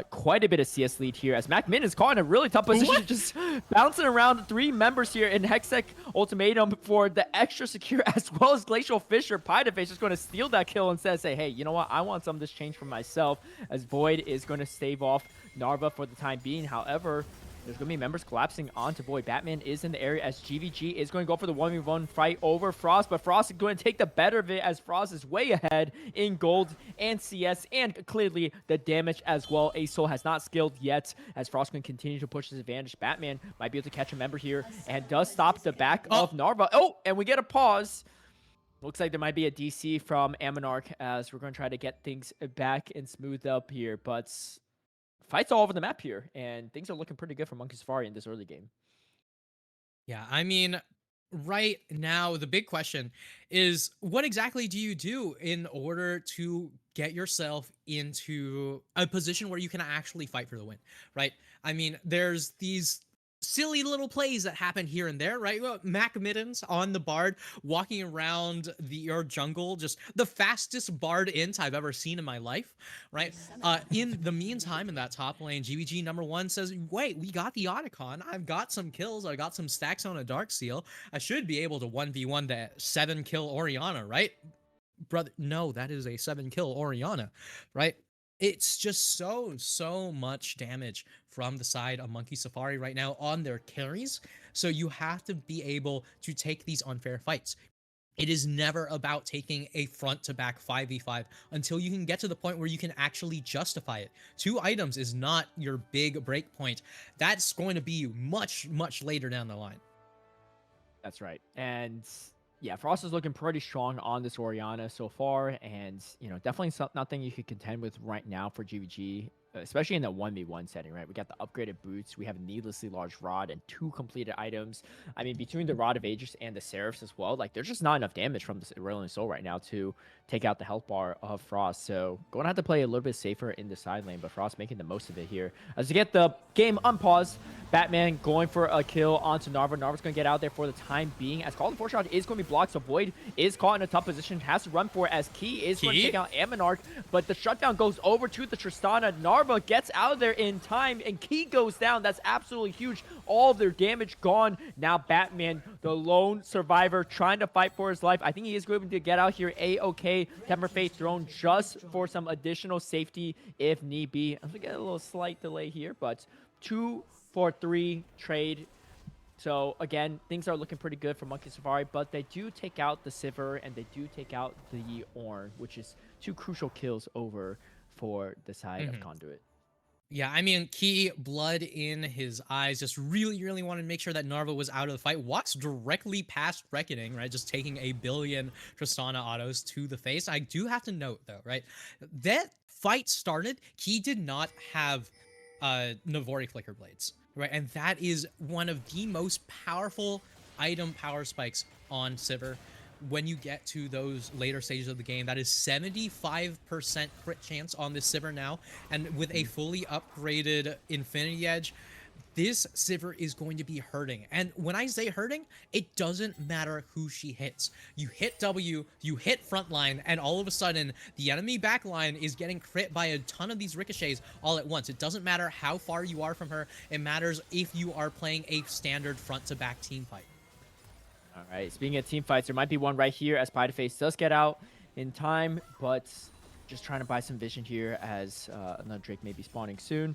quite a bit of CS lead here as Mac Min is caught in a really tough position, just bouncing around 3 members here in Hextech Ultimatum for the extra secure, as well as Glacial Fisher. Pydaface just going to steal that kill instead of say, hey, you know what, I want some of this change for myself, as Void is going to stave off Narva for the time being. However, there's going to be members collapsing onto Void. Batman is in the area as GVG is going to go for the 1v1 fight over Frost, but Frost is going to take the better of it as Frost is way ahead in gold and CS, and clearly the damage as well. Soul has not skilled yet as Frost can continue to push his advantage. Batman might be able to catch a member here and does stop the back of Narva. Oh, and we get a pause. Looks like there might be a DC from Amonarch as we're going to try to get things back and smooth up here, but fights all over the map here, and things are looking pretty good for Monkey Safari in this early game. Yeah, I mean, right now, the big question is what exactly do you do in order to get yourself into a position where you can actually fight for the win, right? I mean, there's these silly little plays that happen here and there, right? Well, Mac Middens on the Bard walking around your jungle, just the fastest Bard int I've ever seen in my life, right? In the meantime, in that top lane, GVG #1 says, wait, we got the Otacon. I've got some kills. I got some stacks on a Dark Seal. I should be able to 1v1 the 7-kill Orianna, right? Brother, no, that is a 7-kill Orianna, right? It's just so much damage from the side of Monkey Safari right now on their carries. So you have to be able to take these unfair fights. It is never about taking a front-to-back 5v5 until you can get to the point where you can actually justify it. 2 items is not your big break point. That's going to be much later down the line. That's right. And yeah, Frost is looking pretty strong on this Orianna so far, and definitely nothing you could contend with right now for GVG, especially in the 1v1 setting, right? We got the upgraded boots, we have a needlessly large rod, and 2 completed items. I mean, between the Rod of Aegis and the Seraphs as well, like, there's just not enough damage from this Irillion Soul right now to take out the health bar of Frost. So going to have to play a little bit safer in the side lane, but Frost making the most of it here. As we get the game unpaused, Batman going for a kill onto Narva. Narva's going to get out there for the time being, as Call and Foreshot is going to be blocked, so Void is caught in a tough position, has to run for it, as Key is going to take out Amonarch, but the shutdown goes over to the Tristana. Narva gets out of there in time, and Key goes down. That's absolutely huge. All of their damage gone. Now Batman, the lone survivor, trying to fight for his life. I think he is going to get out here A-okay. Temper Fate thrown just for some additional safety if need be. I'm going to get a little slight delay here, but 2 for 3 trade. So again, things are looking pretty good for Monkey Safari, but they do take out the Sivir and they do take out the Ornn, which is 2 crucial kills over for the side of Conduit. Yeah, I mean, Key, blood in his eyes, just really wanted to make sure that Narva was out of the fight. Walks directly past Reckoning, right? Just taking a billion Tristana autos to the face. I do have to note, though, right? That fight started, Key did not have Navori Flicker Blades, right? And that is one of the most powerful item power spikes on Sivir. When you get to those later stages of the game, that is 75% crit chance on this Sivir now, and with a fully upgraded Infinity Edge, this Sivir is going to be hurting. And when I say hurting, it doesn't matter who she hits. You hit W, you hit frontline, and all of a sudden, the enemy backline is getting crit by a ton of these ricochets all at once. It doesn't matter how far you are from her. It matters if you are playing a standard front-to-back team fight. All right, speaking of team fights, there might be one right here as Pydaface does get out in time, but just trying to buy some vision here as another Drake may be spawning soon.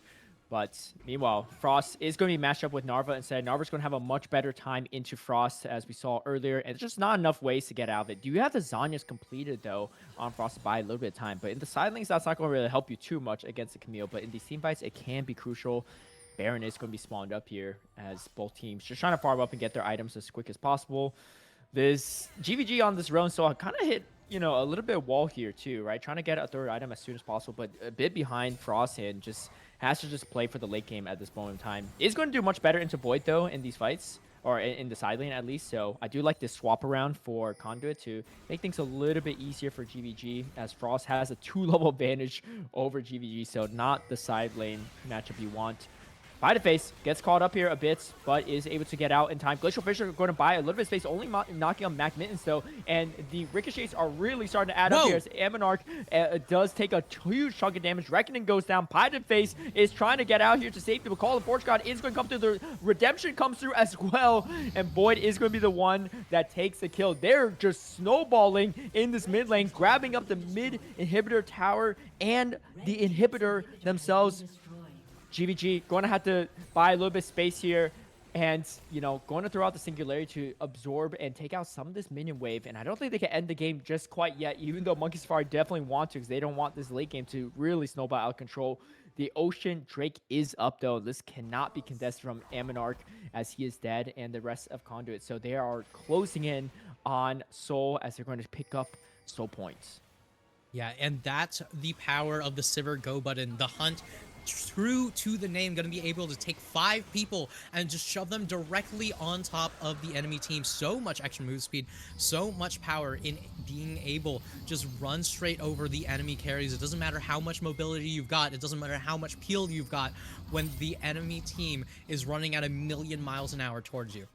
But meanwhile, Frost is going to be matched up with Narva instead. Narva's going to have a much better time into Frost, as we saw earlier, and there's just not enough ways to get out of it. Do you have the Zanyas completed, though, on Frost to buy a little bit of time? But in the side lanes, that's not going to really help you too much against the Camille, but in these team fights, it can be crucial. Baron is going to be spawned up here as both teams just trying to farm up and get their items as quick as possible. This GVG on this round, so I kind of hit, a little bit of wall here too, right? Trying to get a third item as soon as possible, but a bit behind Frost and just has to just play for the late game at this moment in time. Is going to do much better into Void, though, in these fights, or in the side lane at least. So I do like this swap around for Conduit to make things a little bit easier for GVG, as Frost has a 2-level advantage over GVG, so not the side lane matchup you want. By the face, gets caught up here a bit, but is able to get out in time. Glacial Fisher going to buy a little bit of space, only knocking on Mac Mittens, though, and the ricochets are really starting to add up here as Amonarch does take a huge chunk of damage. Reckoning goes down. Pilot Face is trying to get out here to safety, but Call of Forge God is going to come through. The Redemption comes through as well, and Void is going to be the one that takes the kill. They're just snowballing in this mid lane, grabbing up the mid inhibitor tower and the inhibitor themselves. GVG going to have to buy a little bit of space here and, you know, going to throw out the Singularity to absorb and take out some of this minion wave. And I don't think they can end the game just quite yet, even though Monkey Safari definitely want to, because they don't want this late game to really snowball out of control. The Ocean Drake is up, though. This cannot be contested from Amonarch, as he is dead, and the rest of Conduit. So they are closing in on Soul as they're going to pick up Soul points. Yeah, and that's the power of the Sivir Go button. The Hunt, true to the name, going to be able to take 5 people and just shove them directly on top of the enemy team. So much extra move speed, so much power in being able just run straight over the enemy carries. It doesn't matter how much mobility you've got. It doesn't matter how much peel you've got when the enemy team is running at 1,000,000 miles an hour towards you.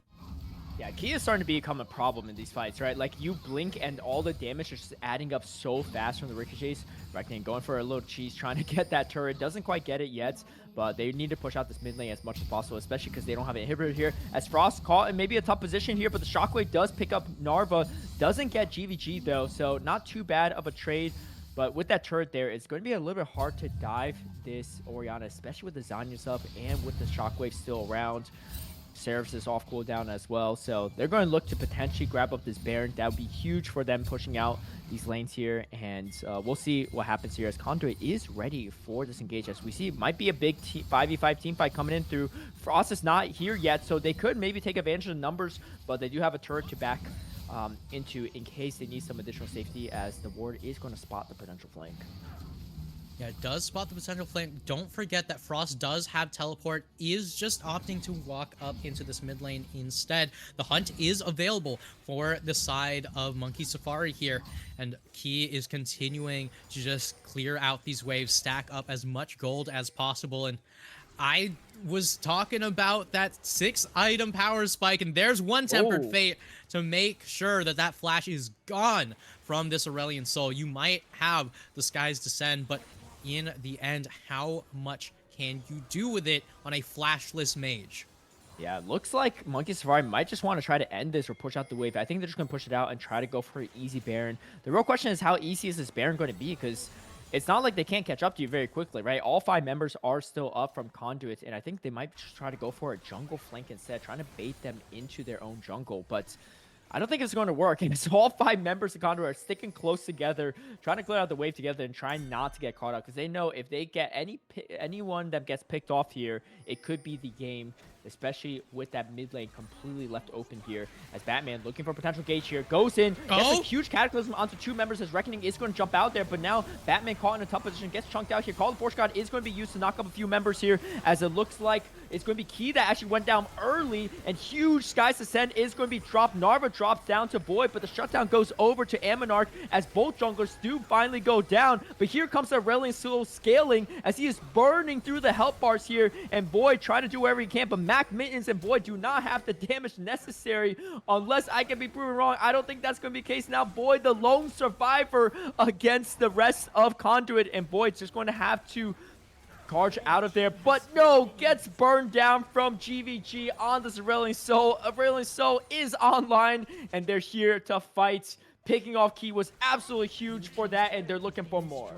Yeah, Ki is starting to become a problem in these fights, right? Like, you blink and all the damage is just adding up so fast from the ricochets. Reckoning going for a little cheese, trying to get that turret. Doesn't quite get it yet, but they need to push out this mid lane as much as possible, especially because they don't have an inhibitor here. As Frost caught in maybe a tough position here, but the Shockwave does pick up Narva. Doesn't get GVG, though, so not too bad of a trade. But with that turret there, it's going to be a little bit hard to dive this Orianna, especially with the Zanya sub and with the Shockwave still around. Seraph's is off cooldown as well, so they're going to look to potentially grab up this Baron. That would be huge for them pushing out these lanes here, and we'll see what happens here as Conduit is ready for this engage. As we see, it might be a big 5v5 team fight coming in through. Frost is not here yet, so they could maybe take advantage of the numbers, but they do have a turret to back into in case they need some additional safety, as the ward is going to spot the potential flank. Yeah, it does spot the potential flank. Don't forget that Frost does have teleport, is just opting to walk up into this mid lane instead. The Hunt is available for the side of Monkey Safari here, and Ki is continuing to just clear out these waves, stack up as much gold as possible. And I was talking about that 6-item power spike, and there's one Tempered Fate to make sure that that flash is gone from this Aurelion Soul. You might have the Skies Descend, but in the end, how much can you do with it on a flashless mage? Yeah, it looks like Monkey Safari might just want to try to end this or push out the wave. I think they're just going to push it out and try to go for an easy Baron. The real question is, how easy is this Baron going to be? Because it's not like they can't catch up to you very quickly, right? All 5 members are still up from Conduit, and I think they might just try to go for a jungle flank instead, trying to bait them into their own jungle. But I don't think it's going to work. And so all 5 members of Conduit are sticking close together, trying to clear out the wave together and trying not to get caught up, because they know if they get anyone that gets picked off here, it could be the game, especially with that mid lane completely left open here. As Batman, looking for potential gauge here, goes in, gets a huge Cataclysm onto 2 members as Reckoning is going to jump out there, but now Batman caught in a tough position, gets chunked out here. Call of Force God is going to be used to knock up a few members here, as it looks like it's going to be Ki that actually went down early, and huge Skies Descent is going to be dropped. Narva drops down to Void, but the shutdown goes over to Amonarch as both junglers do finally go down. But here comes the Aurelion Soul scaling as he is burning through the health bars here, and Void trying to do whatever he can, but Mac Mittens and Void do not have the damage necessary, unless I can be proven wrong. I don't think that's going to be the case. Now Void, the lone survivor against the rest of Conduit, and Void's just going to have to charge out of there, but no, gets burned down from GVG on this Aurelion Soul. Aurelion Soul is online, and they're here to fight. Picking off Ki was absolutely huge for that, and they're looking for more.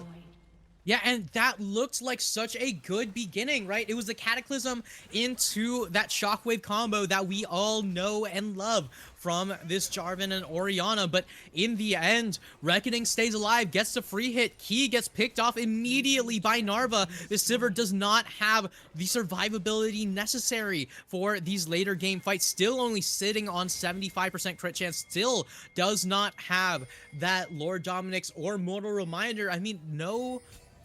Yeah, and that looked like such a good beginning, right? It was the Cataclysm into that Shockwave combo that we all know and love from this Jarvan and Orianna, but in the end, Reckoning stays alive, gets the free hit. Ki gets picked off immediately by Narva. This Sivir does not have the survivability necessary for these later game fights, still only sitting on 75% crit chance, still does not have that Lord Dominik's or Mortal Reminder. I mean, no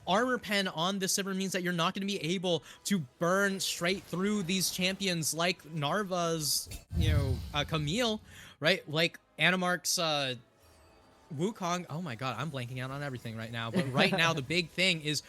armor pen on the Sivir means that you're not going to be able to burn straight through these champions like Narva's, Camille, right? Like Animarch's Wukong. Oh my god, I'm blanking out on everything right now. But right now, the big thing is,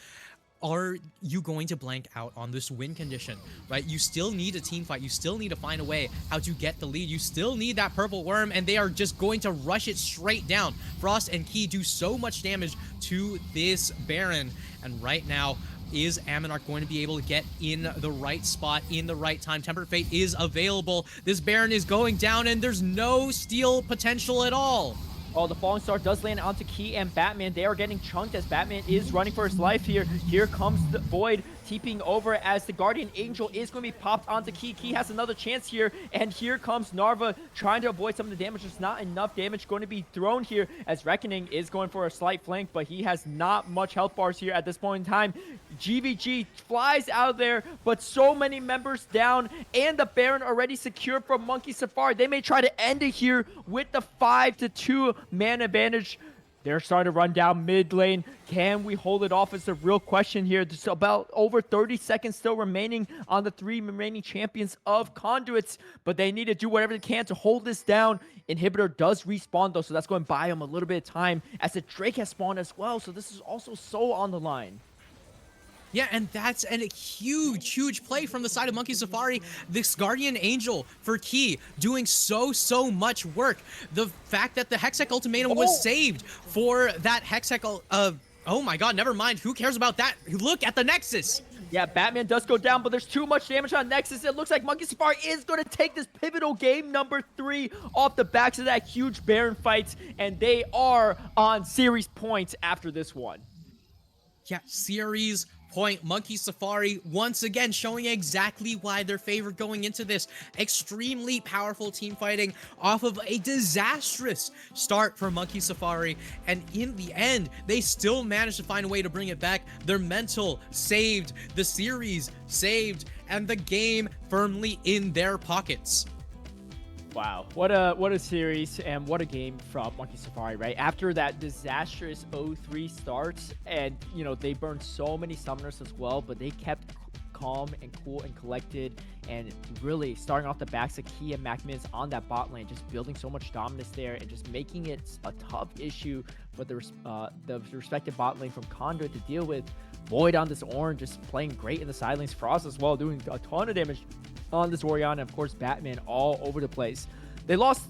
are you going to blank out on this win condition, right? You still need a team fight. You still need to find a way how to get the lead. You still need that purple worm, and they are just going to rush it straight down. Frost and Key do so much damage to this Baron, and right now, is Aminarch going to be able to get in the right spot in the right time? Tempered Fate is available. This Baron is going down, and there's no steal potential at all. Oh, the Falling Star does land onto Key and Batman. They are getting chunked as Batman is running for his life here. Here comes the Void TPing over as the Guardian Angel is going to be popped onto Key. Key has another chance here, and here comes Narva trying to avoid some of the damage. There's not enough damage going to be thrown here as Reckoning is going for a slight flank, but he has not much health bars here at this point in time. GVG flies out there, but so many members down, and the Baron already secured from Monkey Safari. They may try to end it here with the 5-2 man advantage. They're starting to run down mid lane. Can we hold it off is the real question here. There's about over 30 seconds still remaining on the 3 remaining champions of Conduits, but they need to do whatever they can to hold this down. Inhibitor does respawn though, so that's going to buy them a little bit of time as the Drake has spawned as well, so this is also so on the line. Yeah, and that's a huge play from the side of Monkey Safari. This Guardian Angel for Key doing so much work. The fact that the Hextech Ultimatum was saved for that Hextech, oh my god, never mind. Who cares about that? Look at the Nexus. Yeah, Batman does go down, but there's too much damage on Nexus. It looks like Monkey Safari is going to take this pivotal game number 3 off the backs of that huge Baron fight, and they are on series points after this one. Yeah, series point. Monkey Safari once again showing exactly why they're favored going into this. Extremely powerful team fighting off of a disastrous start for Monkey Safari, and in the end they still managed to find a way to bring it back. Their mental saved, the series saved, and the game firmly in their pockets. Wow, what a series and what a game from Monkey Safari, right? After that disastrous 0-3 start, and they burned so many summoners as well, but they kept calm and cool and collected, and really starting off the backs of Key and MacMiz on that bot lane, just building so much dominance there and just making it a tough issue for the respective bot lane from Conduit to deal with. Void on this Orange just playing great in the side lanes. Frost as well doing a ton of damage on this Orianna, and of course Batman all over the place. They lost,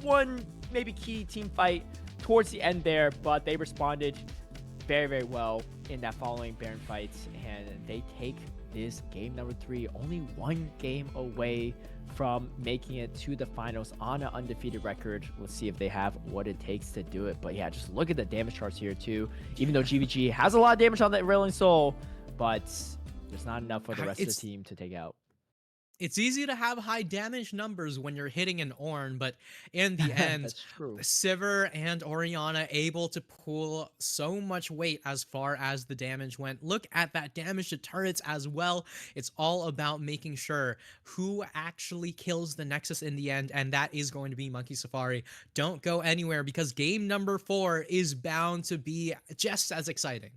one maybe key team fight towards the end there, but they responded very well in that following Baron fight, and they take this game number 3 only 1 game away from making it to the finals on an undefeated record. Let's see if they have what it takes to do it. But yeah, just look at the damage charts here too. Even though GVG has a lot of damage on that Railing Soul, but there's not enough for the rest of the team to take out. It's easy to have high damage numbers when you're hitting an Ornn, but in the end, Sivir and Orianna able to pull so much weight as far as the damage went. Look at that damage to turrets as well. It's all about making sure who actually kills the Nexus in the end, and that is going to be Monkey Safari. Don't go anywhere, because game number 4 is bound to be just as exciting.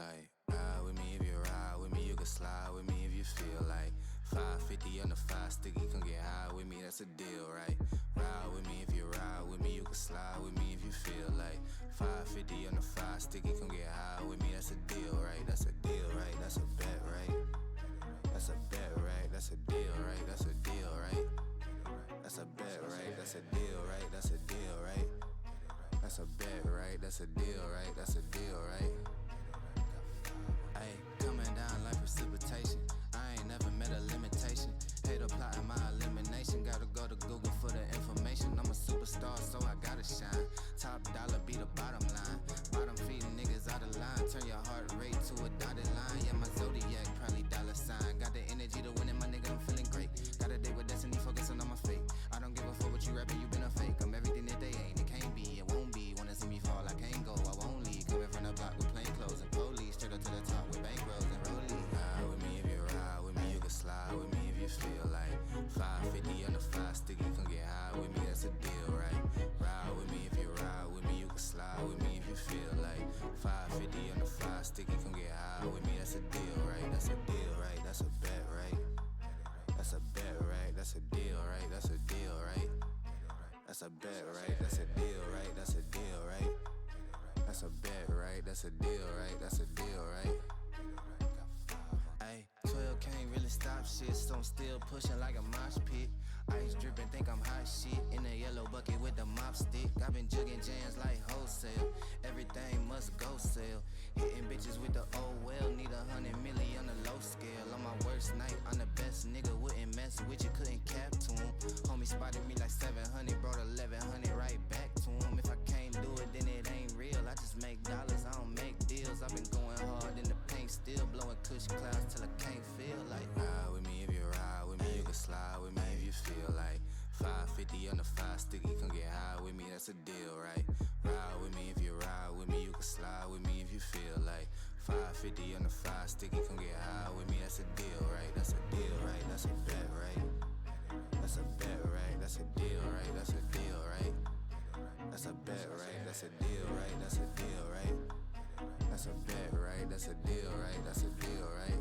like. Ride with me if you ride with me, you can slide with me if you feel like. 550 on the 5 sticky, come get high with me, that's a deal, right? Ride with me if you ride with me, you can slide with me if you feel like. 550 on the 5 sticky, come get high with me, that's a deal, right? That's a deal, right? That's a bet, right? That's a bet, right? That's a deal, right? That's a deal, right? That's a bet, right? That's a deal, right? That's a deal, right? That's a bet, right? That's a deal, right? That's a deal, right? Ayy, coming down like precipitation. I ain't never met a limitation. Hater plotting my elimination. Gotta go to Google for the information. I'm a superstar, so I gotta shine. Top dollar be the bottom line. Bottom feeding niggas out of line. Turn your heart rate to a dotted line. Yeah, my zodiac probably dollar sign. Got the energy to win it, my nigga, I'm feeling great. Got a date with destiny, focusing on my fate. I don't give a fuck what you rapping, you been a fake. I'm everything that they ain't, it can't be, it won't be. Wanna see me fall, I can't go, I won't leave. Coming from the block with plain clothes and police. Straight up to the top with bankrolls and rollies. Ride with me if you ride with me, you can slide with me if you feel like. 550 on the 5 sticky, come get high with me, that's a deal, right? Ride with me if you ride with me, you can slide with me if you feel like. 550 on the 5 sticky, come get high with me, that's a deal, right? That's a deal, right? That's a bet, right? That's a bet, right? That's a deal, right? That's a deal, right? That's a bet, right? That's a deal, right? That's a deal, right? That's a bet, right? That's a deal, right? That's a deal, right? Ayy, 12 can't really stop shit, so I'm still pushing like a mosh pit. Ice dripping, think I'm hot shit. In a yellow bucket with the mop stick. I've been jugging jams like wholesale. Everything must go sell. Hitting bitches with the old well. Need 100 million on the low scale. On my worst night, I'm the best nigga. Wouldn't mess with you, couldn't cap to him. Homie spotted me like 700, brought 1100 right back to him. If I can't do it, then it ain't real. I just make dollars, I don't make deals. I've been going hard in the paint, still blowing kush clouds till I can't feel like. Ride with me if you ride with me, you can slide with me if you feel like. 550 on the 5 sticky, come get high with me, that's a deal, right? Ride with me if you ride with me, you can slide with me if you feel like. 550 on the 5 sticky, come get high with me, that's a deal, right? That's a deal, right? That's a bet, right? That's a bet, right? That's a deal, right? That's a deal, right? That's a bet, right? That's a deal, right? That's a deal, right? That's a bet, right? That's a deal, right? That's a deal, right?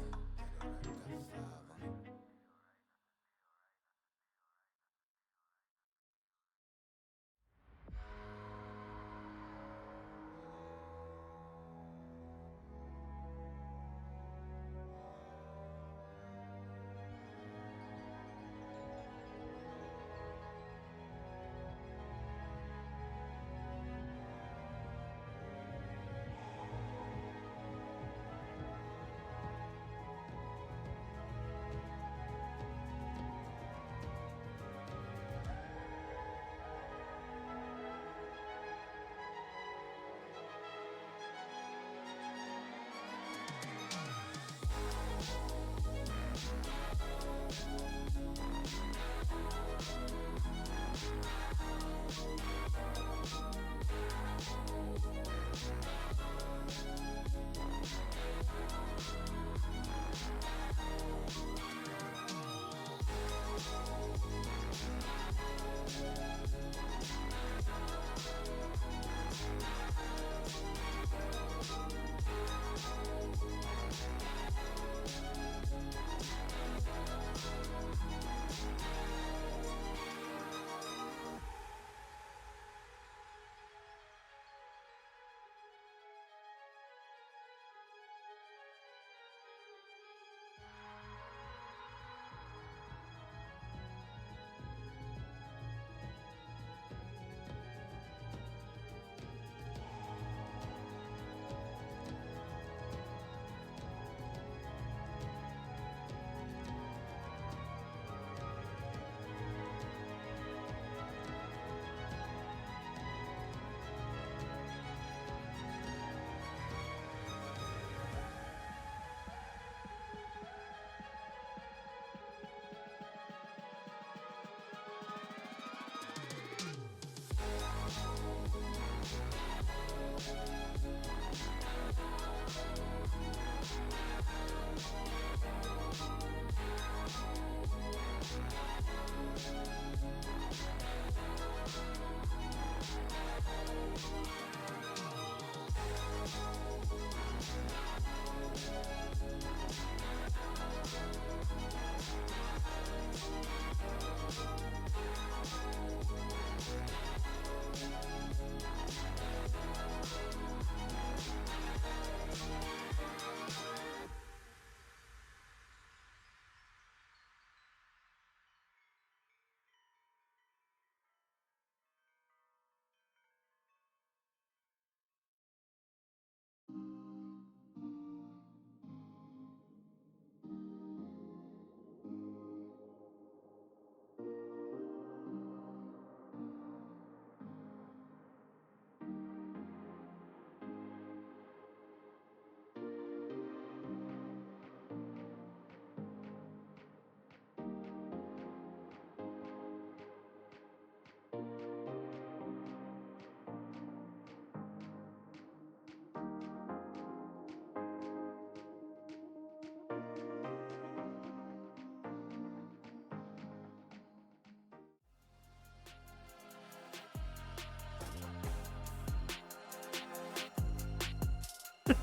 Welcome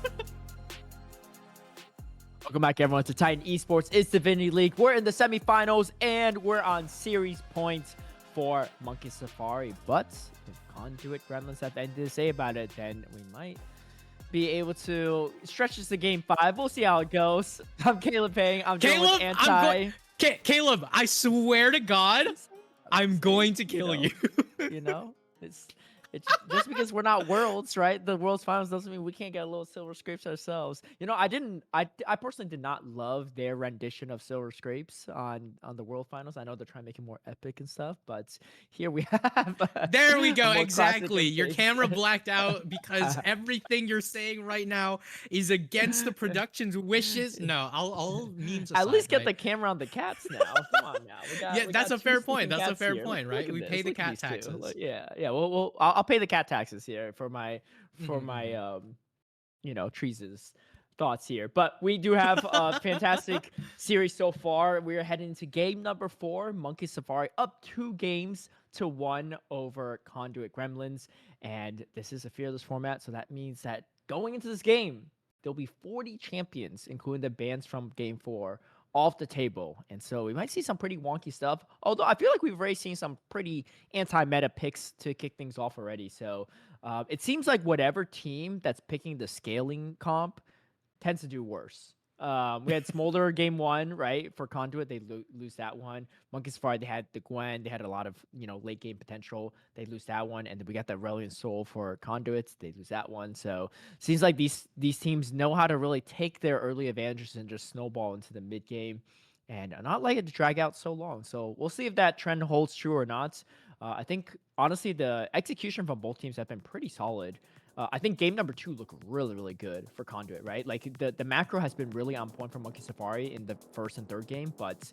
back, everyone, to Titan Esports. It's Divinity League. We're in the semifinals, and we're on series points for Monkey Safari. But if Conduit Gremlins have anything to say about it, then we might be able to stretch this to game 5. We'll see how it goes. I'm Caleb Payne. I'm joined with Anti. Caleb, I swear to God, I'm going to kill you. You know, it's just because we're not worlds, right? The world's finals doesn't mean we can't get a little silver scrapes ourselves. You know, I personally did not love their rendition of silver scrapes on the world finals. I know they're trying to make it more epic and stuff, but here we have. There we go. a more Exactly. classic Your image. camera blacked out because everything you're saying right now is against the production's wishes. No, I'll memes aside, At least get right? the camera on the cats now. Come on now. Yeah, We that's got a fair two point. sleeping That's a cats fair here. point, Look right? at We this. pay the Look at cat these two. taxes. Look, yeah. Well, I'll pay the cat taxes here for my Trees' thoughts here. But we do have a fantastic series so far. We are heading into game number 4. Monkey Safari up 2-1 over Conduit Gremlins. And this is a fearless format, so that means that going into this game, there'll be 40 champions, including the bans from game 4, off the table. And so we might see some pretty wonky stuff. Although I feel like we've already seen some pretty anti-meta picks to kick things off already. So it seems like whatever team that's picking the scaling comp tends to do worse. We had Smolder game 1, right? For Conduit, they lose that one. Monkey Safari, they had the Gwen. They had a lot of, late game potential. They lose that one. And then we got the Aurelion Soul for Conduits. They lose that one. So seems like these teams know how to really take their early advantages and just snowball into the mid game and not like it to drag out so long. So we'll see if that trend holds true or not. I think, honestly, the execution from both teams have been pretty solid. I think game number 2 looked really, really good for Conduit, right? Like, the macro has been really on point for Monkey Safari in the first and third game, but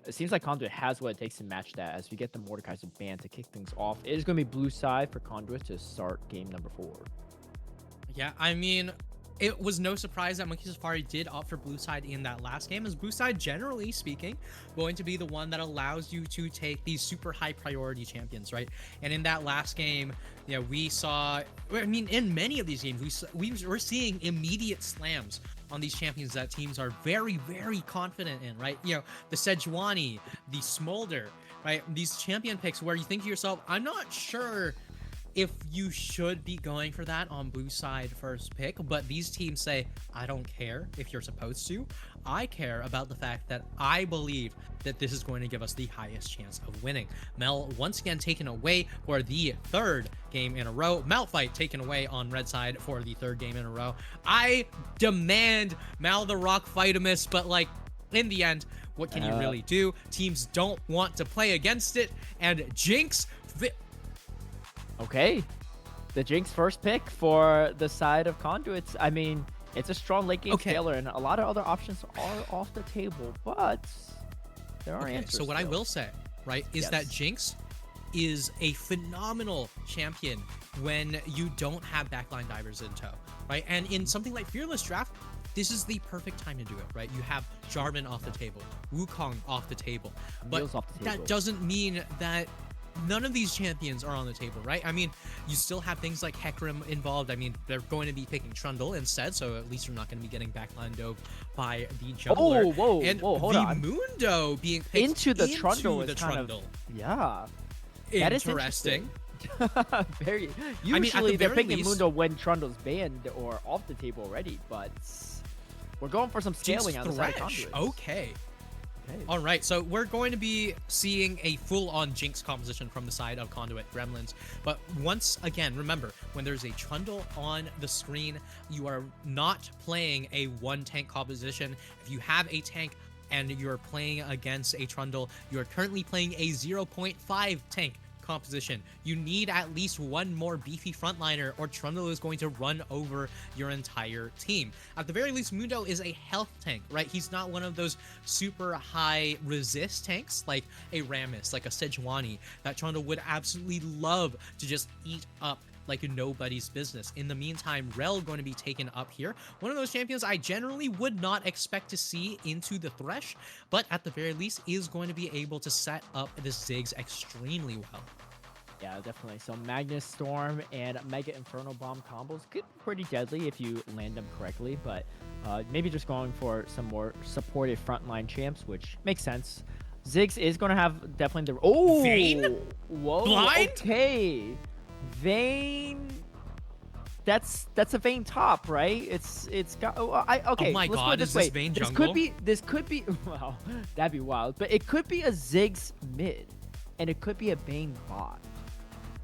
it seems like Conduit has what it takes to match that as we get the Mordekaiser ban to kick things off. It is going to be blue side for Conduit to start game number 4. Yeah, I mean, it was no surprise that Monkey Safari did opt for blue side in that last game, as blue side, generally speaking, going to be the one that allows you to take these super high priority champions, right? And in that last game, we saw, I mean, in many of these games, we're seeing immediate slams on these champions that teams are very, very confident in, right? The Sejuani, the Smolder, right? These champion picks where you think to yourself, I'm not sure if you should be going for that on blue side first pick, but these teams say, I don't care if you're supposed to. I care about the fact that I believe that this is going to give us the highest chance of winning. Mel once again taken away for the 3rd game in a row. Malphite taken away on red side for the 3rd game in a row. I demand Mal the Rock Vitamus, but like in the end, what can you really do? Teams don't want to play against it, and Jinx. Okay, the Jinx first pick for the side of Conduits. I mean, it's a strong late game scaler, and a lot of other options are off the table, but there are answers. So what I will say, right, is that Yes. Jinx is a phenomenal champion when you don't have backline divers in tow, right? And in something like Fearless Draft, this is the perfect time to do it, right? You have Jarvan off the table, Wukong off the table, but Emil's off the that table. doesn't mean that none of these champions are on the table, right? I mean, you still have things like Hecarim involved. I mean, they're going to be picking Trundle instead, so at least you're not going to be getting backline dove by the jungler. Whoa, hold on. Mundo being picked Into the Trundle is the kind Trundle. of, yeah. That is Interesting. Very. I mean, at Usually the they're very picking least- Mundo when Trundle's banned or off the table already, but we're going for some scaling on the side of Thresh. Conduits. Okay. Okay. All right, so we're going to be seeing a full-on Jinx composition from the side of Conduit Gremlins. But once again, remember, when there's a Trundle on the screen, you are not playing a one-tank composition. If you have a tank and you're playing against a Trundle, you are currently playing a 0.5 tank composition. You need at least one more beefy frontliner or Trundle is going to run over your entire team. At the very least, Mundo is a health tank, right? He's not one of those super high resist tanks like a Rammus, like a Sejuani, that Trundle would absolutely love to just eat up like nobody's business. In the meantime, Rel going to be taken up here. One of those champions I generally would not expect to see into the Thresh, but at the very least is going to be able to set up the Ziggs extremely well. Yeah, definitely. So Magnus Storm and Mega Inferno Bomb combos could be pretty deadly if you land them correctly, but maybe just going for some more supported frontline champs, which makes sense. Ziggs is going to have definitely the... Oh! Vayne? Whoa! Blind? Okay. Vayne... That's a Vayne top, right? It's got... okay, Oh my let's put god, it this is way. this Vayne This jungle? could be... Wow, that'd be wild. But it could be a Ziggs mid, and it could be a Vayne bot.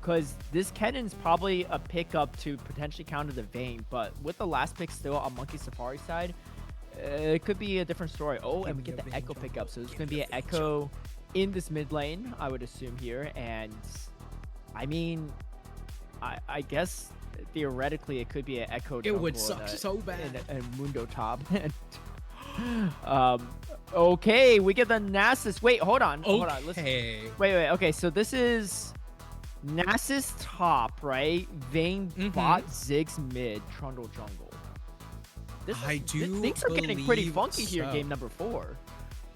Because this Kennen's probably a pickup to potentially counter the Vayne, but with the last pick still on Monkey Safari side, it could be a different story. Oh, and we get the Echo pickup, so there's going to be an Echo in this mid lane, I would assume here, and I mean, I guess theoretically it could be an Echo. It would jungle suck so bad. in Mundo top. Okay, we get the Nasus. Wait, hold on. Hold on. Listen. Okay. Wait. Okay, so this is Nasus top, right? Vayne bot, Ziggs mid, Trundle jungle. Things are getting pretty believe funky here, so. game number 4.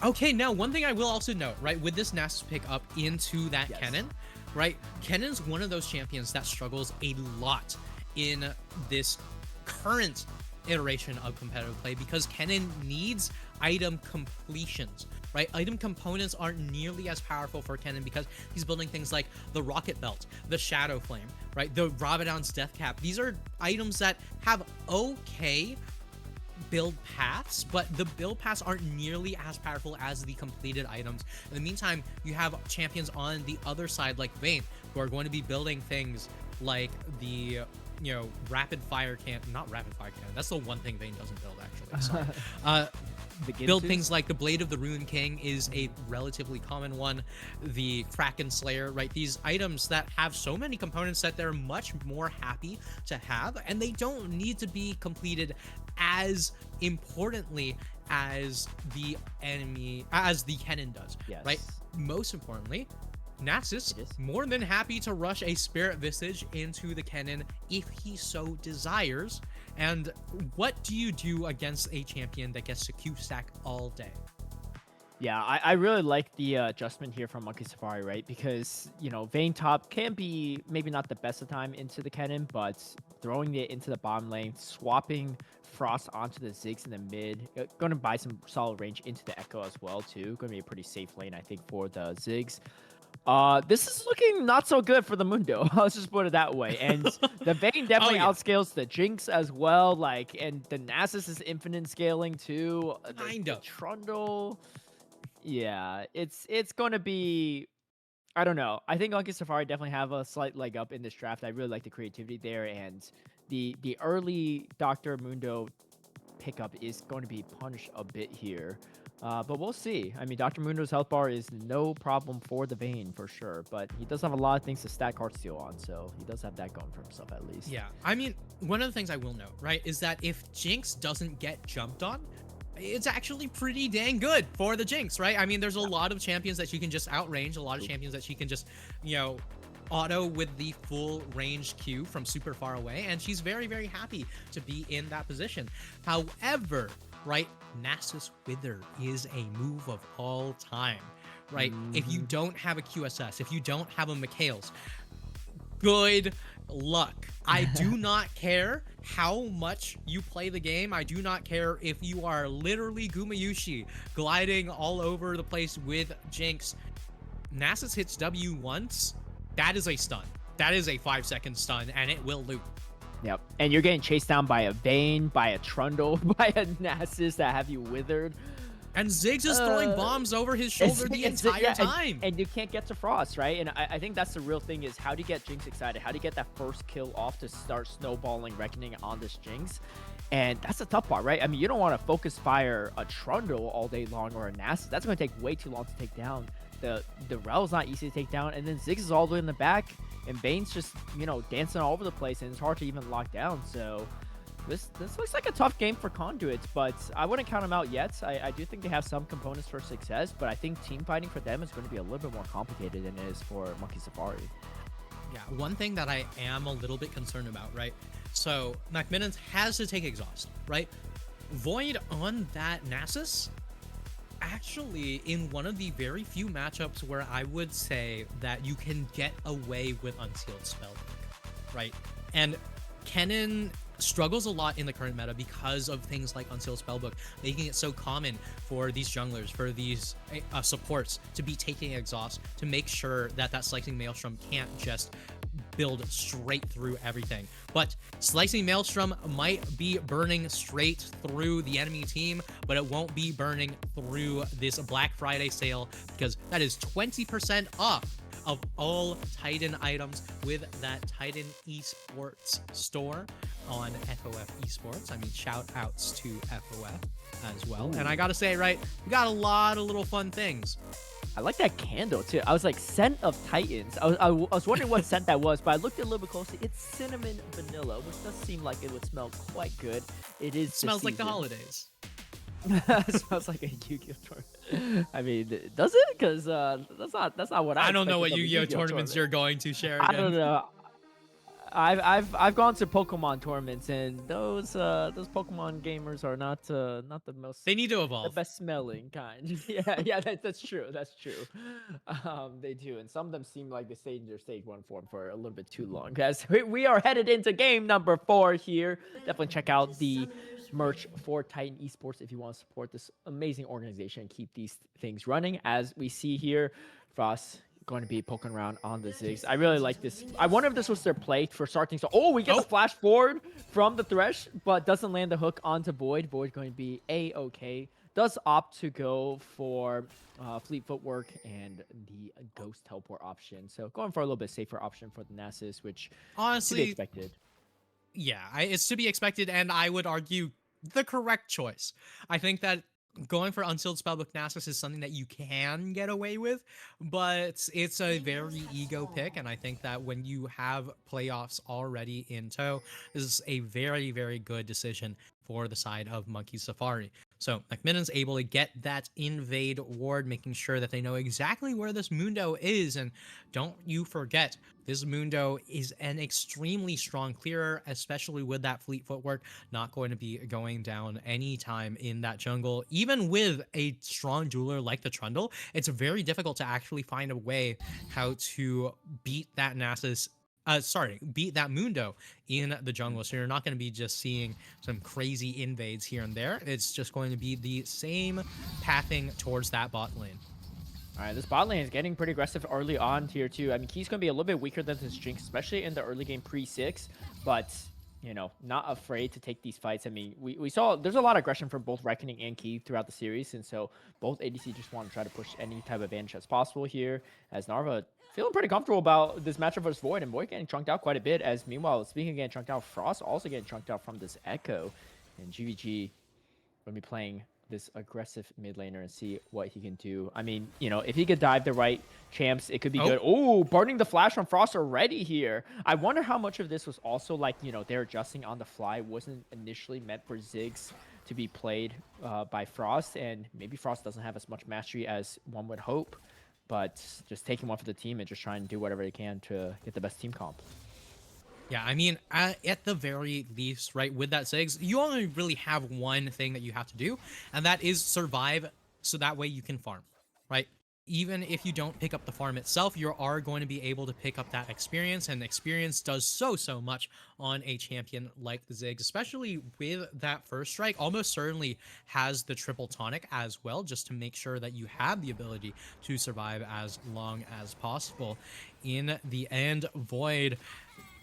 Okay, now one thing I will also note, right, with this Nasus pick up into that Yes. Kennen, right? Kennen's one of those champions that struggles a lot in this current iteration of competitive play because Kennen needs item completions, right? Item components aren't nearly as powerful for Kennen because he's building things like the Rocket Belt, the Shadow Flame, right? The Rabadon's Death Cap. These are items that have okay build paths, but the build paths aren't nearly as powerful as the completed items. In the meantime, you have champions on the other side like Vayne who are going to be building things like the rapid fire not rapid fire cannon. That's the one thing Vayne doesn't build actually. Sorry. Build things like the Blade of the Rune King is a relatively common one. The Kraken Slayer, right? These items that have so many components that they're much more happy to have, and they don't need to be completed as importantly as the Kennen does. Yes. Right? Most importantly, Nasus It is. more than happy to rush a Spirit Visage into the Kennen if he so desires. And what do you do against a champion that gets to Q stack all day? Yeah, I really like the adjustment here from Monkey Safari, right? Because, Vayne top can be maybe not the best of time into the Kennen, but throwing it into the bottom lane, swapping Frost onto the Ziggs in the mid, going to buy some solid range into the Echo as well, too. Going to be a pretty safe lane, I think, for the Ziggs. This is looking not so good for the Mundo. Let's just put it that way. And the Vayne definitely outscales the Jinx as well. And the Nasus is infinite scaling too. The Trundle. Yeah, it's going to be... I don't know. I think Monkey Safari definitely have a slight leg up in this draft. I really like the creativity there. And the early Dr. Mundo pickup is going to be punished a bit here. But we'll see. I mean, Dr. Mundo's health bar is no problem for the Vayne for sure, but he does have a lot of things to stack Heartsteel on, so he does have that going for himself at least. Yeah, I mean, one of the things I will note, right, is that if Jinx doesn't get jumped on, it's actually pretty dang good for the Jinx, right? I mean, there's a lot of champions that you can just outrange, a lot of champions that she can just, auto with the full range Q from super far away, and she's very, very happy to be in that position. However, right, Nasus Wither is a move of all time, right? If you don't have a QSS, if you don't have a Mikhail's, good luck. I do not care how much you play the game. I do not care if you are literally Gumayushi gliding all over the place with Jinx. Nasus hits W once, that is a stun. That is a 5-second stun, and it will loop. Yep. And you're getting chased down by a Vayne, by a Trundle, by a Nasus that have you withered. And Ziggs is throwing bombs over his shoulder the entire time. And you can't get to Frost, right? And I think that's the real thing is how do you get Jinx excited? How do you get that first kill off to start snowballing Reckoning on this Jinx? And that's the tough part, right? I mean, you don't want to focus fire a Trundle all day long or a Nasus. That's going to take way too long to take down. The Rel's not easy to take down. And then Ziggs is all the way in the back. And Vayne's just, dancing all over the place. And it's hard to even lock down. So... This looks like a tough game for Conduit, but I wouldn't count them out yet. I do think they have some components for success, but I think team fighting for them is going to be a little bit more complicated than it is for Monkey Safari. Yeah, one thing that I am a little bit concerned about, right? So McMinnon has to take exhaust, right? Void on that Nasus, actually in one of the very few matchups where I would say that you can get away with Unsealed Spellbook, right? And Kennen struggles a lot in the current meta because of things like Unsealed Spellbook, making it so common for these junglers, for these supports to be taking exhaust to make sure that that Slicing Maelstrom can't just build straight through everything. But Slicing Maelstrom might be burning straight through the enemy team, but it won't be burning through this Black Friday sale, because that is 20% off of all Titan items with that Titan Esports store on FOF Esports. I mean, shout outs to FOF as well. And I gotta say, right, we got a lot of little fun things. I like that candle too. I was like, scent of Titans. I was wondering what scent that was, but I looked a little bit closely. It's cinnamon vanilla, which does seem like it would smell quite good. It is. It smells like the holidays. It smells like a Yu-Gi-Oh tournament. I mean, does it? Because that's not what I. I don't know what expected from a Yu-Gi-Oh tournaments you're going to share. I don't know. I've gone to Pokemon tournaments, and those Pokemon gamers are not the most. They need to evolve. The best smelling kind. yeah, that's true. That's true. They do, and some of them seem like they stayed in their stage 1 form for a little bit too long. Guys, we are headed into game number 4 here. Definitely check out the merch for Titan Esports if you want to support this amazing organization and keep these things running. As we see here, Frost going to be poking around on the Ziggs. I really like this. I wonder if this was their play for starting. So, we get the flash forward from the Thresh, but doesn't land the hook onto Void. Void going to be A-okay. Does opt to go for Fleet Footwork and the Ghost Teleport option. So going for a little bit safer option for the Nasus, which honestly to be expected. Yeah, it's to be expected, and I would argue the correct choice. I think that going for Unsealed Spellbook Nasus is something that you can get away with, but it's a very ego pick, and I think that when you have playoffs already in tow, this is a very, very good decision for the side of Monkey Safari. So McMinnon's able to get that invade ward, making sure that they know exactly where this Mundo is. And don't you forget, this Mundo is an extremely strong clearer, especially with that fleet footwork. Not going to be going down anytime in that jungle. Even with a strong jeweler like the Trundle, it's very difficult to actually find a way how to beat that Nasus. Beat that Mundo in the jungle. So you're not going to be just seeing some crazy invades here and there. It's just going to be the same pathing towards that bot lane. All right, this bot lane is getting pretty aggressive early on tier 2. I mean, he's going to be a little bit weaker than his Jinx, especially in the early game pre-6, but you know, not afraid to take these fights. I mean, we saw there's a lot of aggression from both Reckoning and Key throughout the series, and so both ADC just want to try to push any type of advantage as possible here, as Narva feeling pretty comfortable about this matchup versus Void, and Void getting chunked out quite a bit, as meanwhile, speaking of getting chunked out, Frost also getting chunked out from this Echo, and GVG going to be playing this aggressive mid laner and see what he can do. I mean, you know, if he could dive the right champs, it could be good. Oh, burning the flash from Frost already here. I wonder how much of this was also like, you know, they're adjusting on the fly. Wasn't initially meant for Ziggs to be played by Frost, and maybe Frost doesn't have as much mastery as one would hope, but just taking one for the team and just trying to do whatever they can to get the best team comp. Yeah, I mean, at the very least, right, with that Ziggs, you only really have one thing that you have to do, and that is survive, so that way you can farm, right? Even if you don't pick up the farm itself, you are going to be able to pick up that experience, and experience does so much on a champion like the Ziggs, especially with that first strike. Almost certainly has the triple tonic as well, just to make sure that you have the ability to survive as long as possible. In the end, Void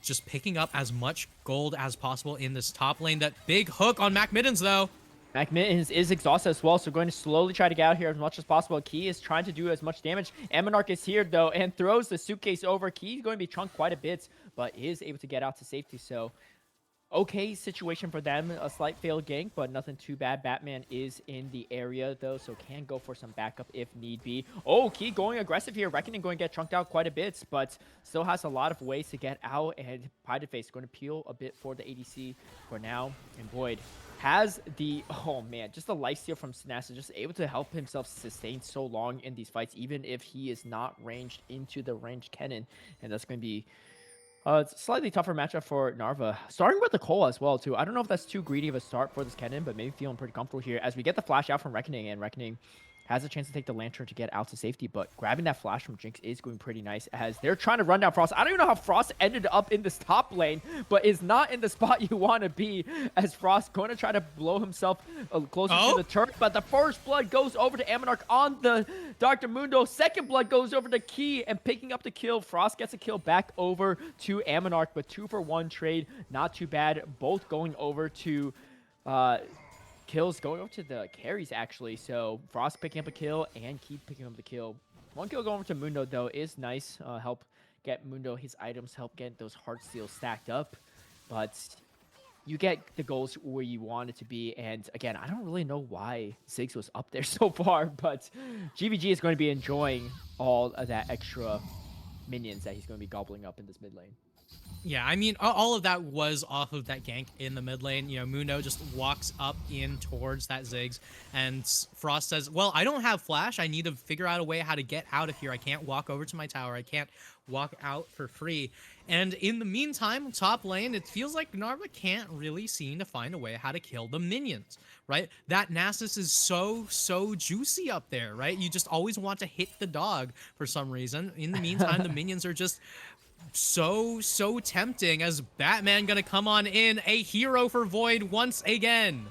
just picking up as much gold as possible in this top lane. That big hook on Mac Middens, though. Mac Mittens is exhausted as well, so going to slowly try to get out here as much as possible. Key is trying to do as much damage. Monarch is here, though, and throws the suitcase over. Key is going to be chunked quite a bit, but is able to get out to safety, so okay situation for them. A slight failed gank, but nothing too bad. Batman is in the area, though, so can go for some backup if need be. Oh, Key going aggressive here. Reckoning going to get chunked out quite a bit, but still has a lot of ways to get out, and Pided Face going to peel a bit for the ADC for now. And Void has the, oh man, just the lifesteal from Sinasa, just able to help himself sustain so long in these fights, even if he is not ranged into the ranged Kennen, and that's going to be it's a slightly tougher matchup for Narva. Starting with the Cole as well, too. I don't know if that's too greedy of a start for this Kennen, but maybe feeling pretty comfortable here as we get the flash out from Reckoning, and Reckoning has a chance to take the Lantern to get out to safety, but grabbing that flash from Jinx is going pretty nice as they're trying to run down Frost. I don't even know how Frost ended up in this top lane, but is not in the spot you want to be, as Frost going to try to blow himself closer to the turret, but the first blood goes over to Amonarch on the Dr. Mundo. Second blood goes over to Key and picking up the kill. Frost gets a kill back over to Amonarch, but 2-for-1 trade. Not too bad. Both going over to kills going over to the carries, actually. So Frost picking up a kill and Keith picking up the kill. One kill going over to Mundo, though, is nice. Help get Mundo his items, help get those heart steals stacked up. But you get the goals where you want it to be. And again, I don't really know why Ziggs was up there so far, but GVG is going to be enjoying all of that extra minions that he's going to be gobbling up in this mid lane. Yeah, I mean, all of that was off of that gank in the mid lane. You know, Mundo just walks up in towards that Ziggs, and Frost says, well, I don't have flash. I need to figure out a way how to get out of here. I can't walk over to my tower. I can't walk out for free. And in the meantime, top lane, it feels like Narva can't really seem to find a way how to kill the minions, right? That Nasus is so juicy up there, right? You just always want to hit the dog for some reason. In the meantime, the minions are just so tempting, as Batman gonna come on in, a hero for Void once again.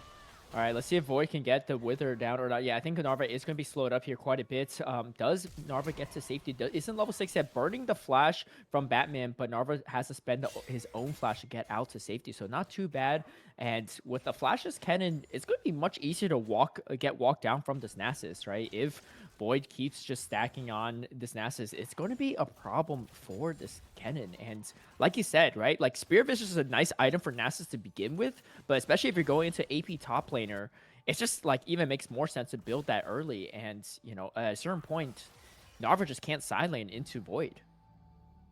All right, let's see if Void can get the Wither down or not. Yeah, I think Narva is going to be slowed up here quite a bit. Does Narva get to safety? Isn't level 6 yet burning the flash from Batman, but Narva has to spend his own flash to get out to safety, so not too bad. And with the flashes cannon, it's going to be much easier to get walked down from this Nasus, right? If Void keeps just stacking on this Nasus, it's going to be a problem for this Kennen. And like you said, right, like Spear of Vision is a nice item for Nasus to begin with, but especially if you're going into AP top laner, it's just like even makes more sense to build that early. And, you know, at a certain point, Narva just can't side lane into Void.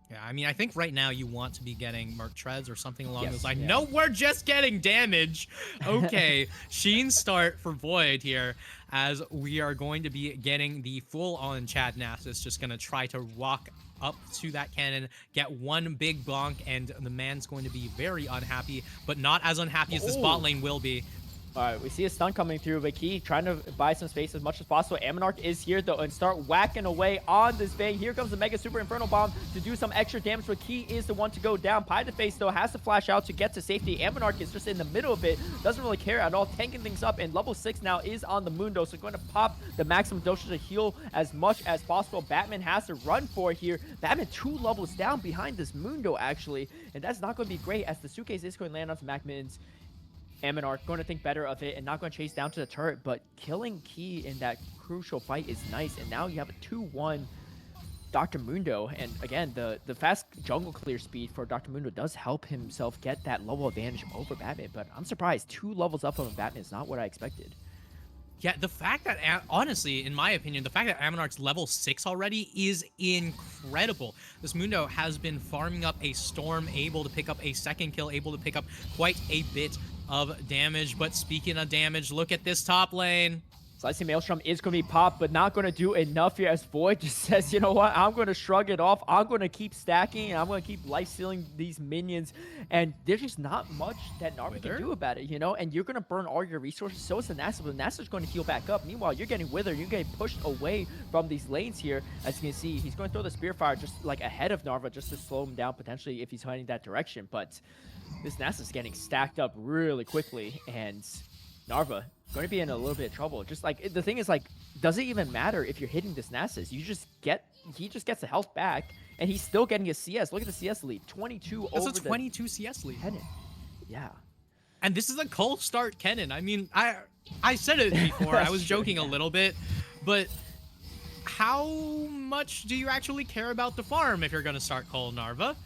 Yeah, I mean, I think right now you want to be getting Merc Treads or something along those lines. Yeah. No, we're just getting damage. Okay, Sheen start for Void here, as we are going to be getting the full-on Chad Nasus, just going to try to walk up to that cannon, get one big bonk, and the man's going to be very unhappy, but not as unhappy as this bot lane will be. All right, we see a stun coming through, but Key trying to buy some space as much as possible. Amonarch is here, though, and start whacking away on this Vayne. Here comes the Mega Super Inferno Bomb to do some extra damage, but Key is the one to go down. Pie to face, though, has to flash out to get to safety. Amonarch is just in the middle of it, doesn't really care at all, tanking things up, and level 6 now is on the Mundo, so going to pop the maximum dosage to heal as much as possible. Batman has to run for it here. Batman 2 levels down behind this Mundo, actually, and that's not going to be great, as the suitcase is going to land on some Mac Mins. Amonarch going to think better of it and not going to chase down to the turret, but killing Key in that crucial fight is nice. And now you have a 2-1 Dr. Mundo. And again, the fast jungle clear speed for Dr. Mundo does help himself get that level advantage over Batman. But I'm surprised 2 levels up from Batman is not what I expected. Yeah, the fact that, honestly, in my opinion, the fact that Amonarch's level 6 already is incredible. This Mundo has been farming up a Storm, able to pick up a second kill, able to pick up quite a bit of damage. But speaking of damage, look at this top lane. Slicing Maelstrom is going to be popped, but not going to do enough here, as Void just says, you know what, I'm going to shrug it off. I'm going to keep stacking, and I'm going to keep life-stealing these minions. And there's just not much that Narva can do about it, you know? And you're going to burn all your resources. So is the Nasus, but the Nasus is going to heal back up. Meanwhile, you're getting withered. You're getting pushed away from these lanes here. As you can see, he's going to throw the Spear Fire just like ahead of Narva just to slow him down potentially if he's heading that direction. But this Nasus is getting stacked up really quickly, and Narva going to be in a little bit of trouble. Just like the thing is, like, does it even matter if you're hitting this Nasus? He just gets the health back, and he's still getting his CS. Look at the CS lead, 22 over That's a 22 CS lead. Kennen. Yeah. And this is a cold start Kennen. I mean, I said it before. I was joking a little bit, but how much do you actually care about the farm if you're going to start Cole Narva?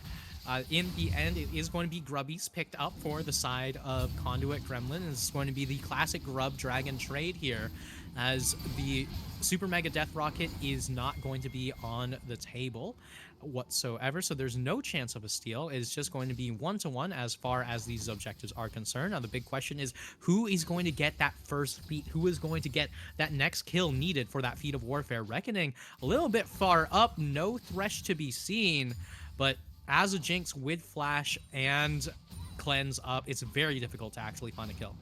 In the end, it is going to be Grubbies picked up for the side of Conduit Gremlin. It's going to be the classic Grub Dragon trade here, as the Super Mega Death Rocket is not going to be on the table whatsoever, so there's no chance of a steal. It's just going to be 1-to-1 as far as these objectives are concerned. Now, the big question is, who is going to get that first feat? Who is going to get that next kill needed for that feat of Warfare? Reckoning a little bit far up, no Thresh to be seen, but as a Jinx with Flash and Cleanse up, it's very difficult to actually find a kill.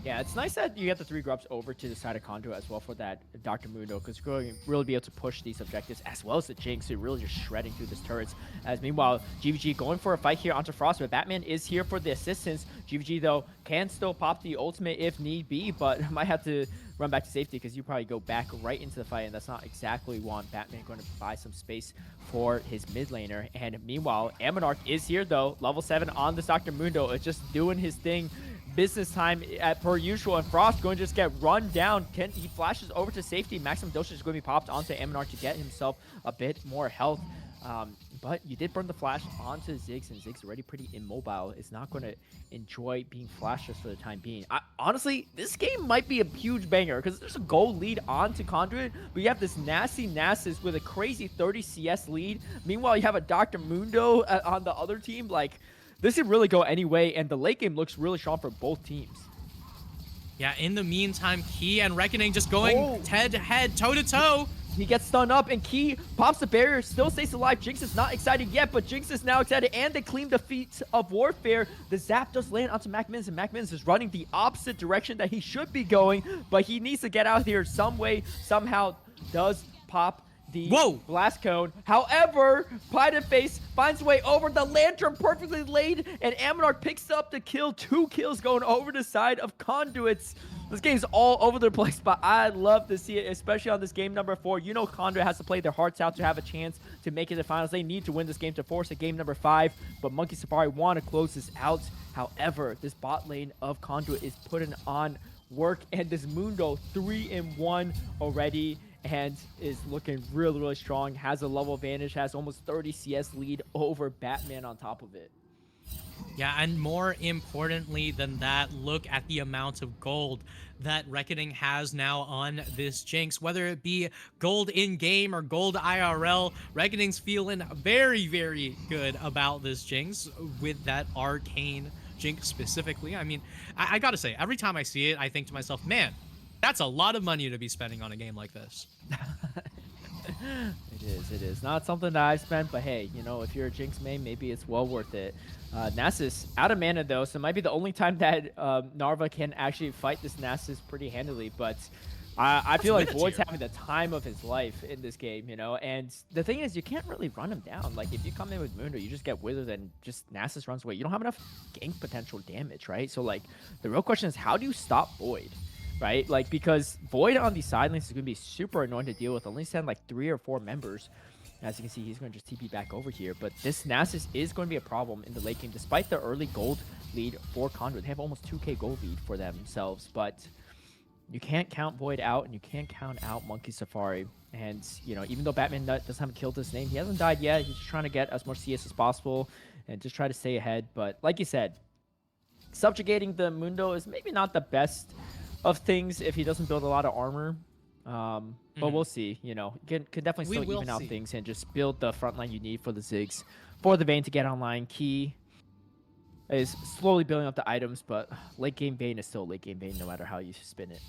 Yeah, it's nice that you get the 3 grubs over to the side of Conduit as well for that Dr. Mundo, because you're going to really be able to push these objectives as well as the Jinx, who really just shredding through this turrets. As meanwhile, GVG going for a fight here onto Frost, but Batman is here for the assistance. GVG, though, can still pop the ultimate if need be, but might have to run back to safety because you probably go back right into the fight, and that's not exactly one. Batman going to buy some space for his mid laner. And meanwhile, Ammonarch is here, though. Level 7 on this Dr. Mundo. It's just doing his thing. Business time at per usual, and Frost going to just get run down. He flashes over to safety. Maximum dosage is going to be popped onto Ammonarch to get himself a bit more health. But you did burn the flash onto Ziggs, and Ziggs already pretty immobile. Is not going to enjoy being flashless for the time being. Honestly, this game might be a huge banger because there's a gold lead onto Conduit, but you have this nasty Nasus with a crazy 30 CS lead. Meanwhile, you have a Dr. Mundo on the other team. Like, this could really go any way, and the late game looks really strong for both teams. Yeah, in the meantime, Key and Reckoning just going head-to-head, toe-to-toe. He gets stunned up, and Key pops the barrier, still stays alive. Jinx is not excited yet, but Jinx is now excited, and they claim the feat of warfare. The zap does land onto MacMins, and MacMins is running the opposite direction that he should be going, but he needs to get out here some way, somehow. Does pop the blast cone. However, Face finds a way over the lantern, perfectly laid, and Ammonarch picks up the kill. 2 kills going over the side of Conduits. This game's all over the place, but I love to see it, especially on this game number 4. You know Conduit has to play their hearts out to have a chance to make it to the finals. They need to win this game to force a game number 5, but Monkey Safari want to close this out. However, this bot lane of Conduit is putting on work, and this Mundo 3-1 already, and is looking really, really strong. Has a level advantage, has almost 30 CS lead over Batman on top of it. Yeah, and more importantly than that, look at the amount of gold that Reckoning has now on this Jinx. Whether it be gold in-game or gold IRL, Reckoning's feeling very, very good about this Jinx with that arcane Jinx specifically. I mean, I gotta say, every time I see it, I think to myself, man, that's a lot of money to be spending on a game like this. It is. Not something that I've spent, but hey, you know, if you're a Jinx main, maybe it's well worth it. Nasus out of mana though, so it might be the only time that Narva can actually fight this Nasus pretty handily, but I feel like Void's having the time of his life in this game, you know, and the thing is, you can't really run him down. Like, if you come in with Mundo, you just get withered and just Nasus runs away. You don't have enough gank potential damage, right? So, like, the real question is, how do you stop Void? Right? Like, because Void on these side lanes is going to be super annoying to deal with. Only send like 3 or 4 members. As you can see, he's going to just TP back over here. But this Nasus is going to be a problem in the late game, despite the early gold lead for Conduit. They have almost 2k gold lead for themselves. But you can't count Void out, and you can't count out Monkey Safari. And, you know, even though Batman doesn't have killed his name, he hasn't died yet. He's just trying to get as much CS as possible and just try to stay ahead. But like you said, subjugating the Mundo is maybe not the best of things if he doesn't build a lot of armor, but we'll see. You know, could definitely still even out things and just build the front line you need for the Ziggs, for the Vayne to get online. Key is slowly building up the items, but late game Vayne is still late game Vayne no matter how you spin it.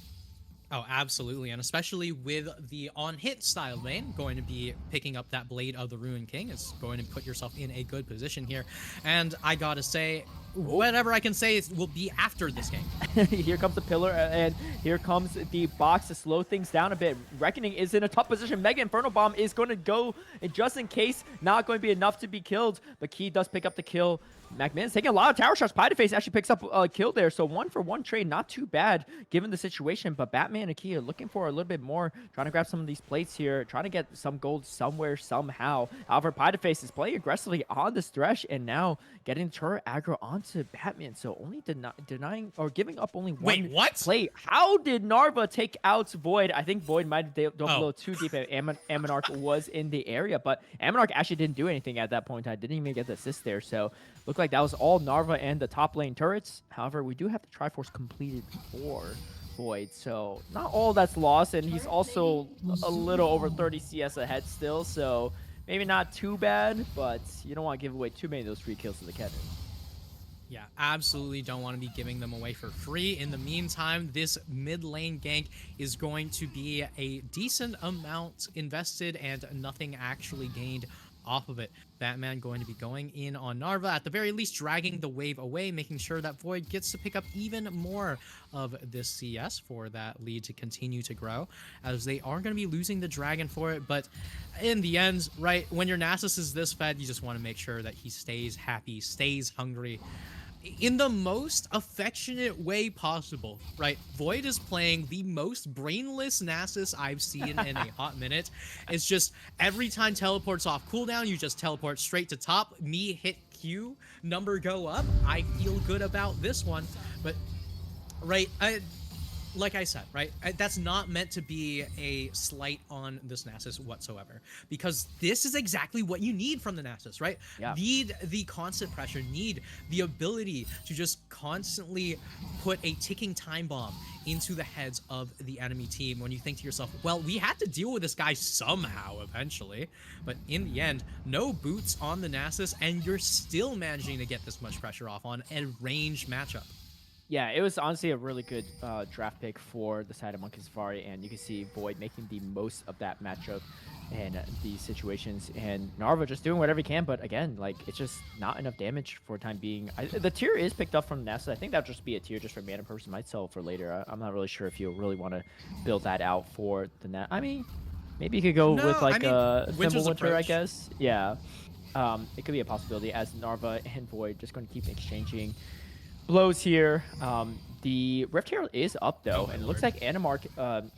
Oh, absolutely, and especially with the on-hit style lane, going to be picking up that Blade of the Ruined King is going to put yourself in a good position here. And I gotta say, whatever I can say will be after this game. Here comes the pillar, and here comes the box to slow things down a bit. Reckoning is in a tough position. Mega Inferno Bomb is going to go, and just in case, not going to be enough to be killed, but Key does pick up the kill. MacMin's taking a lot of tower shots. Face actually picks up a kill there, so 1-for-1 trade, not too bad given the situation, but Batman and Key are looking for a little bit more, trying to grab some of these plates here, trying to get some gold somewhere, somehow. However, Face is playing aggressively on this Thresh, and now getting turret aggro onto Batman, so only denying or giving up only one plate. How did Narva take out Void? I think Void might have dove a little too deep, and Ammonarch was in the area, but Ammonarch actually didn't do anything at that point. I didn't even get the assist there, so looked like that was all Narva and the top lane turrets. However, we do have the Triforce completed for Void, so not all that's lost, and he's also a little over 30 CS ahead still, so maybe not too bad, but you don't want to give away too many of those free kills to the Kennen. Yeah, absolutely don't want to be giving them away for free. In the meantime, this mid lane gank is going to be a decent amount invested and nothing actually gained off of it. Batman going to be going in on Narva, at the very least dragging the wave away, making sure that Void gets to pick up even more of this CS for that lead to continue to grow, as they are going to be losing the dragon for it. But in the end, right, when your Nasus is this fed, you just want to make sure that he stays happy, stays hungry, in the most affectionate way possible, right? Void is playing the most brainless Nasus I've seen in a hot minute. It's just every time teleports off cooldown, you just teleport straight to top. Me hit Q, number go up. I feel good about this one, but right, like I said, right, that's not meant to be a slight on this Nasus whatsoever, because this is exactly what you need from the Nasus, right? Yeah. Need the constant pressure, need the ability to just constantly put a ticking time bomb into the heads of the enemy team when you think to yourself, well, we had to deal with this guy somehow eventually, but in the end, no boots on the Nasus, and you're still managing to get this much pressure off on a ranged matchup. Yeah, it was honestly a really good draft pick for the side of Monkey Safari, and you can see Void making the most of that matchup and these situations, and Narva just doing whatever he can, but again, like, it's just not enough damage for the time being. The tier is picked up from Nessa. I think that'll just be a tier just for mana person. Might sell for later. I'm not really sure if you really want to build that out for the net. I mean, maybe you could go with like a Symbol Winter, I guess. Yeah, it could be a possibility, as Narva and Void just going to keep exchanging blows here. The Rift Herald is up though, and it looks like Animarch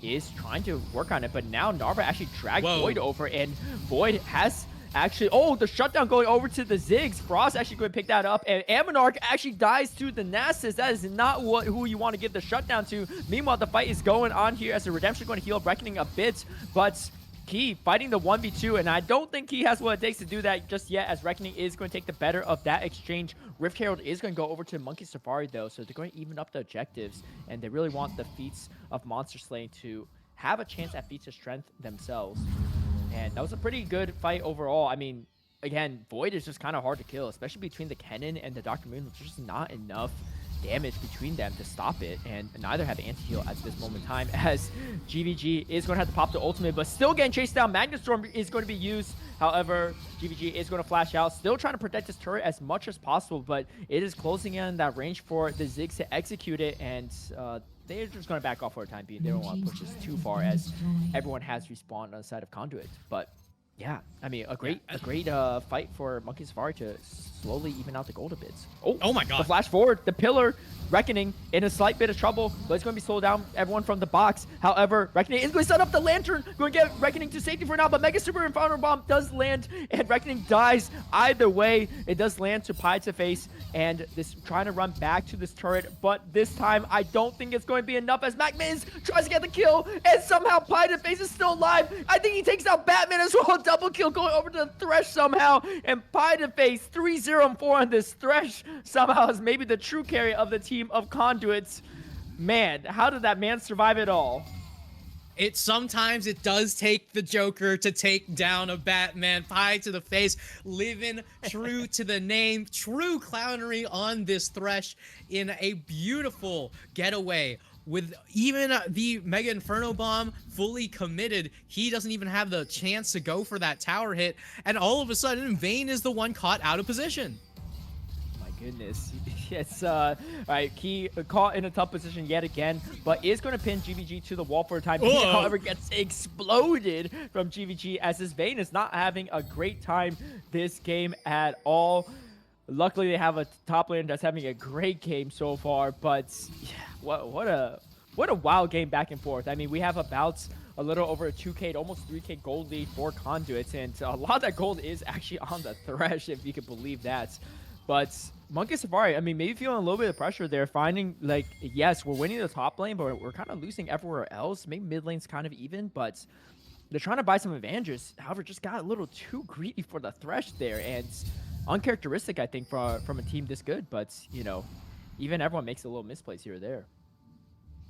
is trying to work on it, but now Narva actually dragged Void over, and Void has actually, the shutdown going over to the Ziggs. Frost actually going to pick that up, and Aminarch actually dies to the Nasus. That is not who you want to give the shutdown to. Meanwhile, the fight is going on here as the Redemption going to heal up Reckoning a bit, but Key fighting the 1v2, and I don't think he has what it takes to do that just yet, as Reckoning is going to take the better of that exchange. Rift Herald is going to go over to Monkey Safari though, so they're going to even up the objectives, and they really want the feats of Monster Slaying to have a chance at feats of strength themselves. And that was a pretty good fight overall. I mean, again, Void is just kind of hard to kill, especially between the Kennen and the Dr. Moon. There's just not enough damage between them to stop it, and neither have anti-heal at this moment in time, as GVG is going to have to pop the ultimate, but still getting chased down. Magnetstorm is going to be used. However, GVG is going to flash out, still trying to protect his turret as much as possible, but it is closing in that range for the Ziggs to execute it, and they're just going to back off for a time being. They don't want to push this too far, as everyone has respawned on the side of Conduit. But yeah, I mean, a great fight for Monkey Safari to slowly even out the gold a bit. Oh my god. The flash forward, the pillar, Reckoning in a slight bit of trouble, but it's going to be slowed down everyone from the box. However, Reckoning is going to set up the lantern, going to get Reckoning to safety for now, but Mega Super Inferno Bomb does land, and Reckoning dies. Either way, it does land to Pie to face, and this trying to run back to this turret, but this time I don't think it's going to be enough, as MacMins tries to get the kill, and somehow Pie to face is still alive. I think he takes out Batman as well. Double kill going over to the Thresh somehow, and Pie to face 3-0-4 on this Thresh somehow is maybe the true carry of the team of Conduits. Man, how did that man survive it all? Sometimes it does take the Joker to take down a Batman. Pie to the face, living true to the name, true clownery on this Thresh in a beautiful getaway. With even the Mega Inferno Bomb fully committed, he doesn't even have the chance to go for that tower hit, and all of a sudden, Vayne is the one caught out of position. Goodness. Yes, right, Key caught in a tough position yet again, but is going to pin GVG to the wall for a time being. However, gets exploded from GVG, as this Vayne is not having a great time this game at all. Luckily, they have a top laner that's having a great game so far, but yeah, what a wild game back and forth. I mean, we have about a little over a 2K, almost 3K gold lead for Conduits, and a lot of that gold is actually on the Thresh, if you can believe that. But Monkey Safari, I mean, maybe feeling a little bit of pressure there, finding, like, yes, we're winning the top lane, but we're kind of losing everywhere else. Maybe mid lane's kind of even, but they're trying to buy some advantages. However, just got a little too greedy for the Thresh there, and uncharacteristic, I think, from a team this good. But, you know, even everyone makes a little misplays here or there.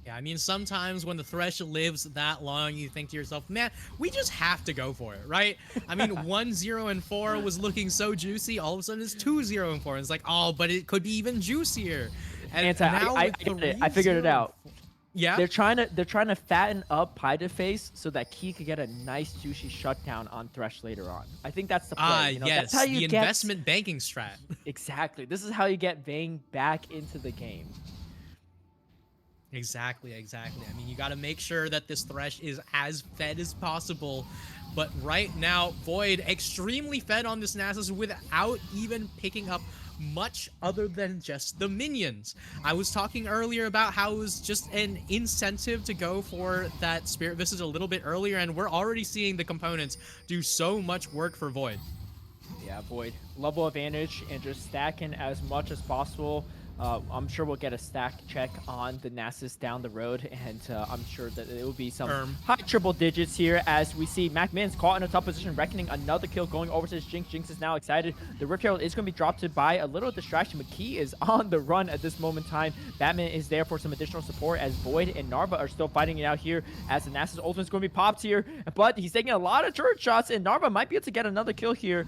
Yeah, I mean, sometimes when the Thresh lives that long, you think to yourself, man, we just have to go for it, right? I mean, 1-0-4 was looking so juicy. All of a sudden, it's 2-0-4. And it's like, oh, but it could be even juicier. And I figured it out. Yeah. They're trying to fatten up Pie-to-Face so that Key could get a nice juicy shutdown on Thresh later on. I think that's the play. You know, that's how Yes, you the get investment banking strat. exactly. This is how you get Vayne back into the game. Exactly. I mean, you got to make sure that this Thresh is as fed as possible. But right now, Void extremely fed on this Nasus without even picking up much other than just the minions. I was talking earlier about how it was just an incentive to go for that Spirit Visage a little bit earlier, and we're already seeing the components do so much work for Void. Yeah, Void. Level advantage and just stacking as much as possible. I'm sure we'll get a stack check on the Nasus down the road, and I'm sure that it will be some high triple digits here as we see MacMin's caught in a tough position, reckoning another kill going over to his Jinx. Jinx is now excited. The Rift Herald is going to be dropped by a little distraction. McKee is on the run at this moment in time. Batman is there for some additional support as Void and Narva are still fighting it out here as the Nasus ultimate is going to be popped here, but he's taking a lot of turret shots, and Narva might be able to get another kill here.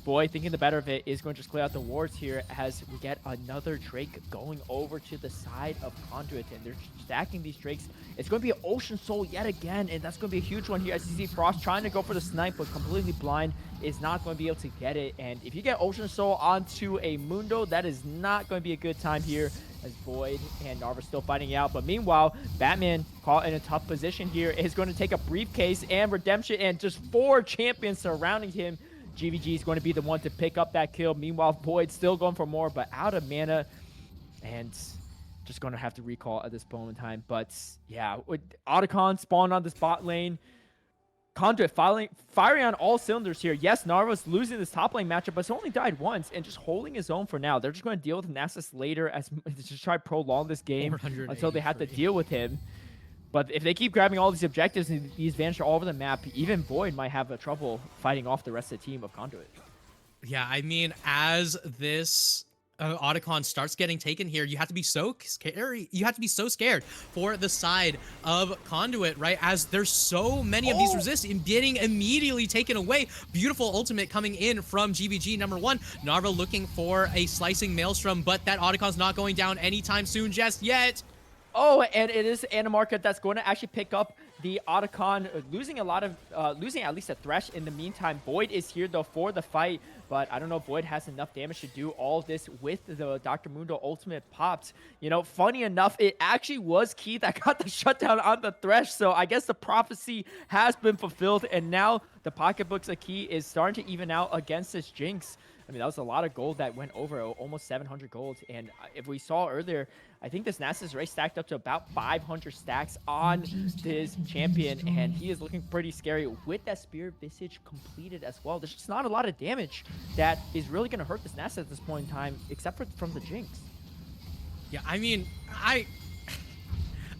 Boy, thinking the better of it, is going to just clear out the wards here as we get another Drake going over to the side of Conduit, and they're stacking these Drakes. It's going to be an Ocean Soul yet again, and that's going to be a huge one here as you see Frost trying to go for the snipe, but completely blind, is not going to be able to get it. And if you get Ocean Soul onto a Mundo, that is not going to be a good time here as Void and Narva still fighting out. But meanwhile, Batman, caught in a tough position here, is going to take a briefcase and redemption and just 4 champions surrounding him. GVG is going to be the one to pick up that kill. Meanwhile, Void still going for more, but out of mana. And just going to have to recall at this moment in time. But yeah, with Otacon spawned on this bot lane. Conduit firing on all cylinders here. Yes, Narva's losing this top lane matchup, but it's only died once and just holding his own for now. They're just going to deal with Nasus later as to just try to prolong this game until they have to deal with him. But if they keep grabbing all these objectives and these vanish all over the map, even Void might have a trouble fighting off the rest of the team of Conduit. Yeah, I mean, as this Otacon starts getting taken here, you have to be so scary. You have to be so scared for the side of Conduit, right? As there's so many of these resists and getting immediately taken away. Beautiful ultimate coming in from GVG #1. Narva looking for a slicing maelstrom, but that Otacon's not going down anytime soon just yet. Oh, and it is Animarca that's going to actually pick up the Otacon, losing at least a Thresh in the meantime. Void is here, though, for the fight, but I don't know if Void has enough damage to do all this with the Dr. Mundo ultimate popped. You know, funny enough, it actually was Key that got the shutdown on the Thresh, so I guess the prophecy has been fulfilled, and now the pocketbooks of Key is starting to even out against this Jinx. I mean, that was a lot of gold that went over, almost 700 gold. And if we saw earlier, I think this Nasus race stacked up to about 500 stacks on this champion. And he is looking pretty scary with that Spirit Visage completed as well. There's just not a lot of damage that is really going to hurt this Nasus at this point in time, except for from the Jinx. Yeah, I mean, I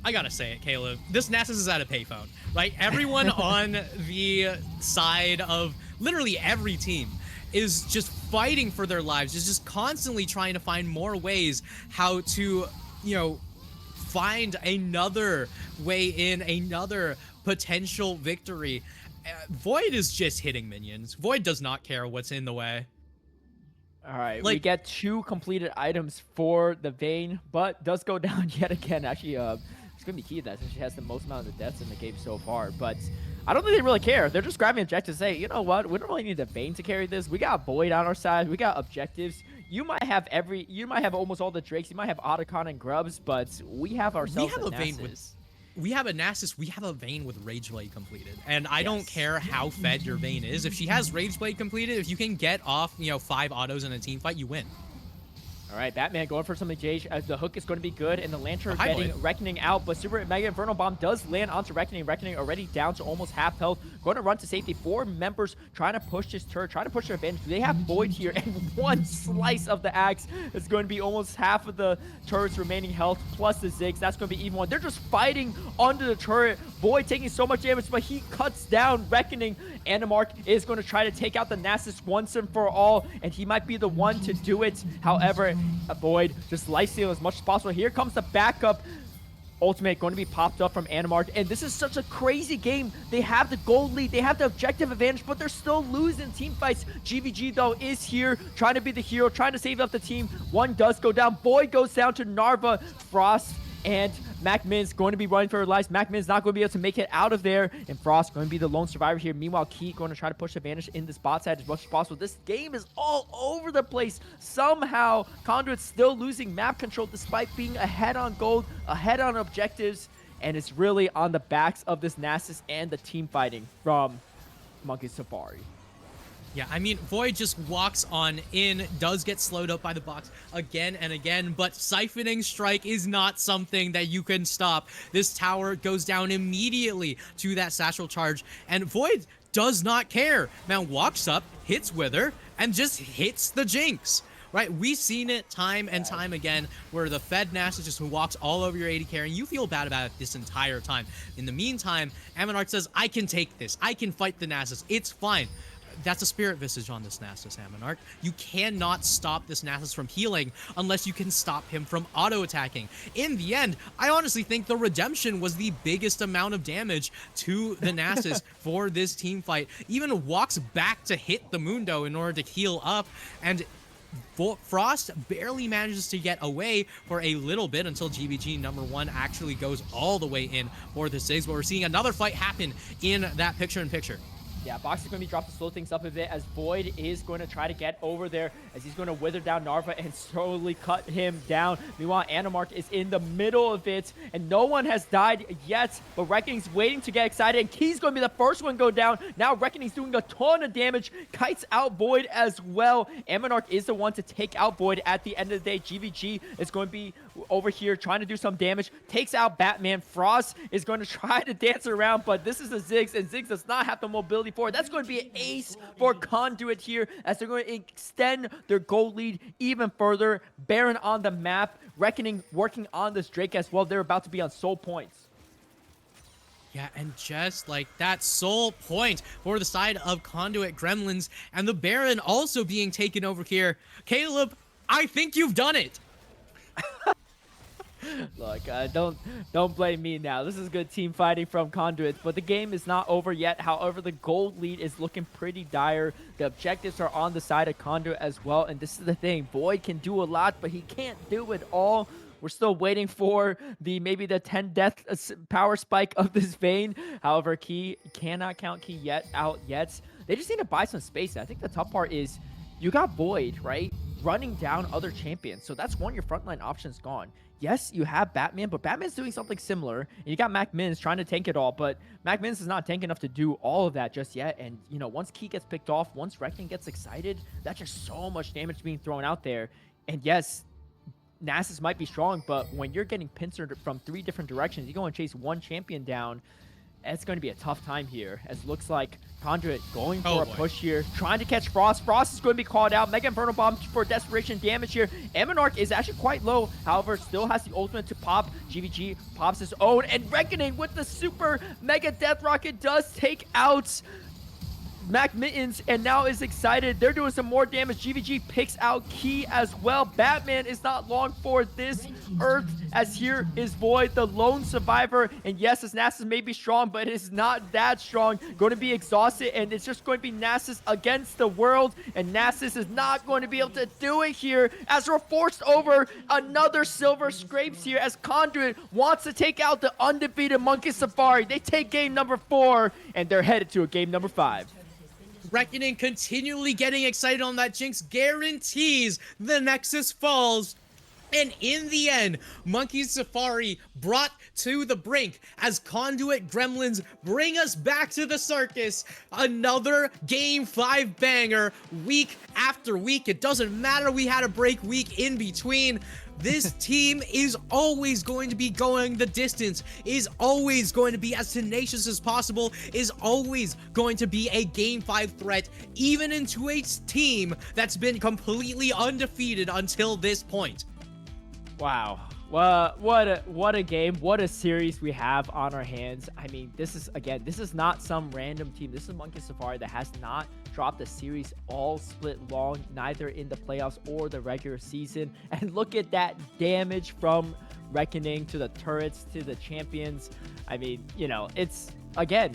gotta say it, Caleb. This Nasus is at a payphone, right? Everyone on the side of literally every team is just fighting for their lives, is just constantly trying to find more ways how to, you know, find another way in, another potential victory. Void is just hitting minions. Void does not care what's in the way. All right, we get 2 completed items for the Vayne, but does go down yet again. Actually, it's going to be Key that since she has the most amount of deaths in the game so far, but I don't think they really care. They're just grabbing objectives to say, you know what, we don't really need the Vayne to carry this. We got Void on our side. We got objectives. You might have almost all the Drakes. You might have Otacon and Grubs, but we have ourselves a Vayne with. We have a Nasus, we have a Vayne with Rageblade completed. And I don't care how fed your Vayne is. If she has Rageblade completed, if you can get off, you know, 5 autos in a team fight, you win. All right, Batman going for some engage as the hook is going to be good, and the Lantern getting Reckoning out, but Super Mega Inferno Bomb does land onto Reckoning. Reckoning already down to almost half health. Going to run to safety. 4 members trying to push this turret, trying to push their advantage. They have Void here, and 1 slice of the axe is going to be almost half of the turret's remaining health, plus the Ziggs. That's going to be even 1. They're just fighting under the turret. Void taking so much damage, but he cuts down Reckoning. Animarch is going to try to take out the Nasus once and for all, and he might be the one to do it. However, Void just lifesteal as much as possible. Here comes the backup ultimate going to be popped up from Animarch, and this is such a crazy game. They have the gold lead, they have the objective advantage, but they're still losing team fights. GVG though is here trying to be the hero, trying to save up the team. 1 does go down. Void goes down to Narva. Frost and Mac Min's going to be running for her lives. Mac Min's not going to be able to make it out of there. And Frost going to be the lone survivor here. Meanwhile, Key going to try to push advantage in this bot side as much as possible. This game is all over the place. Somehow, Conduit's still losing map control despite being ahead on gold, ahead on objectives. And it's really on the backs of this Nasus and the team fighting from Monkey Safari. Yeah, I mean, Void just walks on in, does get slowed up by the box again and again, but Siphoning Strike is not something that you can stop. This tower goes down immediately to that Satchel Charge, and Void does not care. Man walks up, hits Wither, and just hits the Jinx. Right, we've seen it time and time again where the Fed Nasus just walks all over your AD carry, and you feel bad about it this entire time. In the meantime, Aminarch says, I can take this. I can fight the Nasus. It's fine. That's a Spirit Visage on this Nasus, Aminarch. You cannot stop this Nasus from healing unless you can stop him from auto-attacking. In the end, I honestly think the Redemption was the biggest amount of damage to the Nasus for this team fight. Even walks back to hit the Mundo in order to heal up, and Frost barely manages to get away for a little bit until GBG #1 actually goes all the way in for the Ziggs, but we're seeing another fight happen in that picture-in-picture. Yeah, Box is going to be dropped to slow things up a bit as Void is going to try to get over there as he's going to wither down Narva and slowly cut him down. Meanwhile, Animarch is in the middle of it and no one has died yet, but Reckoning's waiting to get excited and Key's going to be the first one to go down. Now Reckoning's doing a ton of damage, kites out Void as well. Animarch is the one to take out Void at the end of the day. GVG is going to be over here trying to do some damage, takes out Batman. Frost is going to try to dance around, but this is a Ziggs, and Ziggs does not have the mobility for it. That's going to be an ace for Conduit here as they're going to extend their goal lead even further. Baron on the map, Reckoning working on this Drake as well. They're about to be on soul points. Yeah, and just like that, soul point for the side of Conduit Gremlins, and the Baron also being taken over here. Caleb, I think you've done it. Look, don't blame me now. This is good team fighting from Conduit, but the game is not over yet. However, the gold lead is looking pretty dire. The objectives are on the side of Conduit as well, and this is the thing. Void can do a lot, but he can't do it all. We're still waiting for maybe the 10 death power spike of this Vayne. However, Key cannot count Key out yet. They just need to buy some space. I think the tough part is you got Void, right? Running down other champions. So that's one of your frontline options gone. Yes, you have Batman, but Batman's doing something similar. And you got Mac Mins trying to tank it all, but Mac Mins is not tank enough to do all of that just yet. And, you know, once Key gets picked off, once Reckoning gets excited, that's just so much damage being thrown out there. And yes, Nasus might be strong, but when you're getting pincered from 3 different directions, you go and chase one champion down, it's going to be a tough time here. As it looks like Conduit going for a push here, trying to catch Frost. Frost is going to be called out. Mega Inferno Bomb for desperation damage here. Aminarch is actually quite low, however, still has the ultimate to pop. GVG pops his own, and Reckoning with the super Mega Death Rocket does take out Mac Mittens, and now is excited. They're doing some more damage. GVG picks out Key as well. Batman is not long for this earth, as here is Void, the lone survivor. And yes, this Nasus may be strong, but it is not that strong. Going to be exhausted, and it's just going to be Nasus against the world. And Nasus is not going to be able to do it here, as we're forced over another silver scrapes here, as Conduit wants to take out the undefeated Monkey Safari. They take game number 4, and they're headed to a game number 5. Reckoning continually getting excited on that Jinx guarantees the Nexus falls. And in the end, Monkey Safari brought to the brink as Conduit Gremlins bring us back to the circus. Another Game 5 banger week after week. It doesn't matter, we had a break week in between. This team is always going to be going the distance, is always going to be as tenacious as possible, is always going to be a Game 5 threat, even into a team that's been completely undefeated until this point. Wow. What a game. What a series we have on our hands. I mean, this is not some random team. This is Monkey Safari that has not dropped a series all split long, neither in the playoffs or the regular season. And look at that damage from Reckoning to the turrets to the champions. I mean, you know, it's again,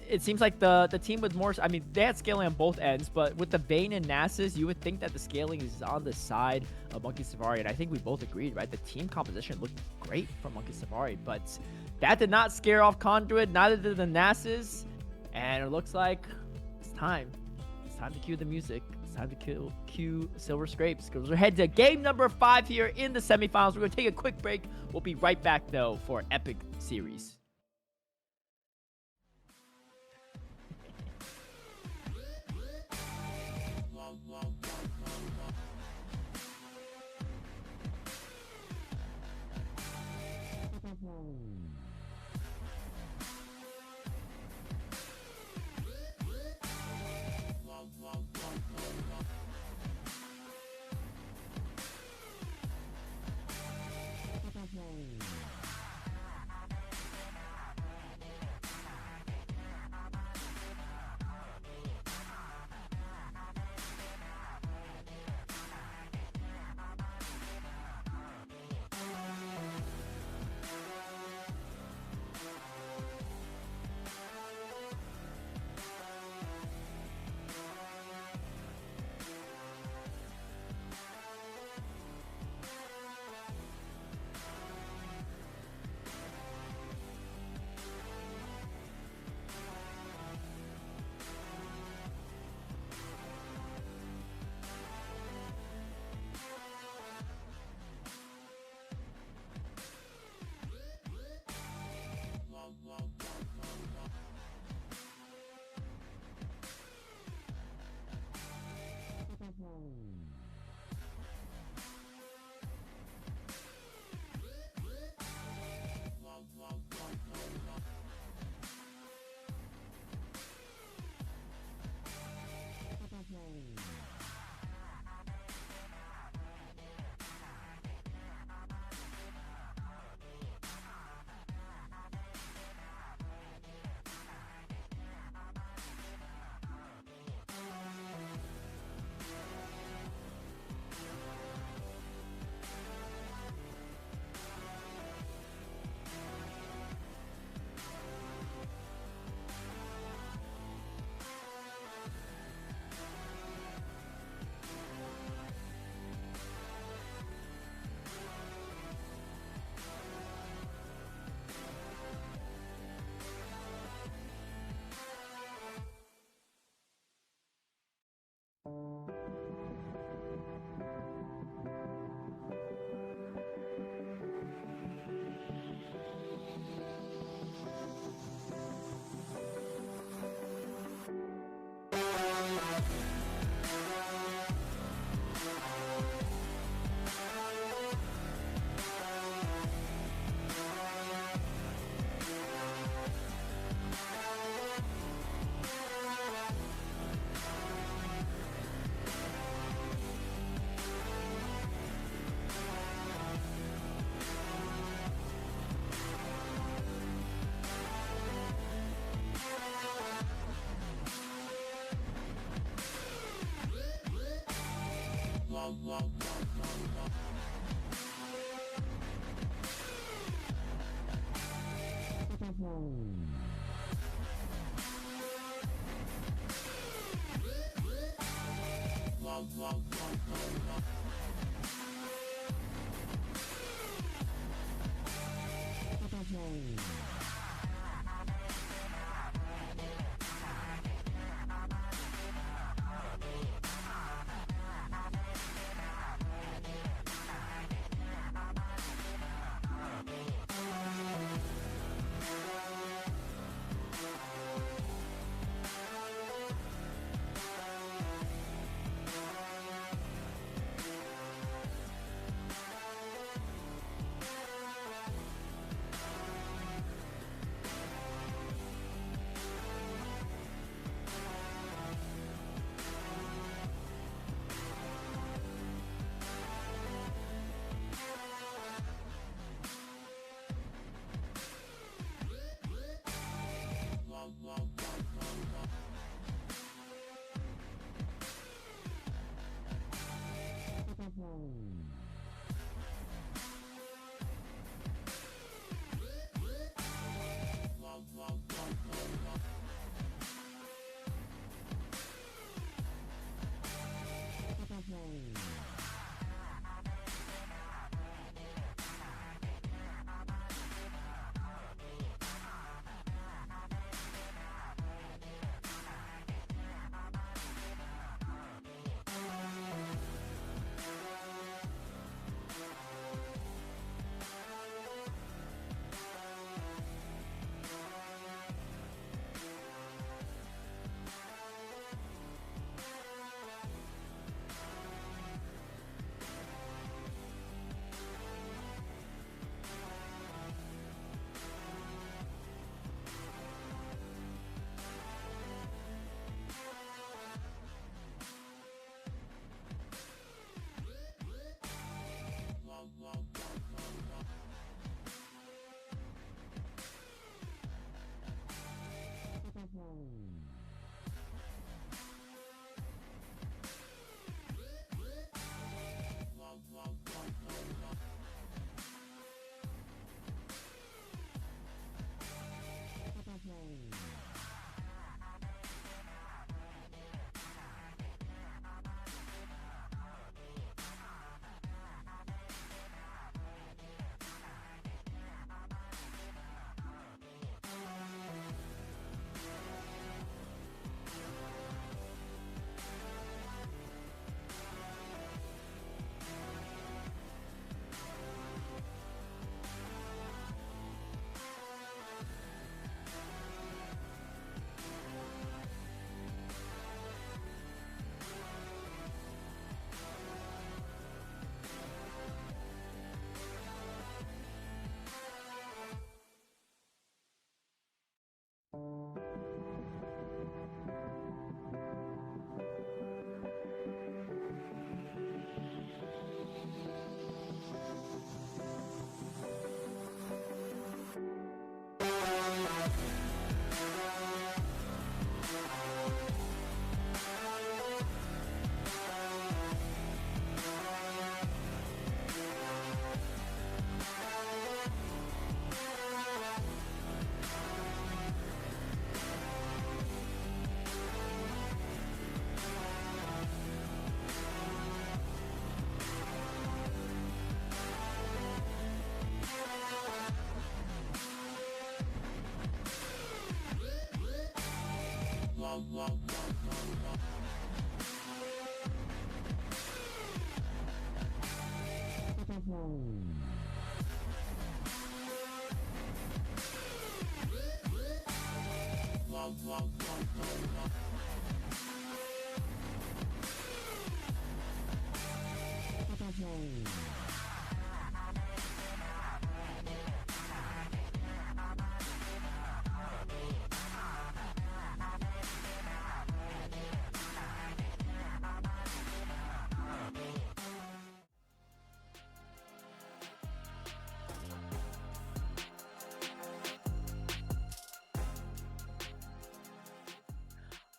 it seems like the team with more, I mean, they had scaling on both ends, but with the Bane and Nasus, you would think that the scaling is on the side of Monkey Safari, and I think we both agreed, right? The team composition looked great for Monkey Safari, but that did not scare off Conduit, neither did the Nasus, and it looks like it's time. It's time to cue the music. It's time to cue Silver Scrapes, because we're headed to game number 5 here in the semifinals. We're going to take a quick break. We'll be right back, though, for Epic Series.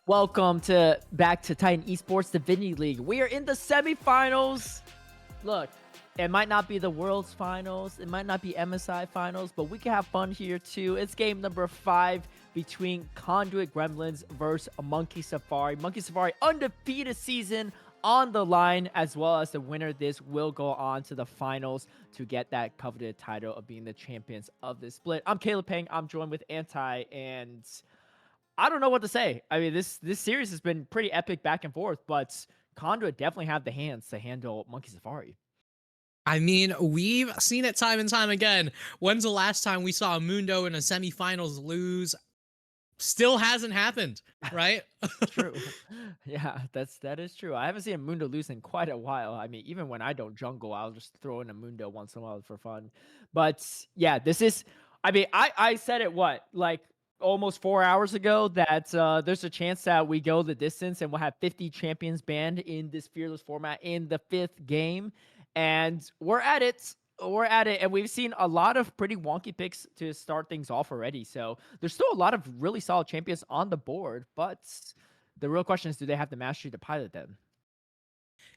Welcome to back to Titan Esports Divinity League. We are in the semifinals. Look, it might not be the World's Finals, it might not be MSI Finals, but we can have fun here too. It's game number 5 between Conduit Gremlins versus Monkey Safari. Monkey Safari undefeated season on the line, as well as the winner of this will go on to the finals to get that coveted title of being the champions of this split. I'm Caleb Peng. I'm joined with Anti, and I don't know what to say. I mean, this series has been pretty epic back and forth, but Conduit definitely have the hands to handle Monkey Safari. I mean, we've seen it time and time again. When's the last time we saw Mundo in a semifinals lose? Still hasn't happened, right? True. Yeah, that is true. I haven't seen a Mundo lose in quite a while. I mean, even when I don't jungle, I'll just throw in a Mundo once in a while for fun. But yeah, this is. I mean, I said it like almost 4 hours ago that there's a chance that we go the distance and we'll have 50 champions banned in this fearless format in the 5th game, and we're at it. We're at it, and we've seen a lot of pretty wonky picks to start things off already. So there's still a lot of really solid champions on the board, but the real question is, do they have the mastery to pilot them?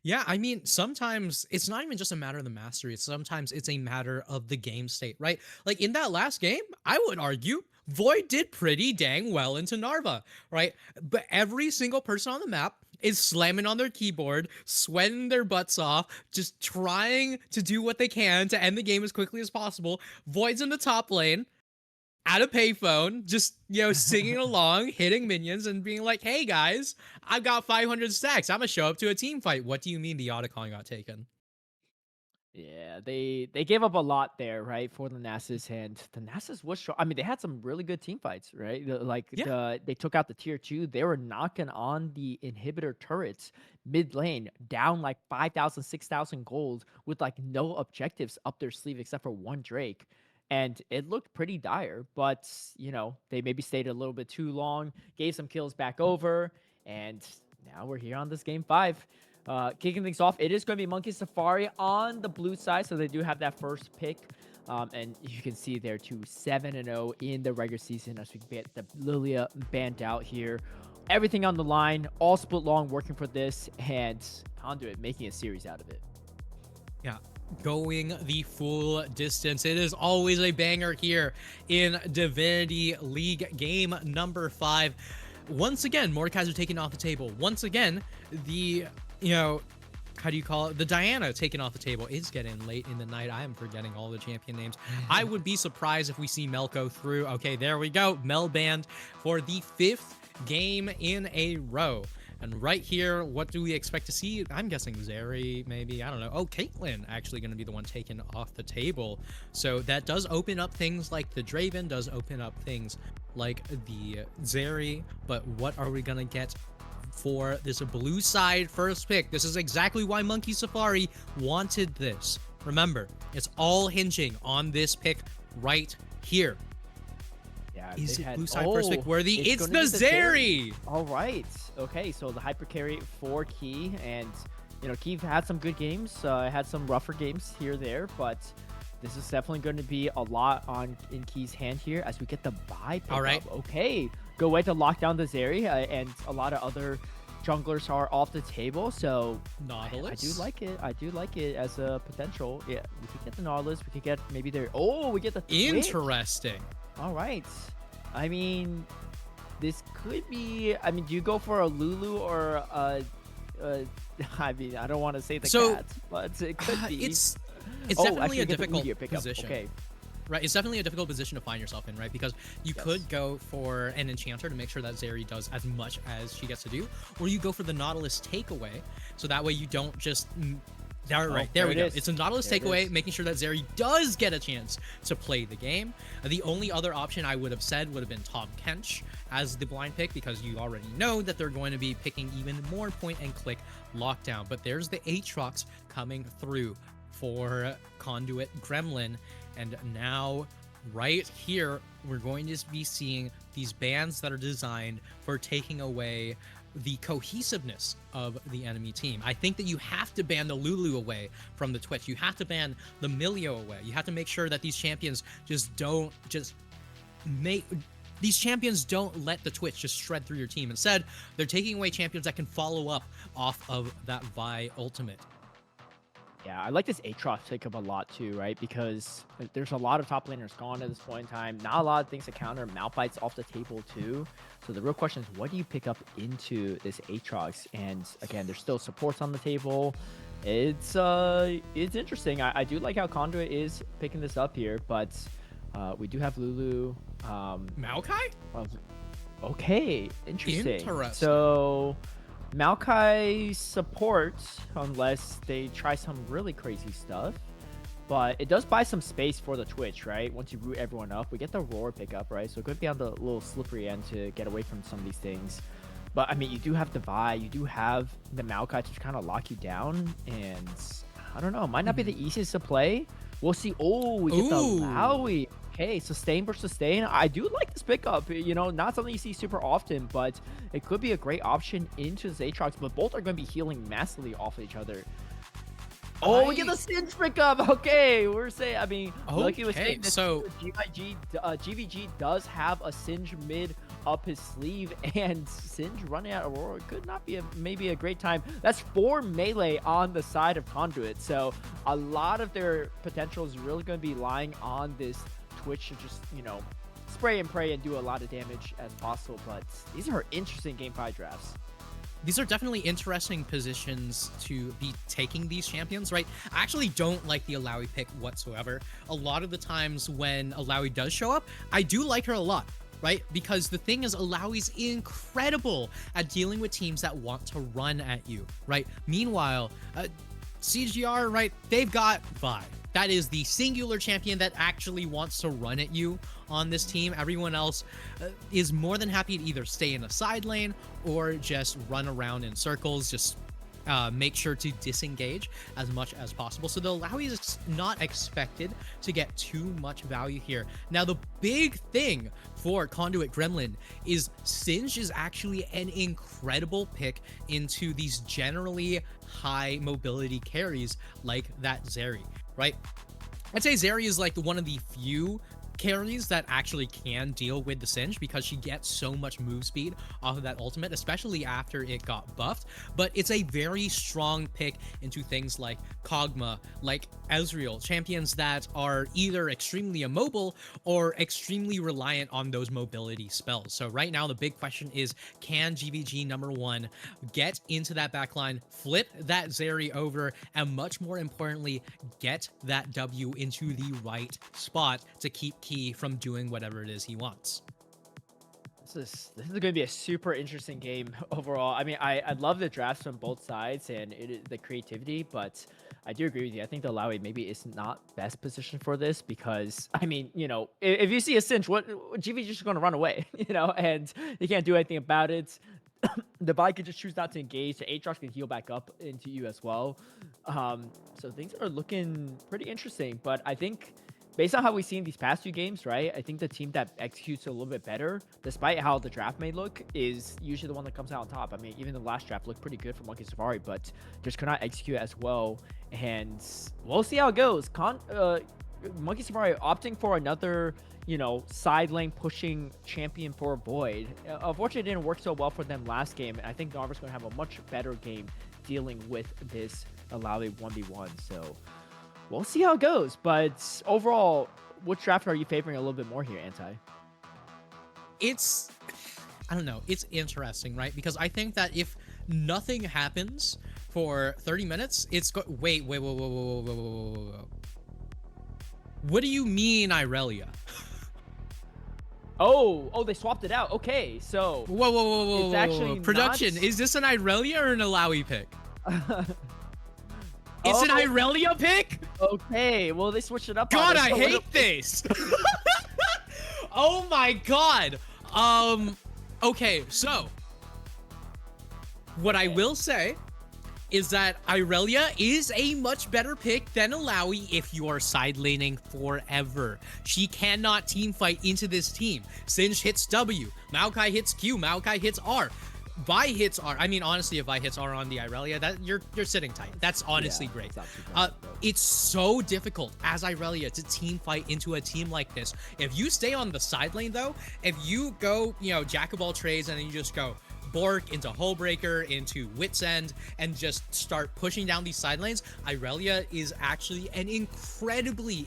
Yeah, I mean, sometimes it's not even just a matter of the mastery. Sometimes it's a matter of the game state, right? Like in that last game, I would argue Void did pretty dang well into Narva, right? But every single person on the map is slamming on their keyboard, sweating their butts off, just trying to do what they can to end the game as quickly as possible. Void's in the top lane, at a payphone, just, singing along, hitting minions, and being like, hey guys, I've got 500 stacks. I'm gonna show up to a team fight. What do you mean the Otacon got taken? Yeah, they gave up a lot there, right, for the Nasus, and the Nasus was strong. I mean, they had some really good team fights, right? They took out the tier 2. They were knocking on the inhibitor turrets mid lane, down like 5,000, 6,000 gold with like no objectives up their sleeve except for one Drake. And it looked pretty dire, but they maybe stayed a little bit too long, gave some kills back over, and now we're here on this game 5. Kicking things off, it is going to be Monkey Safari on the blue side, so they do have that first pick. And you can see there too, 7-0 in the regular season as we get the Lilia banned out here. Everything on the line, all split long working for this, and Conduit making a series out of it. Yeah, going the full distance. It is always a banger here in Divinity League game number 5. Once again, Mordekaiser taken off the table. Once again, the, how do you call it? The Diana taken off the table. It's getting late in the night. I am forgetting all the champion names. I would be surprised if we see Mel go through. Okay, there we go. Mel banned for the 5th game in a row. And right here, what do we expect to see? I'm guessing Zeri, maybe. I don't know. Oh, Caitlyn actually going to be the one taken off the table. So that does open up things like the Draven, does open up things like the Zeri. But what are we going to get for this blue side first pick? This is exactly why Monkey Safari wanted this. Remember, it's all hinging on this pick right here. Yeah, is it blue side first pick worthy? It's the Zeri! All right. Okay, so the hyper carry for Key, and Key had some good games, had some rougher games here there, but this is definitely going to be a lot in Key's hand here as we get the buy pick. All right. Okay, go away to lock down the Zeri, and a lot of other junglers are off the table, so Nautilus. I do like it. I do like it as a potential. Yeah, we could get the Nautilus. We could get maybe their. Oh, we get the Twitch. Interesting. All right. I mean, this could be. I mean, do you go for a Lulu or I mean, I don't want to say the cat, but it could be. It's definitely actually a difficult pickup. position. Okay. Right, it's definitely a difficult position to find yourself in, right? Because you could go for an enchanter to make sure that Zeri does as much as she gets to do, or you go for the Nautilus takeaway, so that way you don't just. There we go. It's a Nautilus takeaway, making sure that Zeri does get a chance to play the game. The only other option I would have said would have been Tom Kench as the blind pick, because you already know that they're going to be picking even more point-and-click lockdown. But there's the Aatrox coming through for Conduit Gremlin. And now, right here, we're going to be seeing these bans that are designed for taking away the cohesiveness of the enemy team. I think that you have to ban the Lulu away from the Twitch. You have to ban the Milio away. You have to make sure that these champions don't let the Twitch just shred through your team. Instead, they're taking away champions that can follow up off of that Vi ultimate. Yeah, I like this Aatrox pickup a lot too, right? Because there's a lot of top laners gone at this point in time. Not a lot of things to counter. Malphite's off the table too. So the real question is, what do you pick up into this Aatrox? And again, there's still supports on the table. It's interesting. I do like how Conduit is picking this up here, but we do have Lulu. Maokai? Okay, interesting. Interesting. So Maokai supports unless they try some really crazy stuff, but it does buy some space for the Twitch, right? Once you root everyone up, we get the Roar pickup, right? So it could be on the little slippery end to get away from some of these things. But I mean, you do have the Vi, you do have the Maokai to kind of lock you down, and I don't know, it might not be the easiest to play. We'll see. Oh, we get the Lowy. Okay, sustain versus sustain. I do like this pickup. Not something you see super often, but it could be a great option into Aatrox. But both are going to be healing massively off of each other. Oh, we get the Singe pickup. Okay, we're saying. I mean, Lucky was saying this. So GVG does have a Singe mid up his sleeve, and Singe running out Aurora could not be maybe a great time. That's 4 melee on the side of Conduit, so a lot of their potential is really going to be lying on this Twitch to just spray and pray and do a lot of damage as possible. But these are interesting game 5 drafts. These are definitely interesting positions to be taking these champions, right? I actually don't like the Alawi pick whatsoever. A lot of the times when Alawi does show up, I do like her a lot, right? Because the thing is, Alawi's incredible at dealing with teams that want to run at you, right? Meanwhile, CGR, right, they've got Vi. That is the singular champion that actually wants to run at you on this team. Everyone else is more than happy to either stay in a side lane or just run around in circles, just make sure to disengage as much as possible. So the Alawi is not expected to get too much value here. Now, the big thing for Conduit Gremlin is Singe is actually an incredible pick into these generally high mobility carries like that Zeri, right? I'd say Zeri is like one of the few carries that actually can deal with the Singe because she gets so much move speed off of that ultimate, especially after it got buffed. But it's a very strong pick into things like Kog'Maw, like Ezreal, champions that are either extremely immobile or extremely reliant on those mobility spells. So right now the big question is, can GVG number 1 get into that backline, flip that Zeri over, and much more importantly, get that W into the right spot to keep Key from doing whatever it is he wants. This is going to be a super interesting game overall. I mean, I love the drafts from both sides and the creativity, but I do agree with you. I think the Lowy maybe is not best position for this because, I mean, you know, if you see a cinch, what GV is just going to run away, you know, and you can't do anything about it. The bot can just choose not to engage. The Aatrox can heal back up into you as well. So things are looking pretty interesting, but I think based on how we've seen these past few games, right? I think the team that executes a little bit better, despite how the draft may look, is usually the one that comes out on top. I mean, even the last draft looked pretty good for Monkey Safari, but just could not execute as well. And we'll see how it goes. Monkey Safari opting for another, you know, side lane pushing champion for Void. Unfortunately, it didn't work so well for them last game. And I think Narva's going to have a much better game dealing with this Alawi 1v1. So we'll see how it goes, but overall, which draft are you favoring a little bit more here, Anti? I don't know, it's interesting, right? Because I think that if nothing happens for 30 minutes, wait. What do you mean, Irelia? Oh, they swapped it out. Okay, so Whoa. it's actually Production, not... is this an Irelia or an Alawi pick? It's an Irelia pick? Okay, well, they switched it up. God, I hate this. Oh my god. Okay, so what I will say is that Irelia is a much better pick than Alawi if you are side laning forever. She cannot team fight into this team. Singe hits W, Maokai hits Q, Maokai hits R. Vi hits R. I mean, honestly, if Vi hits R on the Irelia, that you're sitting tight. That's honestly great. It's so difficult as Irelia to team fight into a team like this. If you stay on the side lane, though, if you go, you know, jack of all trades, and then you just go Bork into Hullbreaker, into Wit's End, and just start pushing down these side lanes, Irelia is actually an incredibly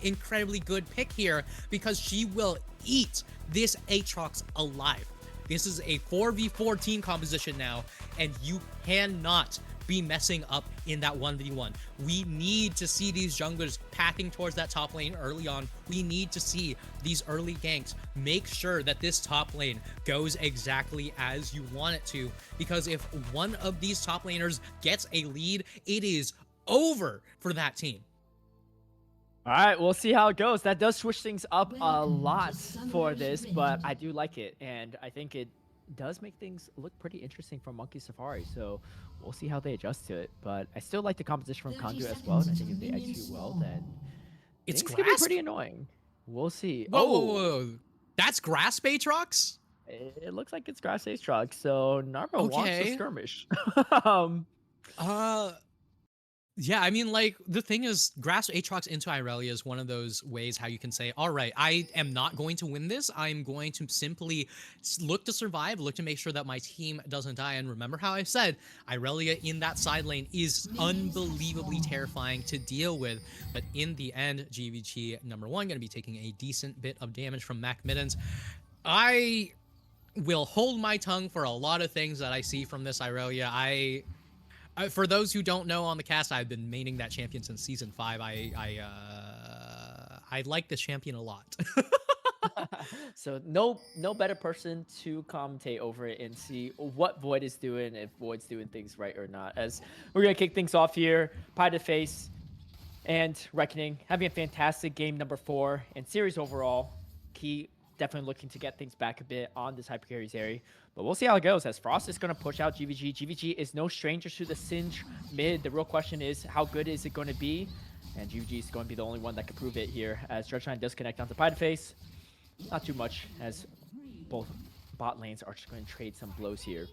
good pick here because she will eat this Aatrox alive. This is a 4v4 team composition now, and you cannot be messing up in that 1v1. We need to see these junglers packing towards that top lane early on. We need to see these early ganks. Make sure that this top lane goes exactly as you want it to, because if one of these top laners gets a lead, it is over for that team. All right, we'll see how it goes. That does switch things up a lot for this, but I do like it, and I think it does make things look pretty interesting for Monkey Safari. So we'll see how they adjust to it. But I still like the composition from Conduit as well, and I think if they execute well, then it's gonna be pretty annoying. We'll see. Whoa. That's Grasp Aatrox? It looks like it's Grass Aatrox, so Narva wants a skirmish. Yeah, I mean, like, the thing is, Grasp Aatrox into Irelia is one of those ways how you can say, all right, I am not going to win this. I'm going to simply look to survive, look to make sure that my team doesn't die. And remember how I said, Irelia in that side lane is unbelievably terrifying to deal with. But in the end, GVG number 1 going to be taking a decent bit of damage from Mac Middens. I will hold my tongue for a lot of things that I see from this Irelia. For those who don't know on the cast, I've been maining that champion since season 5. I like this champion a lot. So no better person to commentate over it and see what Void is doing, if Void's doing things right or not. As we're gonna kick things off here, Pie to Face and Reckoning having a fantastic game number 4 and series overall. Key definitely looking to get things back a bit on this Hyper Carries area. But we'll see how it goes, as Frost is going to push out GVG. GVG is no stranger to the Singe mid. The real question is, how good is it going to be? And GVG is going to be the only one that can prove it here, as Dredge9 does connect onto Pieface. Not too much, as both bot lanes are just going to trade some blows here.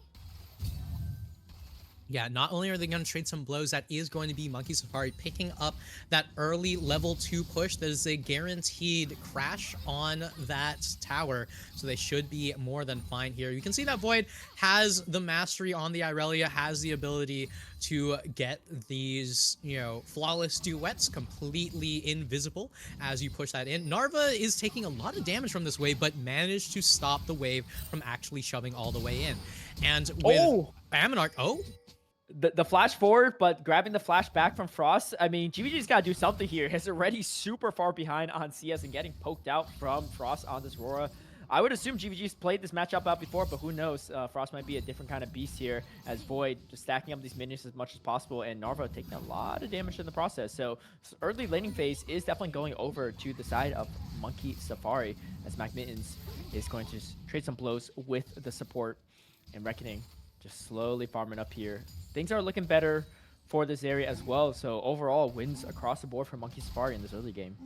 Yeah, not only are they going to trade some blows, that is going to be Monkey Safari picking up that early level 2 push. That is a guaranteed crash on that tower, so they should be more than fine here. You can see that Void has the mastery on the Irelia, has the ability to get these, flawless duets completely invisible as you push that in. Narva is taking a lot of damage from this wave, but managed to stop the wave from actually shoving all the way in. And with Aminarch, the flash forward, but grabbing the flash back from Frost. I mean, GVG's got to do something here. He's already super far behind on CS and getting poked out from Frost on this Aurora. I would assume GVG's played this matchup out before, but who knows? Frost might be a different kind of beast here, as Void just stacking up these minions as much as possible, and Narva taking a lot of damage in the process. So early laning phase is definitely going over to the side of Monkey Safari, as Mac Mittens is going to just trade some blows with the support, and Reckoning just slowly farming up here. Things are looking better for this area as well. So overall, wins across the board for Monkey Safari in this early game.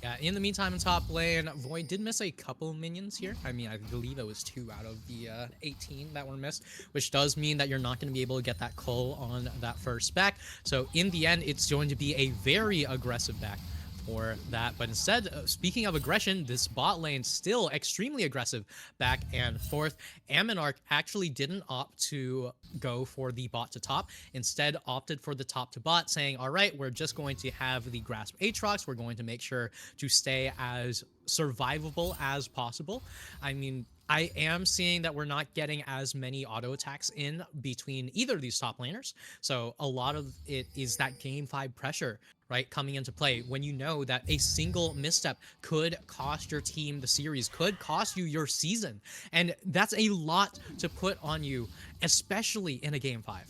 Yeah, in the meantime, in top lane, Void did miss a couple minions here. I mean, I believe it was 2 out of the 18 that were missed, which does mean that you're not going to be able to get that cull on that first back. So in the end, it's going to be a very aggressive back for that. But instead, speaking of aggression, this bot lane still extremely aggressive back and forth. Aminarch actually didn't opt to go for the bot to top, instead opted for the top to bot, saying, all right, we're just going to have the grasp Aatrox. We're going to make sure to stay as survivable as possible. I mean, I am seeing that we're not getting as many auto attacks in between either of these top laners. So a lot of it is that game 5 pressure, right, coming into play when you know that a single misstep could cost your team the series, could cost you your season. And that's a lot to put on you, especially in a game 5.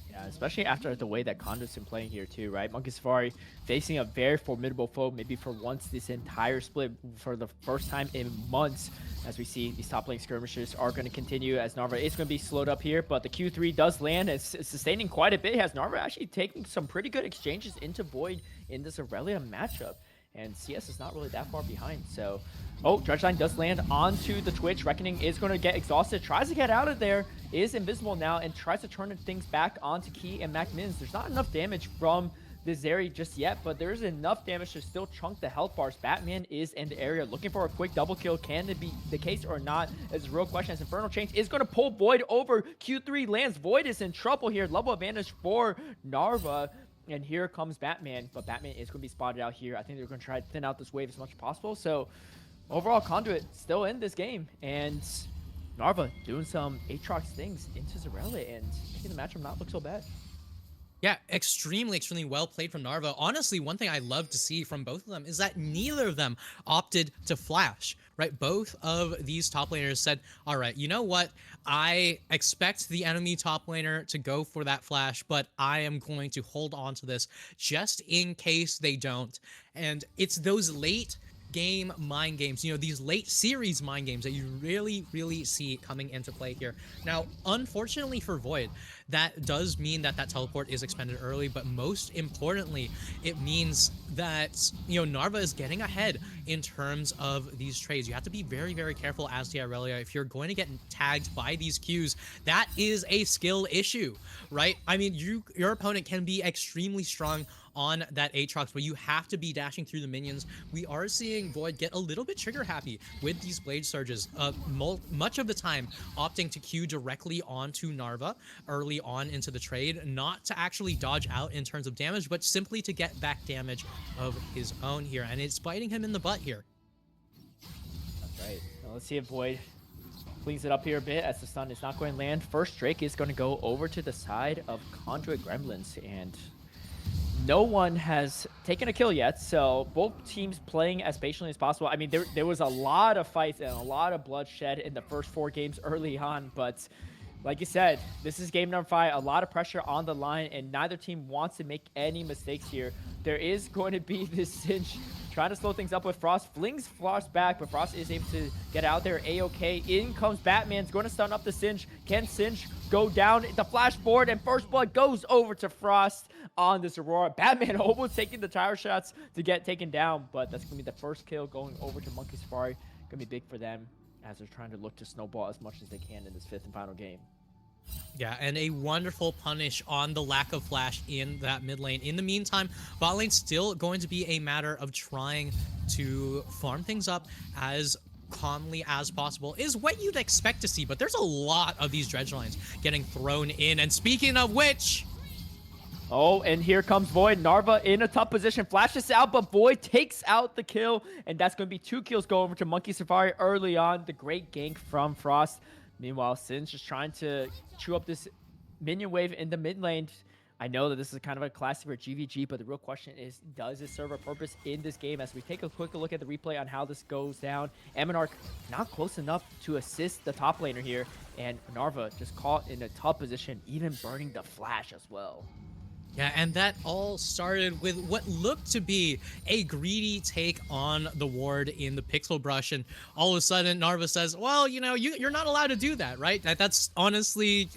Yeah, especially after the way that Conduit's been playing here too, right? Monkey Safari facing a very formidable foe, maybe for once this entire split for the first time in months. As we see, these top lane skirmishes are going to continue as Narva is going to be slowed up here, but the Q3 does land. It's sustaining quite a bit. Has Narva actually taking some pretty good exchanges into Void in this Aurelia matchup. And CS is not really that far behind. So, Dredgeline does land onto the Twitch. Reckoning is going to get exhausted. Tries to get out of there. Is invisible now and tries to turn things back onto Key and Mac Mins. There's not enough damage from this Zeri just yet, but there's enough damage to still chunk the health bars. Batman is in the area looking for a quick double kill. Can it be the case or not? Is a real question, as Infernal Chains is going to pull Void over. Q3 lands. Void is in trouble here. Level advantage for Narva. And here comes Batman, but Batman is going to be spotted out here. I think they're going to try to thin out this wave as much as possible. So overall, Conduit still in this game, and Narva doing some Aatrox things into Zarella and making the matchup not look so bad. Yeah, extremely well played from Narva. Honestly, one thing I love to see from both of them is that neither of them opted to flash, right? Both of these top laners said, all right, you know what? I expect the enemy top laner to go for that flash, but I am going to hold on to this just in case they don't. And it's those late game mind games, these late series mind games that you really see coming into play here. Now, unfortunately for Void, that does mean that teleport is expended early, but most importantly, it means that, Narva is getting ahead in terms of these trades. You have to be very careful as the Irelia. If you're going to get tagged by these Qs, that is a skill issue, right? I mean, your opponent can be extremely strong on that Aatrox, but you have to be dashing through the minions. We are seeing Void get a little bit trigger happy with these blade surges, much of the time opting to Q directly onto Narva early on into the trade, not to actually dodge out in terms of damage, but simply to get back damage of his own here, and it's biting him in the butt here. That's right. Now let's see if Void cleans it up here a bit, as the stun is not going to land. First Drake is going to go over to the side of Conduit Gremlins, and no one has taken a kill yet, so both teams playing as patiently as possible. I mean, there was a lot of fights and a lot of bloodshed in the first 4 games early on, but like you said, this is game number 5. A lot of pressure on the line, and neither team wants to make any mistakes here. There is going to be this cinch trying to slow things up with Frost. Flings Frost back, but Frost is able to get out there A-okay. In comes Batman. It's going to stun up the Singe. Can Singe go down? The flash forward, and first blood goes over to Frost on this Aurora. Batman almost taking the tower shots to get taken down, but that's going to be the first kill going over to Monkey Safari. Going to be big for them as they're trying to look to snowball as much as they can in this 5th and final game. Yeah, and a wonderful punish on the lack of flash in that mid lane. In the meantime, bot lane still going to be a matter of trying to farm things up as calmly as possible is what you'd expect to see, but there's a lot of these dredge lines getting thrown in. And speaking of which, Oh, and here comes Void. Narva in a tough position. Flashes out, but Void takes out the kill. And that's going to be 2 kills go over to Monkey Safari early on. The great gank from Frost. Meanwhile, Sin's just trying to chew up this minion wave in the mid lane. I know that this is kind of a classic for GVG, but the real question is, does it serve a purpose in this game? As we take a quick look at the replay on how this goes down, Amonarch not close enough to assist the top laner here. And Narva just caught in a tough position, even burning the flash as well. yeah, and that all started with what looked to be a greedy take on the ward in the Pixel Brush, and all of a sudden Narva says, well, you know, you're not allowed to do that, right? That's honestly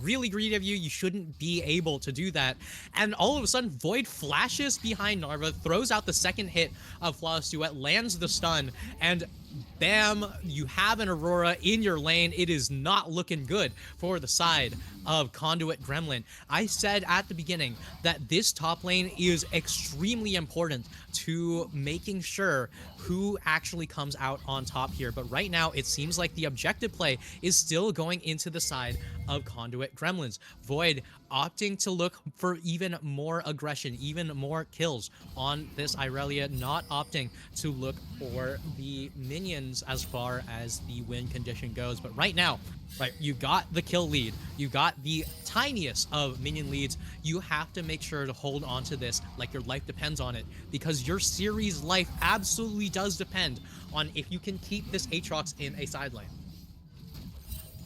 really greedy of you. You shouldn't be able to do that. And all of a sudden, Void flashes behind Narva, throws out the second hit of Flawless Duet, lands the stun, and bam, you have an Aurora in your lane. It is not looking good for the side of Conduit Gremlin. I said at the beginning that this top lane is extremely important to making sure who actually comes out on top here. But right now, it seems like the objective play is still going into the side of Conduit Gremlins. Void opting to look for even more aggression, even more kills on this Irelia, not opting to look for the minions as far as the win condition goes. But right now, right, you got the kill lead, you got the tiniest of minion leads. You have to make sure to hold on to this like your life depends on it, because your series life absolutely does depend on if you can keep this Aatrox in a side lane.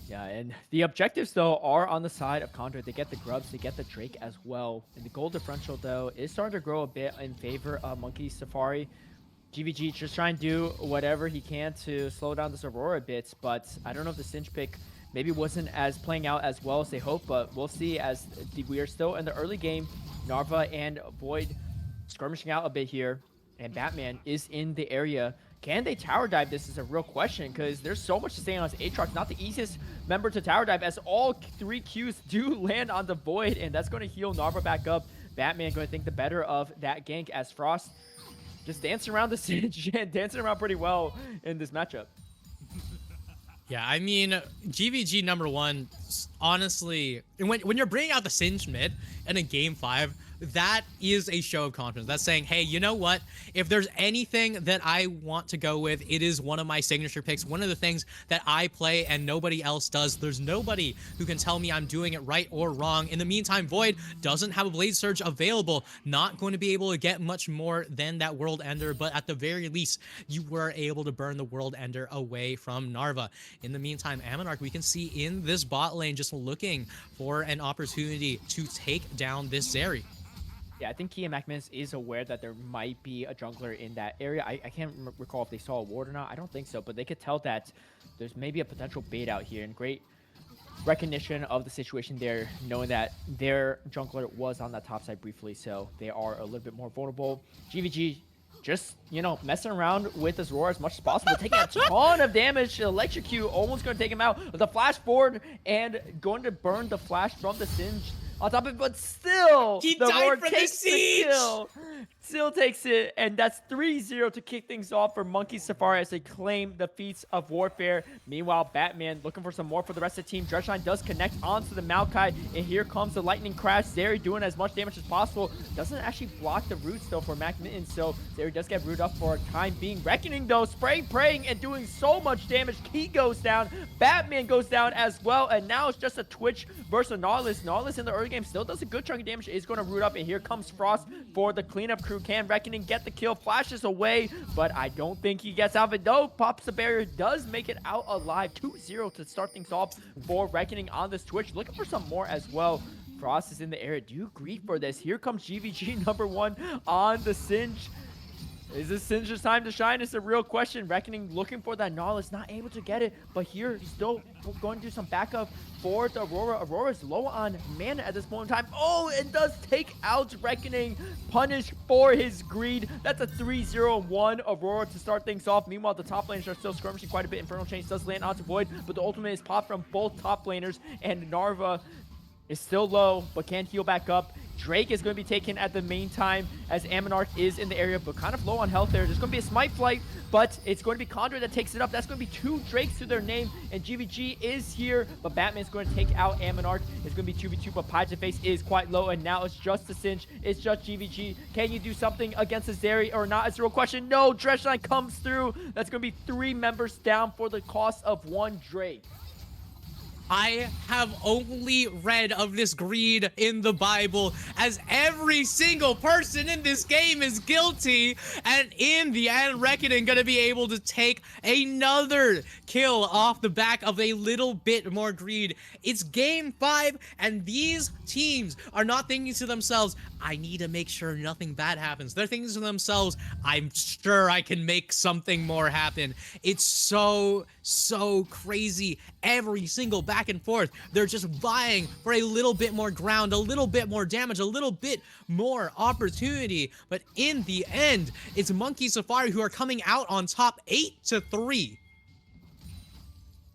Yeah, and the objectives, though, are on the side of Conduit. They get the grubs, they get the Drake as well. And the gold differential, though, is starting to grow a bit in favor of Monkey Safari. GVG just trying to do whatever he can to slow down this Aurora a bit, but I don't know if the Cinch pick maybe wasn't as playing out as well as they hoped, but we'll see as we are still in the early game. Narva and Void skirmishing out a bit here, and Batman is in the area. Can they tower dive? This is a real question, because there's so much to say on this Aatrox. Not the easiest member to tower dive, as all 3 Qs do land on the Void, and that's going to heal Narva back up. Batman going to think the better of that gank, as Frost just dancing around the Singe and dancing around pretty well in this matchup. Yeah, I mean, GVG number 1, honestly, when you're bringing out the Singe mid in a game 5, that is a show of confidence. That's saying, hey, you know what? If there's anything that I want to go with, it is one of my signature picks. One of the things that I play and nobody else does. There's nobody who can tell me I'm doing it right or wrong. In the meantime, Void doesn't have a Blade Surge available. Not going to be able to get much more than that World Ender, but at the very least, you were able to burn the World Ender away from Narva. In the meantime, Amonarch, we can see in this bot lane just looking for an opportunity to take down this Zeri. Yeah, I think Kia Macmanus is aware that there might be a jungler in that area. I can't recall if they saw a ward or not. I don't think so, but they could tell that there's maybe a potential bait out here, and great recognition of the situation there, knowing that their jungler was on that top side briefly, so they are a little bit more vulnerable. GVG just, you know, messing around with this roar as much as possible, taking a ton of damage. Electrocute almost going to take him out with a flash forward and going to burn the flash from the Singe on top of it, but still, He the died roar for the takes the siege! kill. Still takes it, and that's 3-0 to kick things off for Monkey Safari as they claim the feats of warfare. Meanwhile, Batman looking for some more for the rest of the team. Dredgeline does connect onto the Maokai, and here comes the Lightning Crash. Zeri doing as much damage as possible. Doesn't actually block the roots, though, for Mac Mitten, so Zeri does get rooted up for a time being. Reckoning, though, spraying, praying, and doing so much damage. Key goes down. Batman goes down as well, and now it's just a Twitch versus Nautilus. Nautilus in the early game still does a good chunk of damage. Is going to root up, and here comes Frost for the cleanup crew. Can Reckoning get the kill? Flashes away, but I don't think he gets out of it. No, pops the barrier, does make it out alive. 2-0 to start things off for Reckoning on this Twitch. Looking for some more as well. Frost is in the area. Do you agree for this? Here comes GVG number 1 on the Singe. Is this Singe's time to shine? It's a real question. Reckoning looking for that knowledge, not able to get it, but here still going to do some backup for the Aurora. Aurora's low on mana at this moment in time. Oh, it does take out Reckoning. Punish for his greed. That's a 3-0-1 Aurora to start things off. Meanwhile, the top laners are still skirmishing quite a bit. Infernal Chains does land onto Void, but the ultimate is popped from both top laners, and Narva is still low, but can't heal back up. Drake is going to be taken at the main time as Aminarch is in the area, but kind of low on health there. There's going to be a Smite Flight, but it's going to be Conduit that takes it up. That's going to be 2 Drakes to their name, and GVG is here, but Batman's going to take out Aminarch. It's going to be 2v2, but Pie to Face is quite low, and now it's just the Singe. It's just GVG. Can you do something against Azeri or not? It's a real question. No, Dredgeline comes through. That's going to be 3 members down for the cost of 1 Drake. I have only read of this greed in the Bible, as every single person in this game is guilty, and in the end, Reckoning gonna be able to take another kill off the back of a little bit more greed. It's game 5, and these teams are not thinking to themselves, I need to make sure nothing bad happens. They're thinking to themselves, I'm sure I can make something more happen. It's so crazy. Every single back and forth, they're just vying for a little bit more ground, a little bit more damage, a little bit more opportunity. But in the end, it's Monkey Safari who are coming out on top 8-3.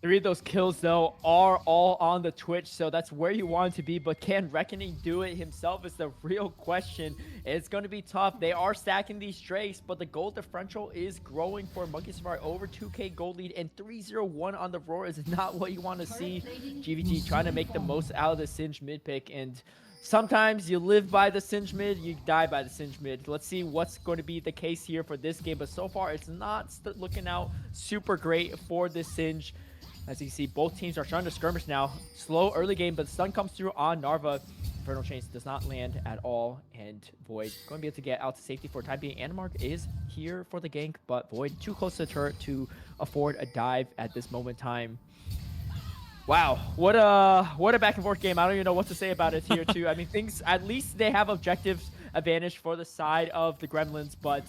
3 of those kills, though, are all on the Twitch, so that's where you want to be. But can Reckoning do it himself is the real question. It's going to be tough. They are stacking these Drakes, but the gold differential is growing for Monkey Safari. Over 2k gold lead, and 3-0-1 on the Roar is not what you want to see. GVG trying to make the most out of the Singe mid pick, and sometimes you live by the Singe mid, you die by the Singe mid. Let's see what's going to be the case here for this game, but so far it's not looking out super great for this Singe. As you can see, both teams are trying to skirmish now. Slow early game, but the stun comes through on Narva. Infernal Chains does not land at all, and Void going to be able to get out to safety for the time being. Animarch is here for the gank, but Void too close to the turret to afford a dive at this moment in time. Wow, what a back and forth game. I don't even know what to say about it here too. I mean, things, at least they have objectives advantage for the side of the Gremlins, but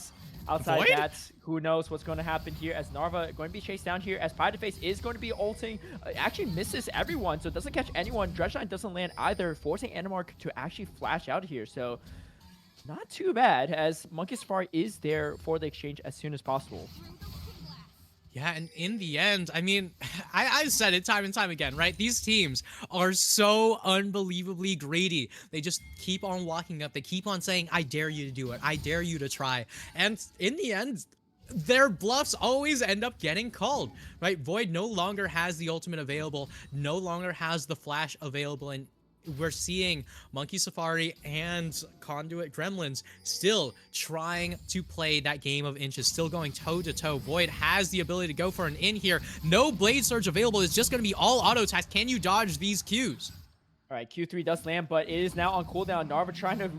outside Void? that, who knows what's going to happen here, as Narva going to be chased down here, as Pie to Face is going to be ulting. Actually misses everyone, so it doesn't catch anyone. Dredgeline doesn't land either, forcing Animarch to actually flash out here. So not too bad, as Monkey Safari is there for the exchange as soon as possible. Yeah, and in the end, I mean, I've said it time and time again, right? These teams are so unbelievably greedy. They just keep on walking up. They keep on saying, I dare you to do it. I dare you to try. And in the end, their bluffs always end up getting called, right? Void no longer has the ultimate available, no longer has the flash available, and we're seeing Monkey Safari and Conduit Gremlins still trying to play that game of inches, still going toe-to-toe. Void has the ability to go for an in here. No Blade Surge available. It's just going to be all auto attacks. Can you dodge these Qs? All right, Q3 does land, but it is now on cooldown. Narva trying to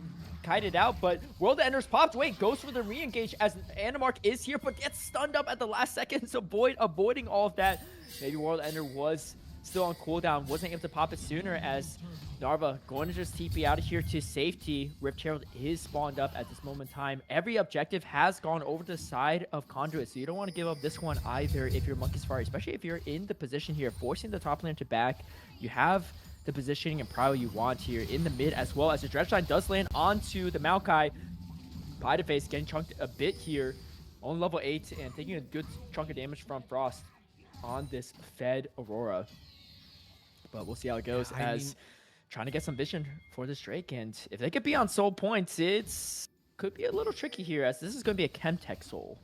kite it out, but World Ender's popped. Wait, goes for the re-engage as Animarch is here, but gets stunned up at the last second, so Void avoiding all of that. Maybe World Ender was still on cooldown, wasn't able to pop it sooner, as Narva going to just TP out of here to safety. Rift Herald is spawned up at this moment in time. Every objective has gone over to the side of Conduit, so you don't want to give up this one either if you're Monkey Safari, especially if you're in the position here, forcing the top laner to back. You have the positioning and prio you want here in the mid, as well as the Dredgeline does land onto the Maokai. Pie to Face getting chunked a bit here, on level 8, and taking a good chunk of damage from Frost on this fed Aurora. But we'll see how it goes, as trying to get some vision for this Drake, and if they could be on soul points, could be a little tricky here, as this is going to be a Chemtech soul.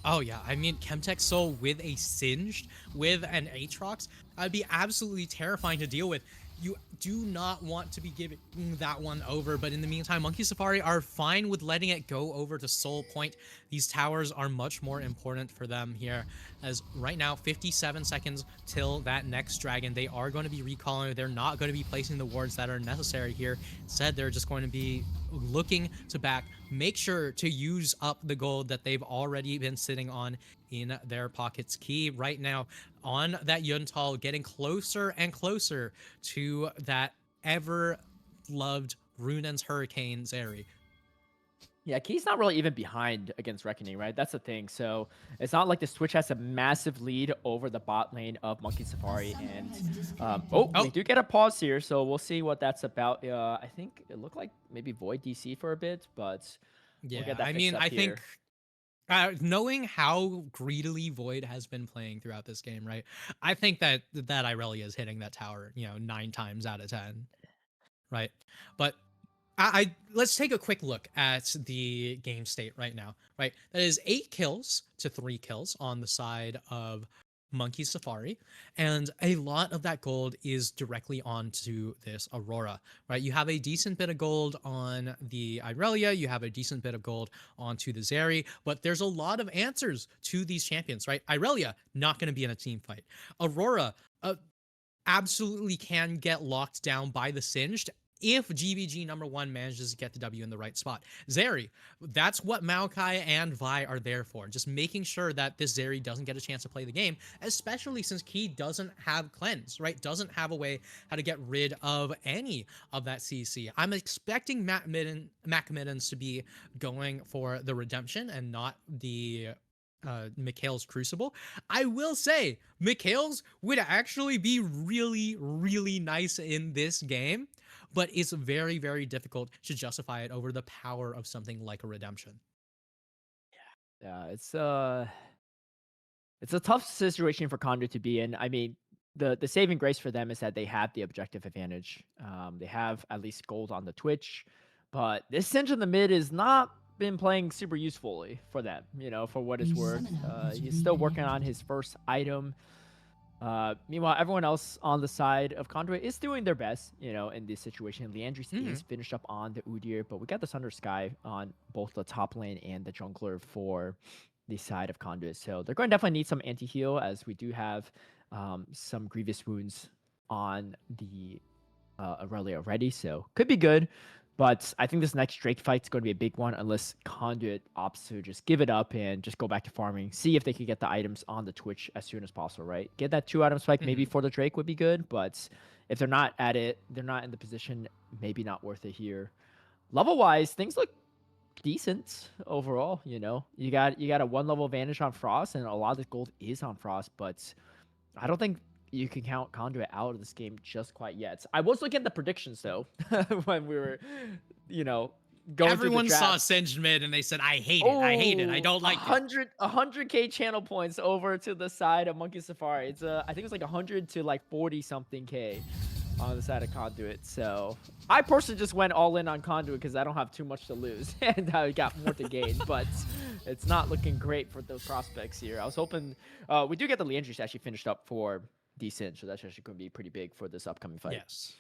Oh yeah, I mean, Chemtech Soul with a Singed, with an Aatrox, I'd be absolutely terrifying to deal with. You do not want to be giving that one over, but in the meantime, Monkey Safari are fine with letting it go over to Soul Point. These towers are much more important for them here, as right now, 57 seconds till that next dragon. They are going to be recalling. They're not going to be placing the wards that are necessary here. Instead, they're just going to be looking to back. Make sure to use up the gold that they've already been sitting on in their pockets. Key right now on that Yuntal, getting closer and closer to that ever loved Runen's Hurricane Zeri. Yeah, Key's not really even behind against Reckoning, right? That's the thing. So it's not like the Switch has a massive lead over the bot lane of Monkey Safari. And oh, Oh, we do get a pause here, so we'll see what that's about. I think it looked like maybe Void DC for a bit, but we'll yeah. get that I fixed mean, up I here. think knowing how greedily Void has been playing throughout this game, right? I think that Irelia is hitting that tower, 9 times out of 10, right? But I let's take a quick look at the game state right now, right? That is 8 kills to 3 kills on the side of Monkey Safari, and a lot of that gold is directly onto this Aurora, right? You have a decent bit of gold on the Irelia, you have a decent bit of gold onto the Zeri, but there's a lot of answers to these champions, right? Irelia not going to be in a team fight. Aurora, absolutely can get locked down by the Singed if GVG #1 manages to get the W in the right spot. Zeri, that's what Maokai and Vi are there for, just making sure that this Zeri doesn't get a chance to play the game, especially since Key doesn't have cleanse, right? Doesn't have a way how to get rid of any of that CC. I'm expecting Mac Middens to be going for the redemption and not the Mikhail's Crucible. I will say, Mikhail's would actually be really, really nice in this game, but it's very, very difficult to justify it over the power of something like a redemption. Yeah, it's a tough situation for Conduit to be in. I mean, the saving grace for them is that they have the objective advantage. They have at least gold on the Twitch, but this Cinch in the mid is not been playing super usefully for them. For what it's worth, he's still working on his first item. Meanwhile, everyone else on the side of Conduit is doing their best, in this situation. Leandris is finished up on the Udyr, but we got the Thunder Sky on both the top lane and the jungler for the side of Conduit. So they're going to definitely need some anti-heal, as we do have some grievous wounds on the Aurelia already. So could be good. But I think this next Drake fight is going to be a big one, unless Conduit opts to just give it up and just go back to farming. See if they can get the items on the Twitch as soon as possible, right? Get that 2-item spike maybe for the Drake would be good, but if they're not at it, they're not in the position, maybe not worth it here. Level-wise, things look decent overall, You got a 1-level advantage on Frost, and a lot of the gold is on Frost, but I don't think you can count Conduit out of this game just quite yet. I was looking at the predictions though when we were, going Everyone through the saw draft. Singed mid and they said, I hate it. I hate it. I don't like it. 100k channel points over to the side of Monkey Safari. It's I think it's like 100 to like 40 something k on the side of Conduit. So I personally just went all in on Conduit because I don't have too much to lose and I got more to gain, but it's not looking great for those prospects here. I was hoping we do get the Leandris actually finished up for decent, so that's actually going to be pretty big for this upcoming fight. Yes.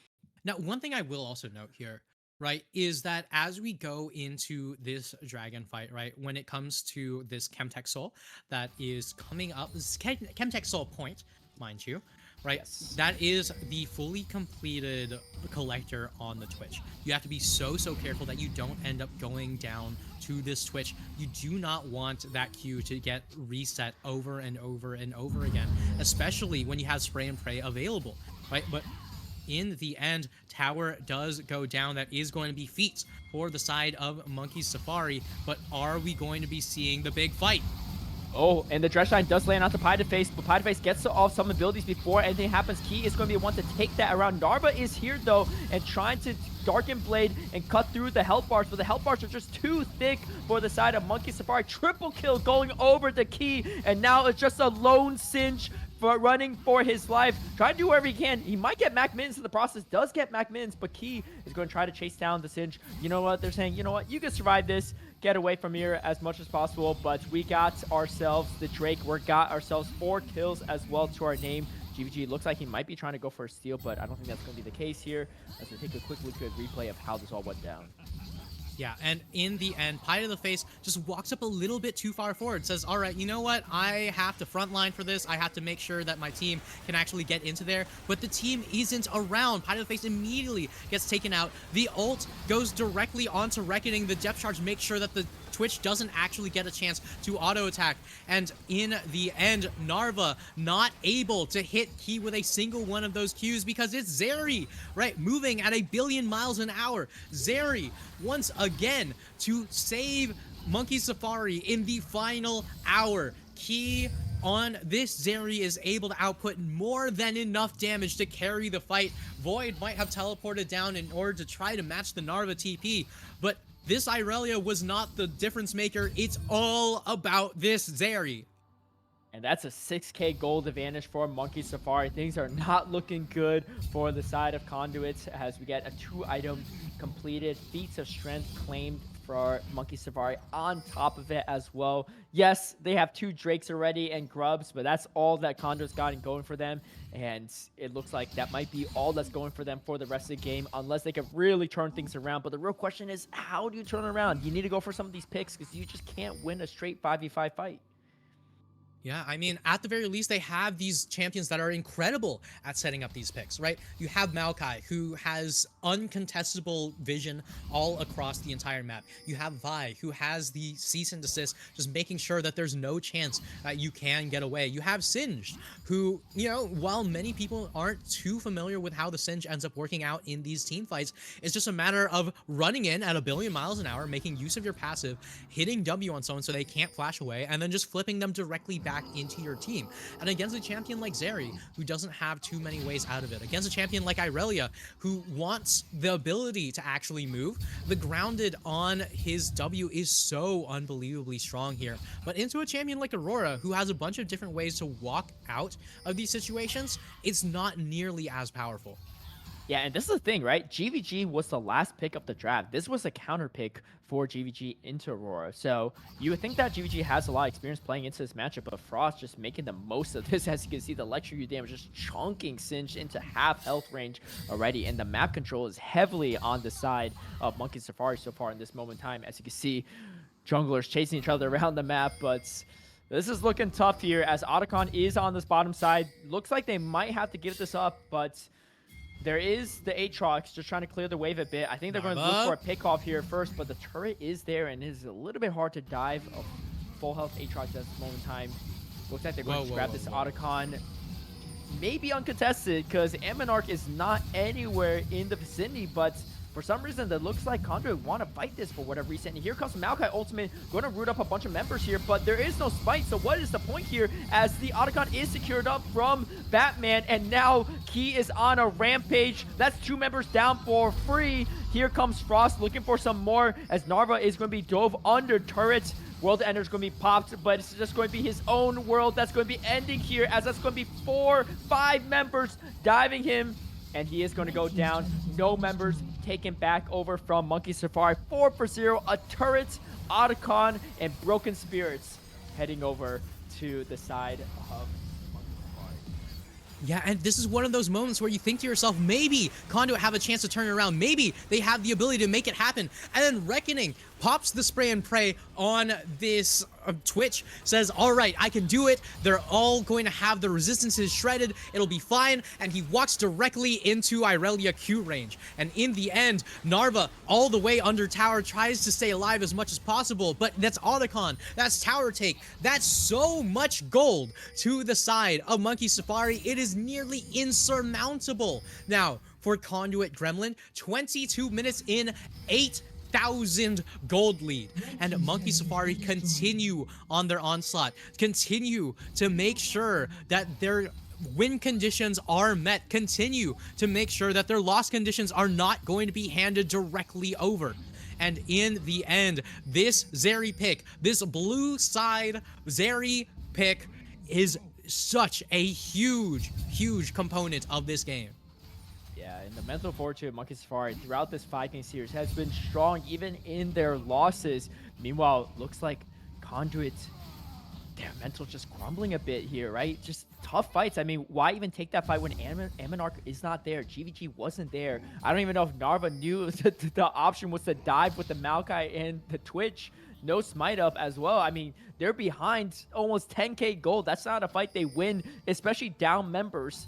Now, one thing I will also note here, right, is that as we go into this dragon fight, right, when it comes to this Chemtech Soul that is coming up, this Chemtech Soul point, mind you, right? Yes. That is the fully completed collector on the Twitch. You have to be so careful that you don't end up going down to this Twitch. You do not want that queue to get reset over and over and over again, especially when you have spray and pray available, right? But in the end, tower does go down. That is going to be feats for the side of Monkey Safari, but are we going to be seeing the big fight? Oh, and the Dredge Line does land onto Piedeface, but Piedeface gets off some abilities before anything happens. Key is going to be one to take that around. Narba is here, though, and trying to Darken Blade and cut through the health bars, but the health bars are just too thick for the side of Monkey Safari. Triple kill going over the Key, and now it's just a lone Cinch for running for his life. Trying to do whatever he can. He might get Mac Mittens in the process, does get Mac Mittens, but Key is going to try to chase down the Cinch. You know what? They're saying, you know what? You can survive this. Get away from here as much as possible, but we got ourselves the Drake. We got ourselves 4 kills as well to our name. GVG looks like he might be trying to go for a steal, but I don't think that's going to be the case here. As we take a quick look at a replay of how this all went down. Yeah, and in the end, Pie to the Face just walks up a little bit too far forward, says, all right, you know what? I have to frontline for this. I have to make sure that my team can actually get into there, but the team isn't around. Pie to the Face immediately gets taken out. The ult goes directly onto Reckoning. The depth charge makes sure that the Twitch doesn't actually get a chance to auto attack. And in the end, Narva not able to hit Key with a single one of those Qs because it's Zeri, right? Moving at 1,000,000,000 miles an hour. Zeri, once again, to save Monkey Safari in the final hour. Key on this Zeri is able to output more than enough damage to carry the fight. Void might have teleported down in order to try to match the Narva TP, but this Irelia was not the difference maker. It's all about this Zeri. And that's a 6k gold advantage for Monkey Safari. Things are not looking good for the side of Conduits as we get a 2-item completed. Feats of Strength claimed for Monkey Safari on top of it as well. Yes, they have 2 Drakes already and Grubs, but that's all that Conduit's got going for them. And it looks like that might be all that's going for them for the rest of the game, unless they can really turn things around. But the real question is, how do you turn around? You need to go for some of these picks because you just can't win a straight 5v5 fight. Yeah, I mean, at the very least, they have these champions that are incredible at setting up these picks, right? You have Maokai, who has uncontestable vision all across the entire map. You have Vi, who has the cease and desist, just making sure that there's no chance that you can get away. You have Singed, who, you know, while many people aren't too familiar with how the Singe ends up working out in these team fights, it's just a matter of running in at 1,000,000,000 miles an hour, making use of your passive, hitting W on someone so they can't flash away, and then just flipping them directly back into your team. And against a champion like Zeri, who doesn't have too many ways out of it, against a champion like Irelia, who wants the ability to actually move, the grounded on his W is so unbelievably strong here. But into a champion like Aurora, who has a bunch of different ways to walk out of these situations, it's not nearly as powerful. Yeah, and this is the thing, right? GVG was the last pick of the draft. This was a counter pick for GVG into Aurora. So you would think that GVG has a lot of experience playing into this matchup, but Frost just making the most of this. As you can see, the electrocute damage just chunking Singed into half health range already. And the map control is heavily on the side of Monkey Safari so far in this moment in time. As you can see, junglers chasing each other around the map, but this is looking tough here as Otacon is on this bottom side. Looks like they might have to give this up, but there is the Aatrox just trying to clear the wave a bit. I think they're going to look for a pick off here first, but the turret is there and it is a little bit hard to dive a full health Aatrox at this moment in time. Looks like they're going to grab this Otacon. Maybe uncontested because Ammonarch is not anywhere in the vicinity, but for some reason, it looks like Conduit want to fight this for whatever reason. And here comes Maokai Ultimate, going to root up a bunch of members here, but there is no spite. So what is the point here as the Otacon is secured up from Batman, and now Key is on a rampage. That's 2 members down for free. Here comes Frost looking for some more as Narva is going to be dove under turrets. World Ender is going to be popped, but it's just going to be his own world that's going to be ending here as that's going to be 4-5 members diving him. And he is going to go down. No members taken back over from Monkey Safari. 4-0. A turret, Otacon, and Broken Spirits heading over to the side of Monkey Safari. Yeah, and this is one of those moments where you think to yourself, maybe Conduit have a chance to turn it around. Maybe they have the ability to make it happen. And then Reckoning pops the spray and pray on this Twitch, says, all right, I can do it. They're all going to have the resistances shredded. It'll be fine. And he walks directly into Irelia Q range. And in the end, Narva, all the way under tower, tries to stay alive as much as possible. But that's Otacon. That's tower take. That's so much gold to the side of Monkey Safari. It is nearly insurmountable. Now, for Conduit Gremlin, 22 minutes in, 8,000 gold lead, and Monkey Safari continue on their onslaught, continue to make sure that their win conditions are met, continue to make sure that their loss conditions are not going to be handed directly over. And in the end, this Zeri pick, this blue side Zeri pick is such a huge component of this game. Yeah, and the mental fortitude of Monkey Safari throughout this 5-game series has been strong even in their losses. Meanwhile, looks like Conduit, their mental just crumbling a bit here, right? Just tough fights. I mean, why even take that fight when Aminarch is not there? GVG wasn't there. I don't even know if Narva knew the option was to dive with the Maokai and the Twitch. No smite up as well. I mean, they're behind almost 10k gold. That's not a fight they win, especially down members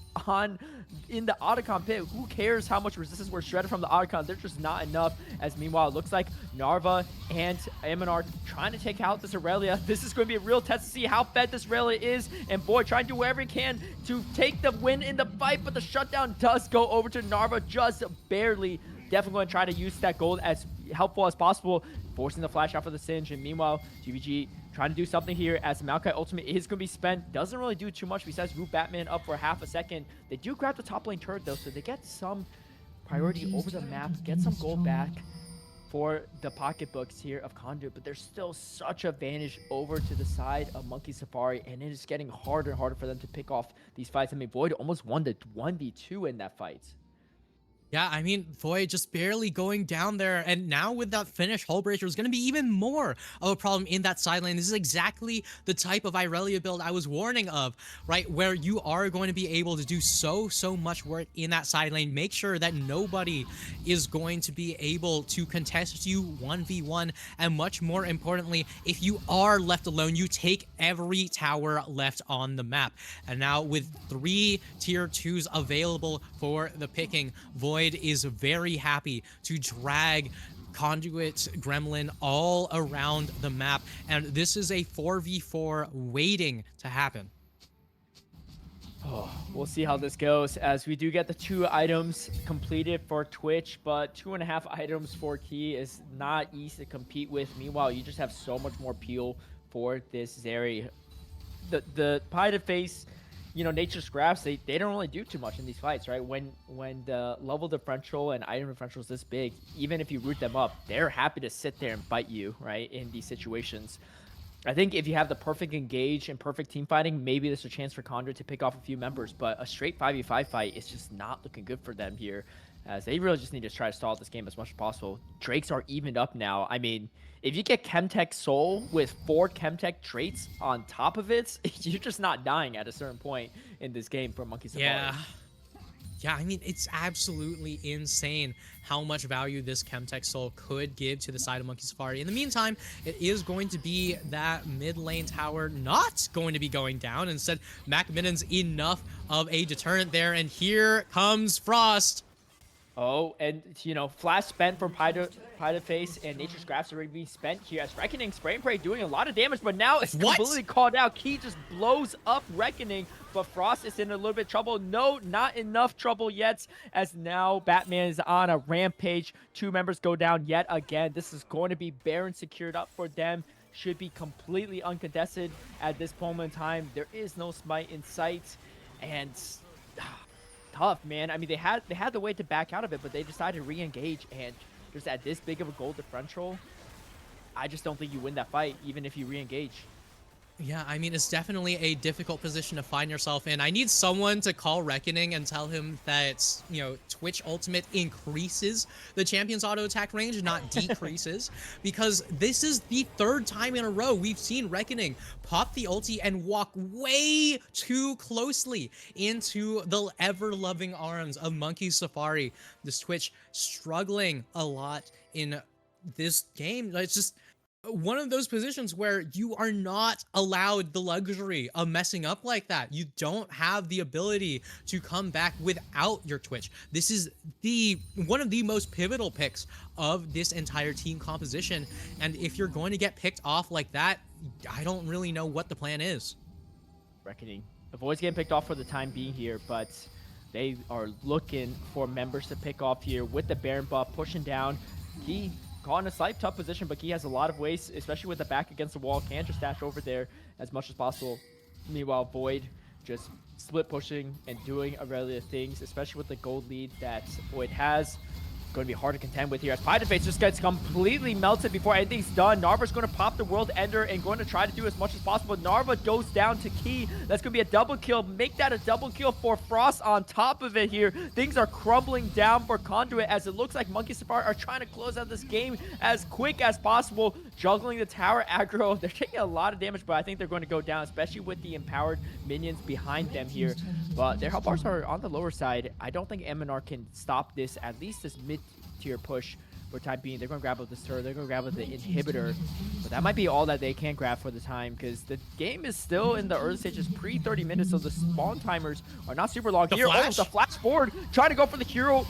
in the Otacon pit. Who cares how much resistance we're shredded from the Otacon? They're just not enough. As meanwhile, it looks like Narva and Aminarch trying to take out this Aurelia. This is going to be a real test to see how fed this Aurelia is. And Boy trying to do whatever he can to take the win in the fight, but the shutdown does go over to Narva just barely. Definitely going to try to use that gold as helpful as possible, forcing the flash out for the Singe. And meanwhile, GVG trying to do something here as the Maokai ultimate is going to be spent. Doesn't really do too much besides move Batman up for half a second. They do grab the top lane turret though, so they get some priority over the map, get some gold back for the pocketbooks here of Conduit, but there's still such advantage over to the side of Monkey Safari, and it is getting harder and harder for them to pick off these fights. I mean, Void almost won the 1v2 in that fight. Yeah, I mean, Void just barely going down there, and now with that finish, Hullbreaker is going to be even more of a problem in that side lane. This is exactly the type of Irelia build I was warning of, right? Where you are going to be able to do so much work in that side lane. Make sure that nobody is going to be able to contest you 1v1, and much more importantly, if you are left alone, you take every tower left on the map. And now with 3 tier 2s available for the picking, Void is very happy to drag Conduit, Gremlin all around the map, and this is a 4v4 waiting to happen. Oh, we'll see how this goes as we do get the 2 items completed for Twitch, but 2.5 items for Key is not easy to compete with. Meanwhile, you just have so much more peel for this Zeri. The pie to face, you know, Nature's Scraps, they don't really do too much in these fights, right? When the level differential and item differential is this big, even if you root them up, they're happy to sit there and bite you, right, in these situations. I think if you have the perfect engage and perfect team fighting, maybe there's a chance for Conduit to pick off a few members, but a straight 5v5 fight is just not looking good for them here, as they really just need to try to stall this game as much as possible. Drakes are evened up now. I mean, if you get Chemtech Soul with 4 Chemtech traits on top of it, you're just not dying at a certain point in this game for Monkey Safari. Yeah, I mean, it's absolutely insane how much value this Chemtech Soul could give to the side of Monkey Safari. In the meantime, it is going to be that mid lane tower not going to be going down. Instead, Macminnon's enough of a deterrent there, and here comes Frost. Oh, and, you know, Flash spent from Pie to Face, and Nature's Scraps already being spent here as Reckoning, Spray and Pray doing a lot of damage, but now it's completely called out. Key just blows up Reckoning, but Frost is in a little bit of trouble. No, not enough trouble yet, as now Batman is on a rampage. 2 members go down yet again. This is going to be Baron secured up for them. Should be completely uncontested at this moment in time. There is no smite in sight, and tough, man. I mean, they had the way to back out of it, but they decided to re-engage, and just at this big of a gold differential, I just don't think you win that fight, even if you re-engage. Yeah, I mean, it's definitely a difficult position to find yourself in. I need someone to call Reckoning and tell him that, you know, Twitch Ultimate increases the champion's auto attack range, not decreases, because this is the 3rd time in a row we've seen Reckoning pop the ulti and walk way too closely into the ever-loving arms of Monkey Safari. This Twitch struggling a lot in this game. It's just one of those positions where you are not allowed the luxury of messing up like that. You don't have the ability to come back without your Twitch. This is one of the most pivotal picks of this entire team composition, and if you're going to get picked off like that, I don't really know what the plan is. Reckoning. The Void's getting picked off for the time being here, but they are looking for members to pick off here with the Baron buff, pushing down. Key caught in a slight tough position, but he has a lot of ways, especially with the back against the wall. Can just dash over there as much as possible. Meanwhile, Void just split pushing and doing Aurelia things, especially with the gold lead that Void has. going to be hard to contend with here as Piedeface just gets completely melted before anything's done. Narva's going to pop the World Ender and going to try to do as much as possible. Narva goes down to Key. That's going to be a double kill. Make that a double kill for Frost on top of it here. Things are crumbling down for Conduit as it looks like Monkey Safari are trying to close out this game as quick as possible, juggling the tower aggro. They're taking a lot of damage, but I think they're going to go down, especially with the empowered minions behind them here. But their health bars are on the lower side. I don't think MNR can stop this, at least this mid-tier push for the time being. They're going to grab with this turret. They're going to grab with the inhibitor. But that might be all that they can grab for the time, because the game is still in the early stages, pre-30 minutes, so the spawn timers are not super long. Here, oh, the flash forward, trying to go for the heroic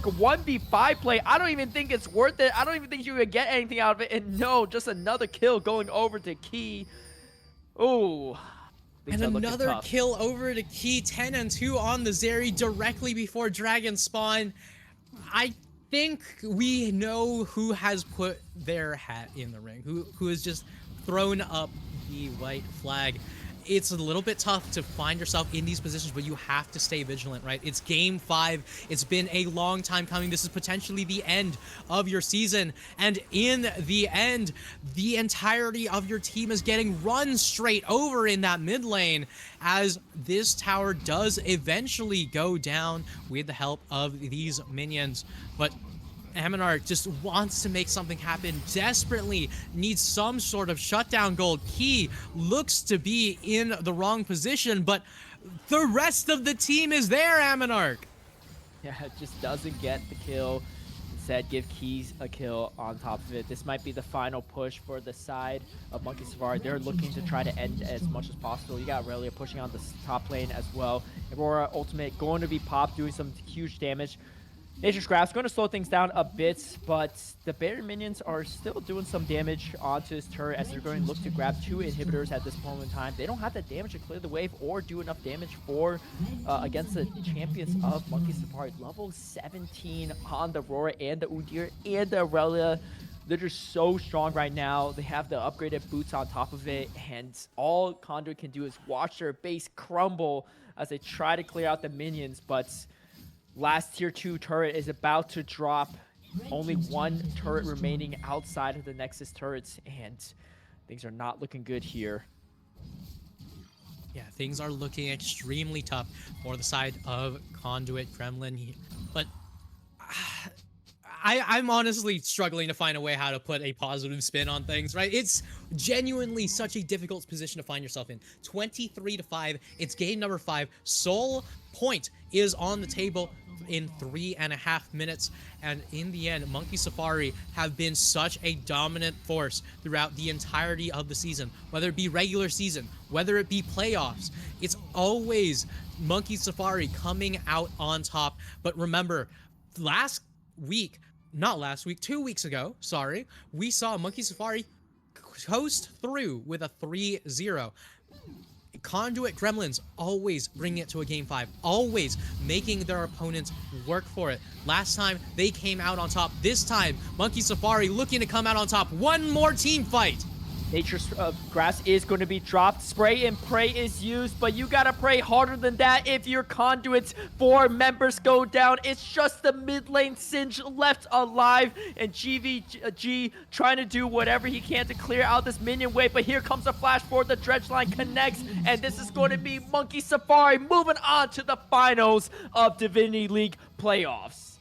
1v5 play. I don't even think it's worth it. I don't even think you would get anything out of it. And no, just another kill going over to Key. Oh. And another kill over to Key. 10 and 2 on the Zeri directly before Dragon spawn. I think we know who has put their hat in the ring, who has just thrown up the white flag. It's a little bit tough to find yourself in these positions, but you have to stay vigilant, right? It's game 5. It's been a long time coming. This is potentially the end of your season. And in the end, the entirety of your team is getting run straight over in that mid lane as this tower does eventually go down with the help of these minions. But Aminar just wants to make something happen, desperately needs some sort of shutdown gold. Key looks to be in the wrong position, but the rest of the team is there, Aminarch. Yeah, it just doesn't get the kill. Instead, give Keys a kill on top of it. This might be the final push for the side of Monkey Safari. They're looking to try to end as much as possible. You got Aurelia pushing on the top lane as well. Aurora ultimate going to be popped, doing some huge damage. Nature's Grasp going to slow things down a bit, but the Barrier minions are still doing some damage onto his turret as they're going to look to grab 2 inhibitors at this moment in time. They don't have the damage to clear the wave or do enough damage for against the champions of Monkey Safari. Level 17 on the Aurora and the Udyr and the Aurelia. They're just so strong right now. They have the upgraded boots on top of it, and all Conduit can do is watch their base crumble as they try to clear out the minions, but last tier 2 turret is about to drop. Only 1 turret remaining outside of the Nexus turrets, and things are not looking good here. Yeah, things are looking extremely tough for the side of Conduit Gremlin. But I'm honestly struggling to find a way how to put a positive spin on things, right? It's genuinely such a difficult position to find yourself in. 23-5, it's game number 5. Soul Point is on the table in 3.5 minutes, and in the end, Monkey Safari have been such a dominant force throughout the entirety of the season, whether it be regular season, whether it be playoffs. It's always Monkey Safari coming out on top. But remember, 2 weeks ago, we saw Monkey Safari coast through with a 3-0. Conduit Gremlins always bringing it to a game 5, always making their opponents work for it. Last time they came out on top. This time Monkey Safari looking to come out on top. One more team fight. Nature's Grass is going to be dropped. Spray and pray is used, but you gotta pray harder than that if your Conduit's 4 members go down. It's just the mid lane Singe left alive, and GVG trying to do whatever he can to clear out this minion wave, but here comes a flash forward. The dredge line connects, and this is going to be Monkey Safari moving on to the finals of Divinity League playoffs.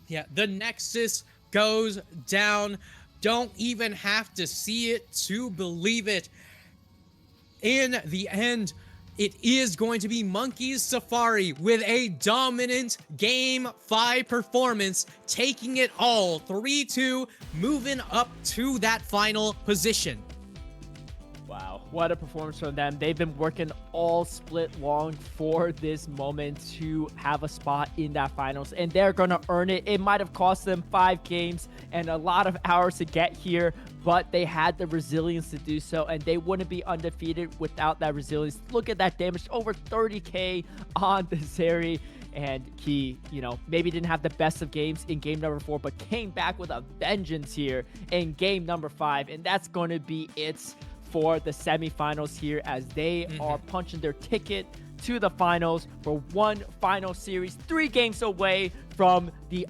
Yeah, the Nexus goes down. Don't even have to see it to believe it. In the end, it is going to be Monkey Safari with a dominant Game 5 performance, taking it all 3-2, moving up to that final position. Wow, what a performance from them. They've been working all split long for this moment to have a spot in that finals, and they're going to earn it. It might have cost them 5 games and a lot of hours to get here, but they had the resilience to do so, and they wouldn't be undefeated without that resilience. Look at that damage, over 30k on the Zeri. And Key, you know, maybe didn't have the best of games in game number 4, but came back with a vengeance here in game number 5, and that's going to be it for the semifinals here as they are punching their ticket to the finals for one final series, 3 games away from the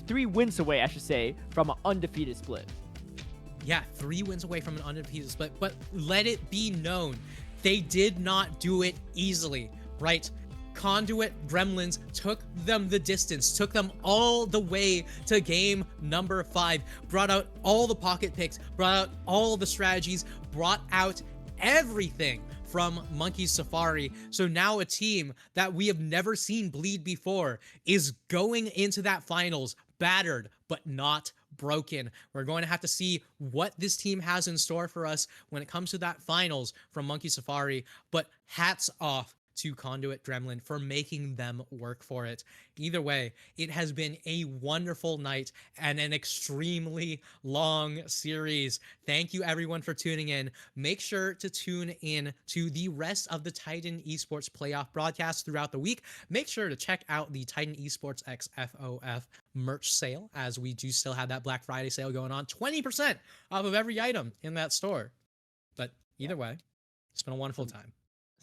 3 wins away, I should say, from an undefeated split. Yeah, 3 wins away from an undefeated split, but let it be known, they did not do it easily, right? Conduit Gremlins took them the distance, took them all the way to game number 5, brought out all the pocket picks, brought out all the strategies, brought out everything from Monkey Safari. So now a team that we have never seen bleed before is going into that finals battered, but not broken. We're going to have to see what this team has in store for us when it comes to that finals from Monkey Safari, but hats off to Conduit Gremlin for making them work for it. Either way, it has been a wonderful night and an extremely long series. Thank you everyone for tuning in. Make sure to tune in to the rest of the Titan Esports playoff broadcasts throughout the week. Make sure to check out the Titan Esports X FOF merch sale, as we do still have that Black Friday sale going on. 20% off of every item in that store. But either way, it's been a wonderful time.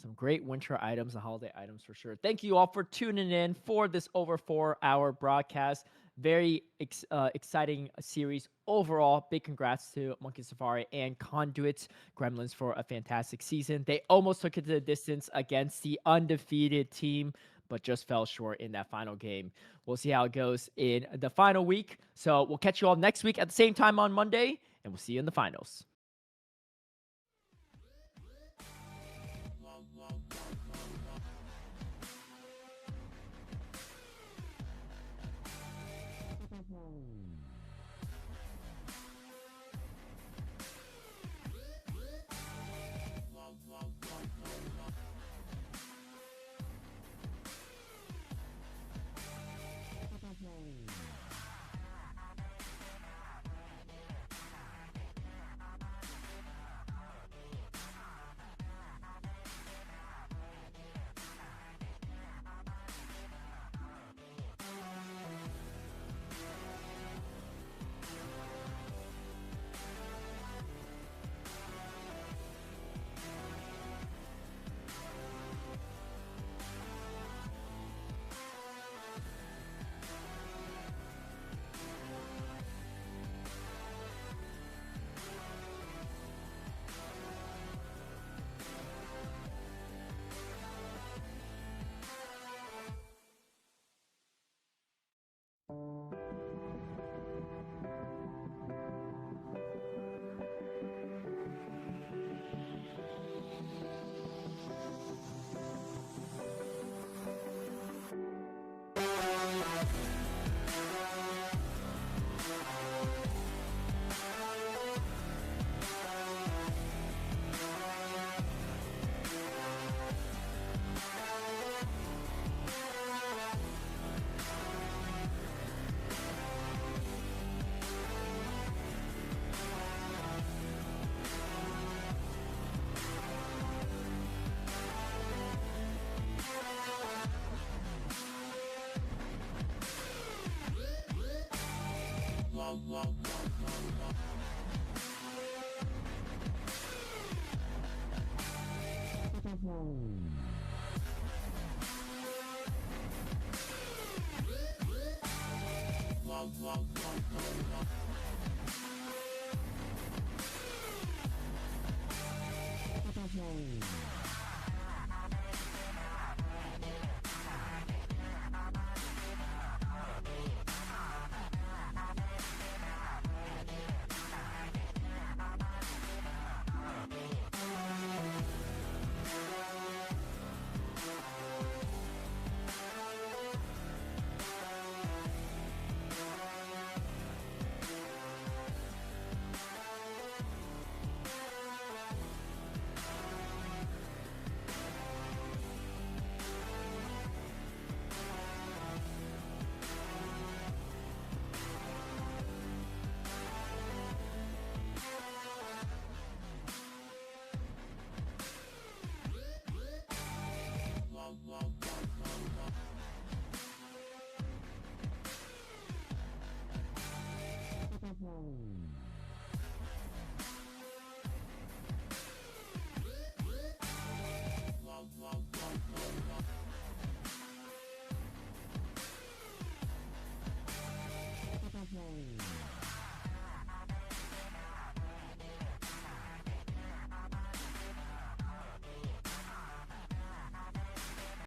Some great winter items and holiday items for sure. Thank you all for tuning in for this over 4-hour broadcast. Very exciting series overall. Big congrats to Monkey Safari and Conduit Gremlins for a fantastic season. They almost took it to the distance against the undefeated team, but just fell short in that final game. We'll see how it goes in the final week. So we'll catch you all next week at the same time on Monday, and we'll see you in the finals.